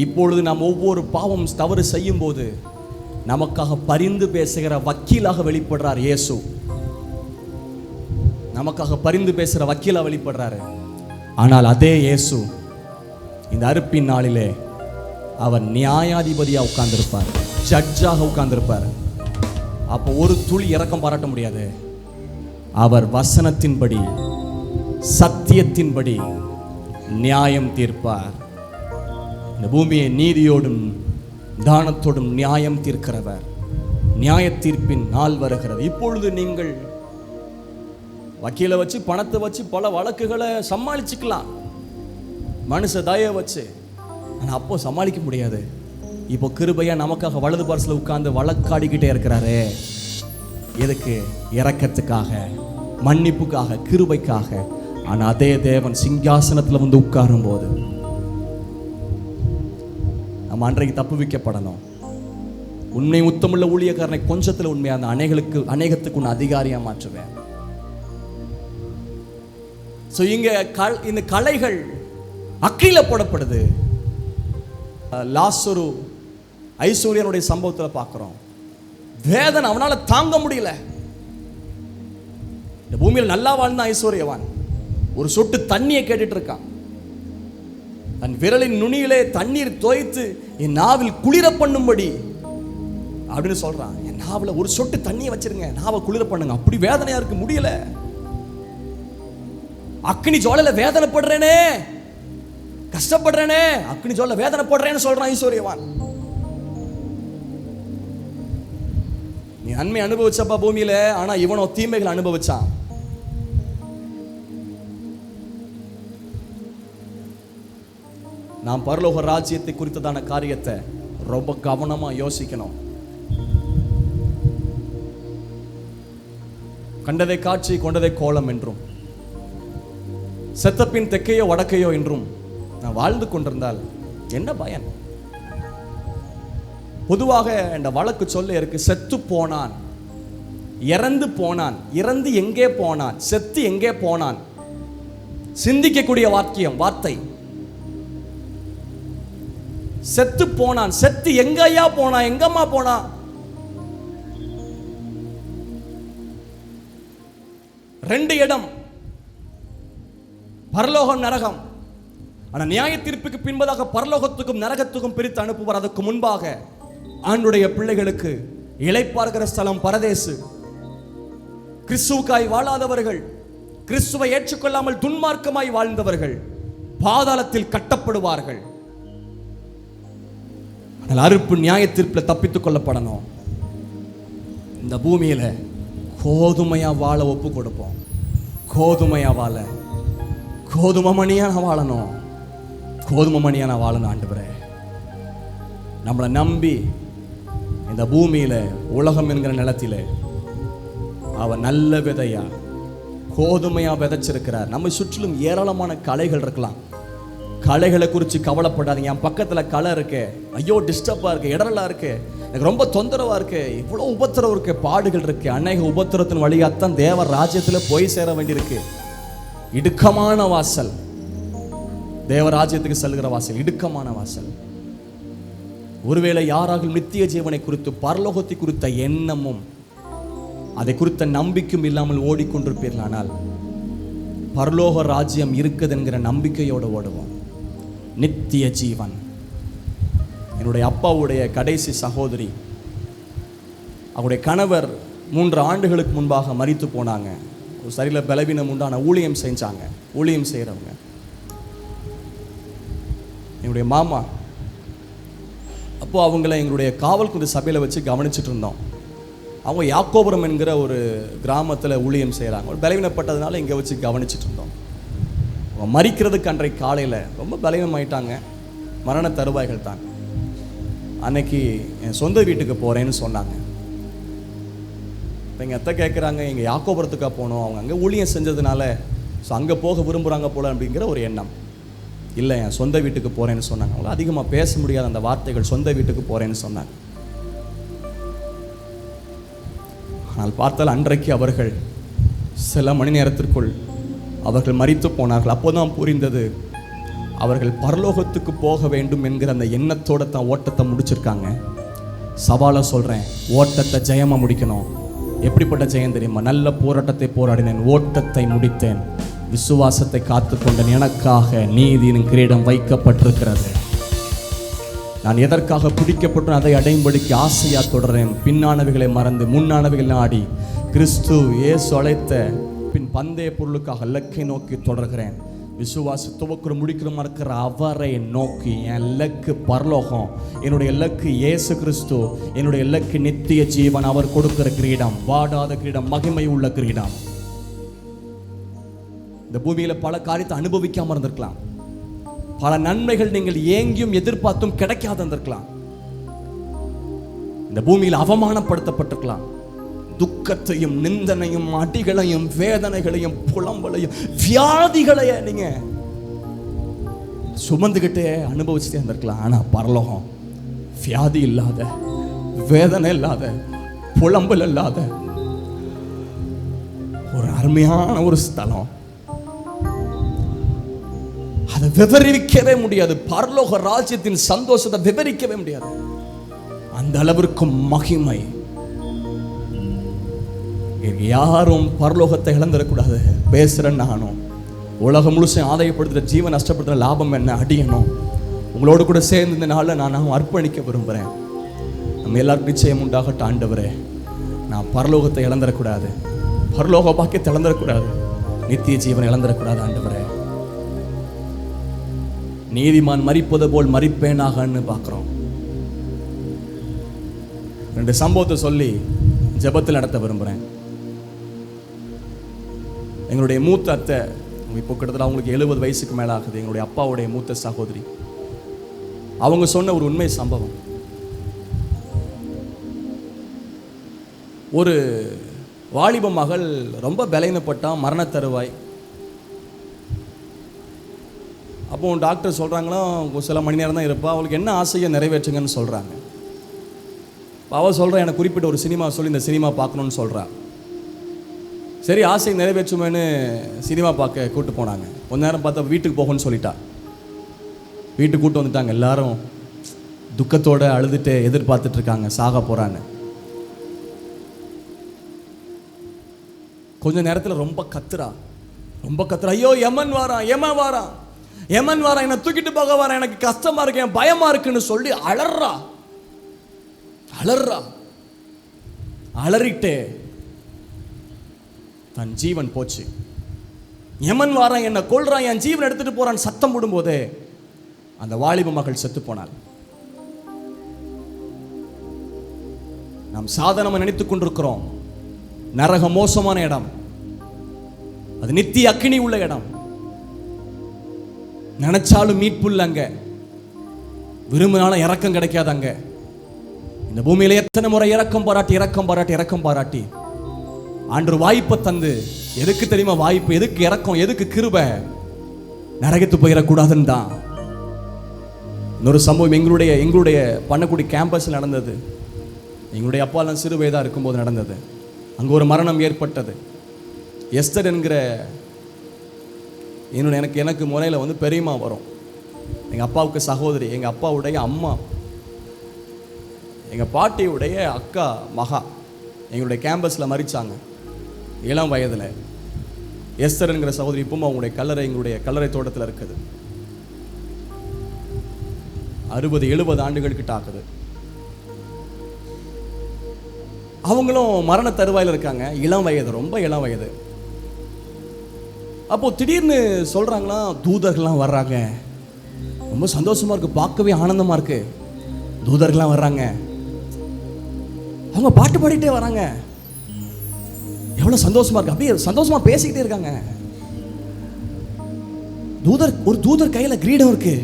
இப்பொழுது நாம் ஒவ்வொரு பாவம் தவறு செய்யும் போது நமக்காக பரிந்து பேசுகிற வக்கீலாக வெளிப்படுறார் இயேசு. நமக்காக பரிந்து பேசுகிற வக்கீலா வெளிப்படுறாரு. ஆனால் அதே இயேசு இந்த அறுப்பின் நாளிலே அவர் நியாயாதிபதியா உட்கார்ந்திருப்பார், ஜட்ஜாக உட்கார்ந்திருப்பார். அப்போ ஒரு துளி இரக்கம் பாராட்ட முடியாது. அவர் வசனத்தின்படி சத்தியத்தின்படி நியாயம் தீர்ப்பார். இந்த பூமியை நீதியோடும் தானத்தோடும் நியாயம் தீர்க்கிறவர். நியாய தீர்ப்பின் நாள் வருகிறது. இப்பொழுது நீங்கள் வக்கீலை வச்சு பணத்தை வச்சு பல வழக்குகளை சமாளிச்சுக்கலாம், மனுஷ தய வச்சு. ஆனால் அப்போ சமாளிக்க முடியாது. இப்போ கிருபையா நமக்காக வலது பார்சல உட்கார்ந்து வழக்காடிக்கிட்டே இருக்கிறாரு. எதுக்கு? இரக்கத்துக்காக, மன்னிப்புக்காக, கிருபைக்காக. ஆனால் அதே தேவன் சிங்காசனத்தில் வந்து உட்காரும் போது நம்ம அன்றைக்கு தப்பு வைக்கப்படணும். உண்மை உத்தமுள்ள ஊழியக்காரனை கொஞ்சத்தில் உண்மையாக அந்த அநேகத்துக்கு உன்னை அதிகாரியா மாற்றுவேன். இங்க இந்த கலைகள் அக்கில போடப்படுது. லாசரு ஐஸ்வர்யனுடைய சம்பவத்தில் பார்க்கிறோம். வேதனை அவனால தாங்க முடியல. இந்த பூமியில் நல்லா வாழ்ந்த ஐஸ்வர்யவான் ஒரு சொட்டு தண்ணியை கேட்டுட்டு இருக்கான். தன் விரலின் நுனியிலே தண்ணீர் தோய்த்து என் நாவில் குளிர பண்ணும்படி அப்படின்னு சொல்றான். என் நாவில் ஒரு சொட்டு தண்ணியை வச்சிருங்க, நாவை குளிர பண்ணுங்க. அப்படி வேதனையா இருக்கு, முடியல. அக்னி ஜோலையில வேதனைப்படுறேனே, கஷ்டப்படுறேனே, அக்னி ஜோலையில வேதனைப்படுறேன்னு சொல்றான் ஐஸ்வர்யவான். நீ நன்மை அனுபவிச்சப்பா பூமியில, ஆனா இவனோ தீமைகள் அனுபவிச்சான். நாம் பரலோக ராஜ்யத்தை குறித்ததான காரியத்தை ரொம்ப கவனமா யோசிக்கணும். கண்டதை காட்சி கொண்டதை கோலம் என்றும் செத்தப்பின் தெற்கையோ வடக்கையோ என்றும் நான் வாழ்ந்து கொண்டிருந்தால் என்ன பயன்? பொதுவாக இந்த வழக்கு சொல்ல இருக்கு, செத்து போனான், இறந்து போனான். இறந்து எங்கே போனான், செத்து எங்கே போனான்? சிந்திக்கக்கூடிய வார்த்தை. செத்து போனான், செத்து எங்கயா போனா, எங்கம்மா போனா? ரெண்டு இடம், பரலோகம் நரகம். ஆனால் நியாய தீர்ப்புக்கு பின்பதாக பரலோகத்துக்கும் நரகத்துக்கும் பிரித்து அனுப்புவார். அதுக்கு முன்பாக ஆண்டுடைய பிள்ளைகளுக்கு இளைப்பார்க்கிற ஸ்தலம் பரதேசு. கிறிஸ்துவுக்காய் வாழாதவர்கள், கிறிஸ்துவை ஏற்றுக்கொள்ளாமல் துன்மார்க்கமாய் வாழ்ந்தவர்கள் பாதாளத்தில் கட்டப்படுவார்கள். ஆனால் அறுப்பு நியாய தீர்ப்பில் தப்பித்துக் கொள்ளப்படணும். இந்த பூமியில கோதுமையா வாழ ஒப்பு கொடுப்போம். கோதுமையா வாழ, கோதுமை மணியா நான் வாழணும். கோதுமை மணியா நான் வாழணும். ஆண்டவரே, நம்மளை நம்பி இந்த பூமியில உலகம் என்கிற நிலத்தில அவ நல்ல விதையா கோதுமையா விதைச்சிருக்கிறார். நம்ம சுற்றிலும் ஏராளமான களைகள் இருக்கலாம். களைகளை குறித்து கவலைப்படாதீங்க. என் பக்கத்தில் களை இருக்கு, ஐயோ டிஸ்டர்பாக இருக்கு, இடரலா இருக்கு, எனக்கு ரொம்ப தொந்தரவா இருக்கு, இவ்வளோ உபத்திரவம் இருக்கு, பாடுகள் இருக்கு. அநேக உபத்திரத்தின் வழியாத்தான் தேவ ராஜ்யத்தில் போய் சேர வேண்டியிருக்கு. இடுக்கமான வாசல், தேவ ராஜ்யத்துக்கு செல்கிற வாசல் இடுக்கமான வாசல். ஒருவேளை யாராக நித்திய ஜீவனை குறித்து, பரலோகத்தை குறித்த எண்ணமும் அதை குறித்த நம்பிக்கையும் இல்லாமல் ஓடிக்கொண்டிருப்பீர்களானால் பரலோக ராஜ்யம் இருக்குது என்கிற நம்பிக்கையோடு ஓடுவோம். நித்திய ஜீவன். என்னுடைய அப்பாவுடைய கடைசி சகோதரி, அவருடைய கணவர் 3 ஆண்டுகளுக்கு முன்பாக மரித்து போனாங்க. ஒரு சரியில்லை பலவீனம் உண்டான ஊழியம் செஞ்சாங்க. ஊழியம் செய்கிறவங்க என்னுடைய மாமா. அப்போ அவங்கள எங்களுடைய காவல் குண்டு சபையில் வச்சு கவனிச்சுட்டு இருந்தோம். அவங்க யாக்கோபுரம் என்கிற ஒரு கிராமத்தில் ஊழியம் செய்கிறாங்க. ஒரு பலவீனப்பட்டதுனால இங்கே வச்சு கவனிச்சுட்டு இருந்தோம். அவங்க மரிக்கிறதுக்கு அன்றைக்கு காலையில் ரொம்ப பலவீனமாயிட்டாங்க, மரண தருவாய்கள் தான். அன்னைக்கு என் சொந்த வீட்டுக்கு போகிறேன்னு சொன்னாங்க. இப்போ எங்கள் அத்தை கேட்குறாங்க, எங்கள் யாக்கோபுரத்துக்காக போகணும், அவங்க அங்கே ஊழியம் செஞ்சதுனால ஸோ அங்கே போக விரும்புகிறாங்க போல அப்படிங்கிற ஒரு எண்ணம். இல்லை, என் சொந்த வீட்டுக்கு போகிறேன்னு சொன்னாங்க. அவங்க அதிகமாக பேச முடியாத அந்த வார்த்தைகள், சொந்த வீட்டுக்கு போகிறேன்னு சொன்னாங்க. ஆனால் பார்த்தால் அன்றைக்கு அவர்கள் சில மணி நேரத்திற்குள் அவர்கள் மரித்து போனார்கள். அப்போதான் புரிந்தது, அவர்கள் பரலோகத்துக்கு போக வேண்டும் என்கிற அந்த எண்ணத்தோடு தான் ஓட்டத்தை முடிச்சிருக்காங்க. சவாலை சொல்கிறேன், ஓட்டத்தை ஜெயமாக முடிக்கணும். எப்படிப்பட்ட ஜெயம் தெரியுமா? நல்ல போராட்டத்தை போராடினேன், ஓட்டத்தை முடித்தேன், விசுவாசத்தை காத்துக்கொண்டேன், எனக்காக நீதியின் கிரீடம் வைக்கப்பட்டிருக்கிறது. நான் எதற்காக பிடிக்கப்பட்டேன் அதை அடையும்படிக்கு ஆசையா தொடர்றேன். பின்னானவைகளை மறந்து முன்னானவைகள் நாடி கிறிஸ்து இயேசு அழைத்த பின் பந்தய பொருளுக்காக இலக்கை நோக்கி தொடர்கிறேன். விசுவாச துவக்கிற முடிக்கிறமா இருக்கிற அவரை நோக்கி. என் இலக்கு பரலோகம், என்னுடைய இலக்கு இயேசு கிறிஸ்து, என்னுடைய இலக்கு நித்திய ஜீவன். அவர் கொடுக்கிற கிரீடம், வாடாத கிரீடம், மகிமை உள்ள கிரீடம். இந்த பூமியில பல காரியத்தை அனுபவிக்காம இருந்திருக்கலாம். பல நன்மைகள் நீங்கள் ஏங்கியும் எதிர்பார்த்தும் கிடைக்காது இருந்திருக்கலாம். இந்த பூமியில் அவமானப்படுத்தப்பட்டிருக்கலாம். துக்கத்தையும் நிந்தனையும் அடிகளையும் வேதனைகளையும் புலம்பலையும் வியாதிகளைய நீங்க சுமந்துகிட்டே அனுபவிச்சுட்டே இருந்திருக்கலாம். ஆனா பரலோகம் வியாதி இல்லாத, வேதனை இல்லாத, புலம்பல் இல்லாத ஒரு அருமையான ஒரு ஸ்தலம். அதை விவரிக்கவே முடியாது. பரலோக ராஜ்யத்தின் சந்தோஷத்தை விவரிக்கவே முடியாது. அந்த அளவிற்கு மகிமை. யாரும் பரலோகத்தை இழந்துடக்கூடாது. பேசுறேன் நானும். உலகம் முழுசும் ஆதாயப்படுத்துற, ஜீவன் நஷ்டப்படுத்துற லாபம் என்ன அடியணும். உங்களோடு கூட சேர்ந்து இந்த நாளில் நான் அர்ப்பணிக்க விரும்புகிறேன். நம்ம எல்லாருக்கும் நிச்சயம் உண்டாகட்டும். ஆண்டவரே, நான் பரலோகத்தை இழந்துடக்கூடாது, பரலோக பாக்கியத்தை இழந்துடக்கூடாது, நித்திய ஜீவனை இழந்துடக்கூடாது. ஆண்டவரே, நீதிமான் மரிப்பது போல் மரிப்பேனாகன்னு பார்க்குறோம். 2 சம்பவத்தை சொல்லி ஜெபத்தில் நடத்த விரும்புகிறேன். எங்களுடைய மூத்த அத்தை, இப்போ கிட்டத்தட்ட அவங்களுக்கு 70 வயசுக்கு மேலே ஆகுது. எங்களுடைய அப்பாவுடைய மூத்த சகோதரி, அவங்க சொன்ன ஒரு உண்மை சம்பவம். ஒரு வாலிப மகள் ரொம்ப பலவீனப்பட்டா, மரண தருவாய். அப்போ டாக்டர் சொல்கிறாங்களா, சில மணி நேரம் தான் இருப்பா, அவளுக்கு என்ன ஆசையை நிறைவேற்றுங்கன்னு சொல்கிறாங்க. அவள் சொல்கிறா, எனக்கு குறிப்பிட்ட ஒரு சினிமா சொல்லி இந்த சினிமா பார்க்கணுன்னு சொல்கிறா. சரி, ஆசை நிறைவேற்றுமேன்னு சினிமா பார்க்க கூப்பிட்டு போனாங்க. கொஞ்ச நேரம் பார்த்தா வீட்டுக்கு போகணும்னு சொல்லிட்டா. வீட்டுக்கு கூப்பிட்டு வந்துட்டாங்க. எல்லாரும் துக்கத்தோடு அழுதுட்டு எதிர்பார்த்துட்டு இருக்காங்க, சாக போகிறான்னு. கொஞ்ச நேரத்தில் ரொம்ப கத்துறா. ஐயோ யமன் வாரான், யமன் வாரான், எமன் வர, என்னை தூக்கிட்டு போக வர, எனக்கு கஷ்டமா இருக்கு, என் பயமா இருக்குன்னு சொல்லி அலறா. அலறிட்டு தன் ஜீவன் போச்சு. எமன் வாரான், என்னை கொல்றான், என் ஜீவன் எடுத்துட்டு போறான் சத்தம் போடும்போது அந்த வாலிப மகள் செத்து போனாள். நாம் சாதாரணமாக நினைத்துக் கொண்டிருக்கிறோம் நரக மோசமான இடம், அது நித்திய அக்கினி உள்ள இடம், நினைச்சாலும் மீட்பு இல்லை, அங்க விரும்பினாலும் இரக்கம் கிடைக்காது. அங்க இந்த பூமியில எத்தனை முறை இரக்கம் பாராட்டி ஆண்டவர் வாய்ப்பை தந்து, எதுக்கு தெரியுமா வாய்ப்பு, எதுக்கு இரக்கம், எதுக்கு கிருபை, நரகத்து போயிடக்கூடாதுன்னு தான். இன்னொரு சம்பவம் எங்களுடைய பண்ணக்குடி கேம்பஸில் நடந்தது. எங்களுடைய அப்பாலாம் சிறு வயதாக இருக்கும்போது நடந்தது. அங்கே ஒரு மரணம் ஏற்பட்டது. எஸ்தர் என்கிற எனக்கு முறையில் வந்து பெரியம்மா வரும். எங்கள் அப்பாவுக்கு சகோதரி, எங்கள் அப்பாவுடைய அம்மா, எங்கள் பாட்டியுடைய அக்கா மகா எங்களுடைய கேம்பஸில் மரிச்சாங்க இளம் வயதில். எஸ்தர் என்கிற சகோதரி இப்பவும் அவங்களுடைய கல்லறை எங்களுடைய கல்லறை தோட்டத்தில் இருக்குது. 60-70 ஆண்டுகள் கிட்ட ஆகுது. அவங்களும் மரண தருவாயில் இருக்காங்க, இளம் வயது, ரொம்ப இளம் வயது. அப்போ திடீர்னு சொல்றாங்களாம், தூதர்கள்லாம் வர்றாங்க, ரொம்ப சந்தோஷமா இருக்கு, பார்க்கவே ஆனந்தமா இருக்கு, தூதர்கள்லாம் வர்றாங்க. அவங்க பாட்டு பாடிட்டே வராங்க, எவ்வளவு சந்தோஷமா இருக்கு, அப்படியே சந்தோஷமா பேசிக்கிட்டே இருக்காங்க. ஒரு தூதர் கையில கிரீடம் இருக்கு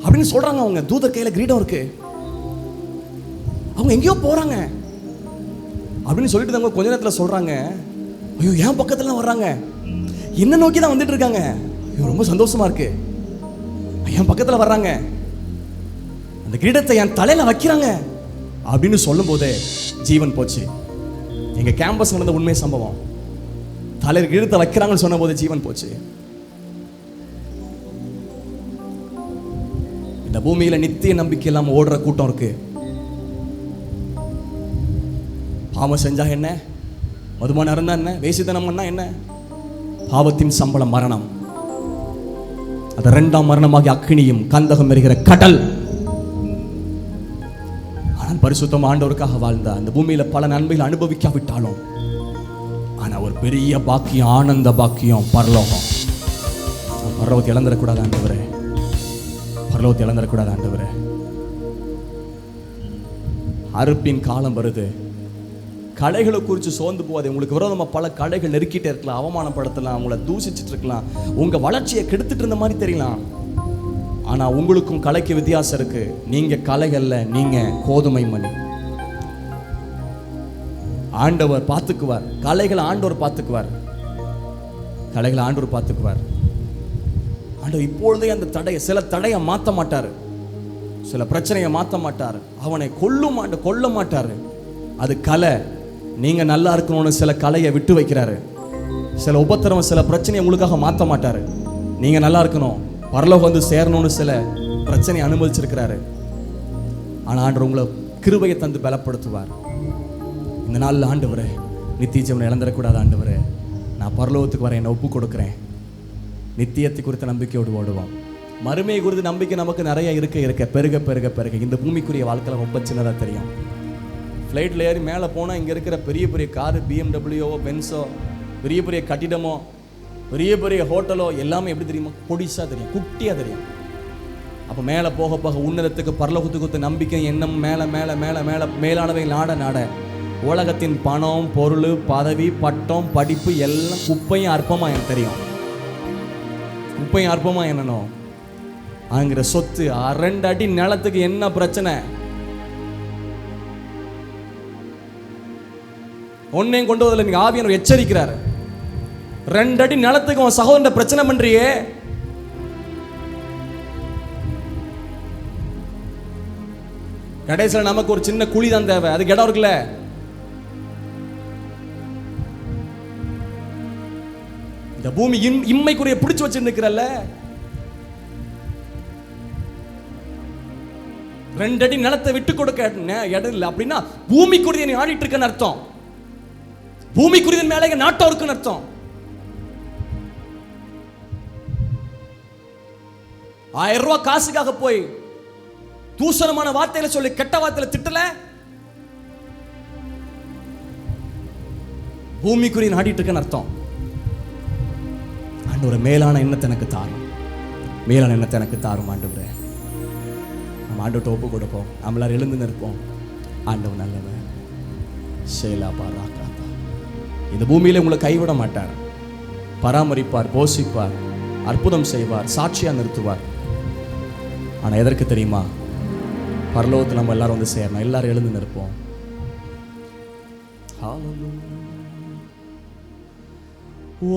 அப்படின்னு சொல்றாங்க. அவங்க தூதர் கையில கிரீடம் இருக்கு, அவங்க எங்கேயோ போறாங்க அப்படின்னு சொல்லிட்டு அவங்க கொஞ்ச நேரத்தில் சொல்றாங்க, ஐயோ என் பக்கத்துல வர்றாங்க, என்ன நோக்கி தான் வந்துட்டு இருக்காங்க, ஐயோ ரொம்ப சந்தோஷமா இருக்கு, என் பக்கத்துல வர்றாங்க, அந்த கிரீடத்தை என் தலையில வைக்கிறாங்க அப்படின்னு சொல்லும் போதே ஜீவன் போச்சு. எங்க கேம்பஸ் நடந்த உண்மை சம்பவம். தலையில் கிரீடத்தை வைக்கிறாங்கன்னு சொன்ன போது ஜீவன் போச்சு. இந்த பூமியில நித்திய நம்பிக்கை இல்லாம ஓடுற கூட்டம் இருக்கு. பாவம் செஞ்சா என்ன, மதுபானம் இருந்தா என்ன, வேசித்தனம் பண்ணா என்ன, பாவத்தின் சம்பளம் மரணம். அது 2ஆம் மரணமாகி அக்கினியும் கந்தகம் எரிகிற கடல். ஆனால் பரிசுத்தம் ஆண்டவருக்காக வாழ்ந்தா அந்த பூமியில பல நன்மைகள் அனுபவிக்காவிட்டாலும், ஆனா ஒரு பெரிய பாக்கியம், ஆனந்த பாக்கியம், பரலோகம். பரலோகத்தை இழந்துடக்கூடாது ஆண்டவரே, பரலோகத்தை இழந்துடக்கூடாது ஆண்டவரே. அறுப்பின் காலம் வருது. கலைகளை குறித்து சோர்ந்து போகாது. உங்களுக்கு விரோதமாக பல கலைகள் நெருக்கிட்டே இருக்கலாம், அவமானப்படுத்தலாம், உங்களை தூசிச்சுட்டு இருக்கலாம், உங்க வளர்ச்சியை கெடுத்துட்டு இருந்த மாதிரி தெரியலாம். ஆனா உங்களுக்கும் கலைக்கு வித்தியாசம் இருக்கு. நீங்க கலைகள்ல, நீங்க கோதுமை மணி. ஆண்டவர் பார்த்துக்குவார். கலைகளை ஆண்டவர் பார்த்துக்குவார். கலைகளை ஆண்டவர் பார்த்துக்குவார். ஆண்டவர் இப்பொழுதே அந்த தடையை, சில தடையை மாற்ற மாட்டாரு, சில பிரச்சனையை மாற்ற மாட்டாரு, அவனை கொல்ல மாட்டாரு. அது கலை. நீங்க நல்லா இருக்கணும்னு சில கலையை விட்டு வைக்கிறாரு. சில உபத்திரவம், சில பிரச்சனையை உங்களுக்காக மாற்ற மாட்டாரு. நீங்க நல்லா இருக்கணும், பரலோகம் வந்து சேரணும்னு சில பிரச்சனையை அனுமதிச்சிருக்கிறாரு. ஆனா ஆண்டவர் உங்களை கிருபையை தந்து பலப்படுத்துவார். இந்த நாளில் ஆண்டவரே, நித்திய ஜீவனை இழந்துடக்கூடாது ஆண்டவரே, நான் பரலோகத்துக்கு வர என்னை ஒப்பு கொடுக்குறேன். நித்தியத்தை குறித்த நம்பிக்கையோடு ஓடுவோம். மறுமையை குறித்து நம்பிக்கை நமக்கு நிறைய இருக்க பெருக பெருக பெருக இந்த பூமிக்குரிய வாழ்க்கையில் ரொம்ப சின்னதாக தெரியும். ஃப்ளைட்டில் ஏறி மேலே போனால் இங்கே இருக்கிற பெரிய பெரிய காரு, BMW, பென்ஸோ, பெரிய பெரிய கட்டிடமோ, பெரிய பெரிய ஹோட்டலோ எல்லாமே எப்படி தெரியுமா, பொடிசாக தெரியும், குட்டியாக தெரியும். அப்போ மேலே போக போக உன்னதத்துக்கு, பரலோகத்துக்கு நம்பிக்கை எண்ணம் மேலே மேலே மேலே மேலே மேலானவை நாட உலகத்தின் பணம், பொருள், பதவி, பட்டம், படிப்பு எல்லாம் குப்பையும் அற்பமாக எனக்கு தெரியும். குப்பையும் அற்பமாக என்னனோ அங்கிற சொத்து, 2 அடி நிலத்துக்கு என்ன பிரச்சனை, ஒன்னையும் கொண்டு வரல. நீங்க ஆவியானவர் எச்சரிக்கிறார். 2 அடி நிலத்துக்கு உன் சகோதரன் பிரச்சனை பண்றியே, கடைசியில் நமக்கு ஒரு சின்ன குழி தான் தேவை, அதுக்கு இடம் இருக்குல்ல. இந்த பூமி இம்மைக்குரிய பிடிச்சு வச்சிருக்கிறல்ல, 2 அடி நிலத்தை விட்டு கொடுக்க இடம் இல்லை அப்படின்னா பூமிக்குரிய நீ ஆடிட்டு இருக்கன்னு அர்த்தம். பூமிக்குரிய மேலே நாட்டம் இருக்குன்னு அர்த்தம். 1000 காசுக்காக போய் தூசணமான வார்த்தையில சொல்லி கெட்ட வார்த்தையில திட்டல. பூமிக்குரிய நாடிட்டு இருக்கேன்னு அர்த்தம். ஆண்டவரே மேலான எண்ணத்தை எனக்கு தாரும், மேலான எண்ணத்தை எனக்கு தாரும் ஆண்டவரே. நம்ம ஆண்டவர்கிட்ட ஒப்பு கொடுப்போம். நம்மளார் எழுந்து நிற்போம். ஆண்டவர் நல்லவர். ஷேலா பாராக்கா. இந்த பூமியில உங்களை கைவிட மாட்டார். பராமரிப்பார், போஷிப்பார், அற்புதம் செய்வார், சாட்சியா நிறுத்துவார். ஆனா எதற்கு தெரியுமா? பரலோகத்தில் நம்ம எல்லாரும் வந்து சேரணும். எல்லாரும் எழுந்து நிற்போம்.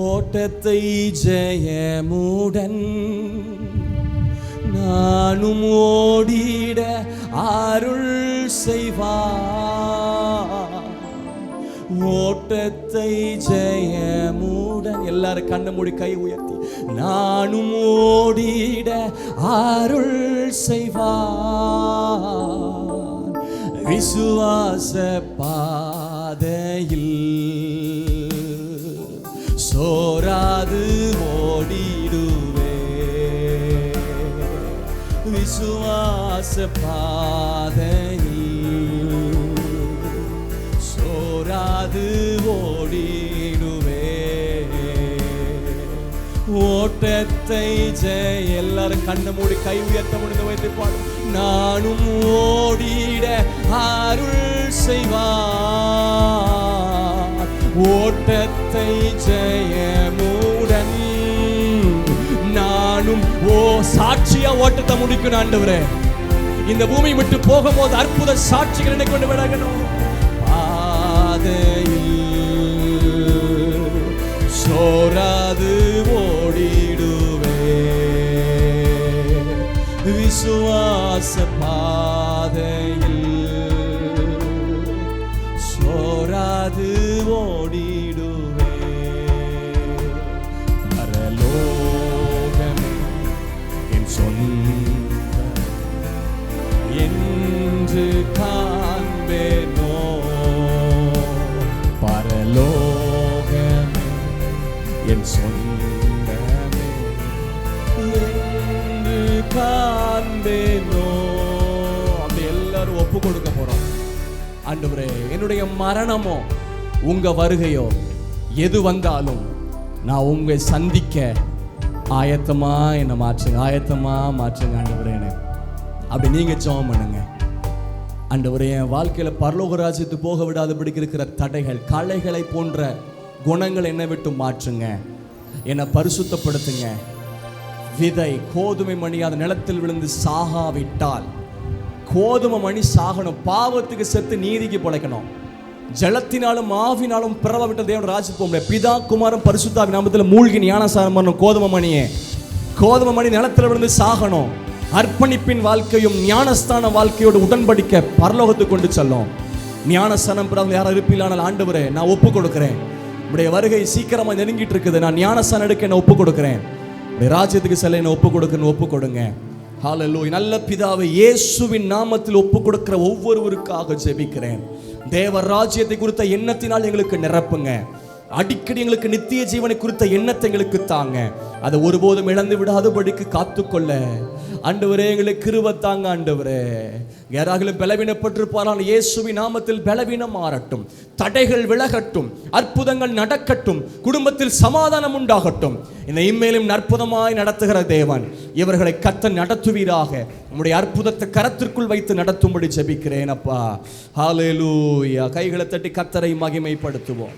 ஓட்டத்தை ஜெயமுடன் நானும் ஓடிட அருள் செய்வார். ஓட்டத்தை ஜெயமுடன் எல்லாரும் கண்ணை மூடி கை உயர்த்தி நானும் ஓடிட அருள் செய்வார். விசுவாச பாதையில் சோராது ஓடிடுவே. விசுவாச பாதையில் சோராது ஓடிடுவே. ஓட்டத்தை ஜெய எல்லாரும் கண்ணை மூடி கை உயர்த்த முடிந்து வைத்து பாடும். நானும் ஓடிட அருள் செய்வார். ஓட்டத்தை ஜெயமுடன் நானும் சாட்சியா ஓட்டத்தை முடிக்கணும் ஆண்டவரே. இந்த பூமி விட்டு போகும்போது அற்புத சாட்சிகள் என்னை கொண்டு விடணும். பாதையில் சோராது ஓடிடுவே. விசுவாச பாதையில் சோராது ஓடிடுவே. பரலோகமே என் சொந்த என்று காண்பேனோ. பரலோகமே என் சொந்தமே என்று காண்பேனோ. அப்படி எல்லாரும் ஒப்பு கொடுக்க போறோம். ஆண்டவரே, என்னுடைய மரணமோ உங்க வருகையோ எது வந்தாலும் நான் உங்களை சந்திக்க ஆயத்தமா என்ன மாற்றுங்க, ஆயத்தமா மாற்றுங்க ஆண்டவரே. அப்படி நீங்க ஜெபம் பண்ணுங்க. ஆண்டவரே, என் வாழ்க்கையில பரலோக ராஜ்யத்துக்கு போக விடாதபடிக்கு இருக்கிற தடைகள், களைகளை போன்ற குணங்கள் என்னை விட்டு மாற்றுங்க. என்னை பரிசுத்தப்படுத்துங்க. விதை கோதுமை மணியாத நிலத்தில் விழுந்து சாகாவிட்டால், கோதுமை மணி சாகணும், பாவத்துக்கு செத்து நீதிக்கு பிழைக்கணும். ஜலத்தினாலும் ஆவினாலும் பிறவாவிட்ட தேவன் ராஜ்யத்துக்கு போக முடியாது. பிதா குமாரன் பரிசுத்தாவின் நாமத்தில் மூழ்கி ஞானஸ்நானம் பண்ணணும். கோதுமை மணியே, கோதுமை மணி நிலத்தில் விழுந்து சாகணும். அர்ப்பணிப்பின் வாழ்க்கையும் ஞானஸ்தான வாழ்க்கையோடு உடன்படிக்க பரலோகத்துக்கு கொண்டு செல்லும். ஞானஸ்தானம் பிறகு யாரும் இருப்பில்லானால் ஆண்டவரே, நான் ஒப்பு கொடுக்கிறேன். உடைய வருகை சீக்கிரமா நெருங்கிட்டு இருக்குது. நான் ஞானஸ்தானம் எடுக்க என்ன ஒப்பு கொடுக்கிறேன். உடைய ராஜ்யத்துக்கு செல்ல என்ன ஒப்பு கொடுக்கணும், ஒப்பு கொடுங்க. ஹல்லேலூயா. நல்ல பிதாவை, இயேசுவின் நாமத்தில் ஒப்பு கொடுக்கிற ஒவ்வொருவருக்காக ஜெபிக்கிறேன். தேவ ராஜ்யத்தை குறித்த எண்ணத்தினால் எங்களுக்கு நிரப்புங்க. அடிக்கடி எங்களுக்கு நித்திய ஜீவனை குறித்த எண்ணத்தை எங்களுக்கு தாங்க. அதை ஒருபோதும் இழந்து விடாதபடிக்கு காத்துக்கொள்ள ஆண்டவரே எங்களுக்கு கிருபை தாங்க. ஆண்டவரே, யாராலும் பலவீனப்பட்டிருப்பார்கள், இயேசுவின் நாமத்தில் பலவீனம் மாறட்டும், தடைகள் விலகட்டும், அற்புதங்கள் நடக்கட்டும், குடும்பத்தில் சமாதானம் உண்டாகட்டும். இந்த இம்மேலும் அற்புதமாய் நடத்துகிற தேவன் இவர்களை கர்த்தர் நடத்துவீராக. உம்முடைய அற்புதத்தை கரத்திற்குள் வைத்து நடத்தும்படி ஜெபிக்கிறேன் அப்பா. ஹல்லேலூயா. கைகளை தட்டி கர்த்தரை மகிமைப்படுத்துவோம்.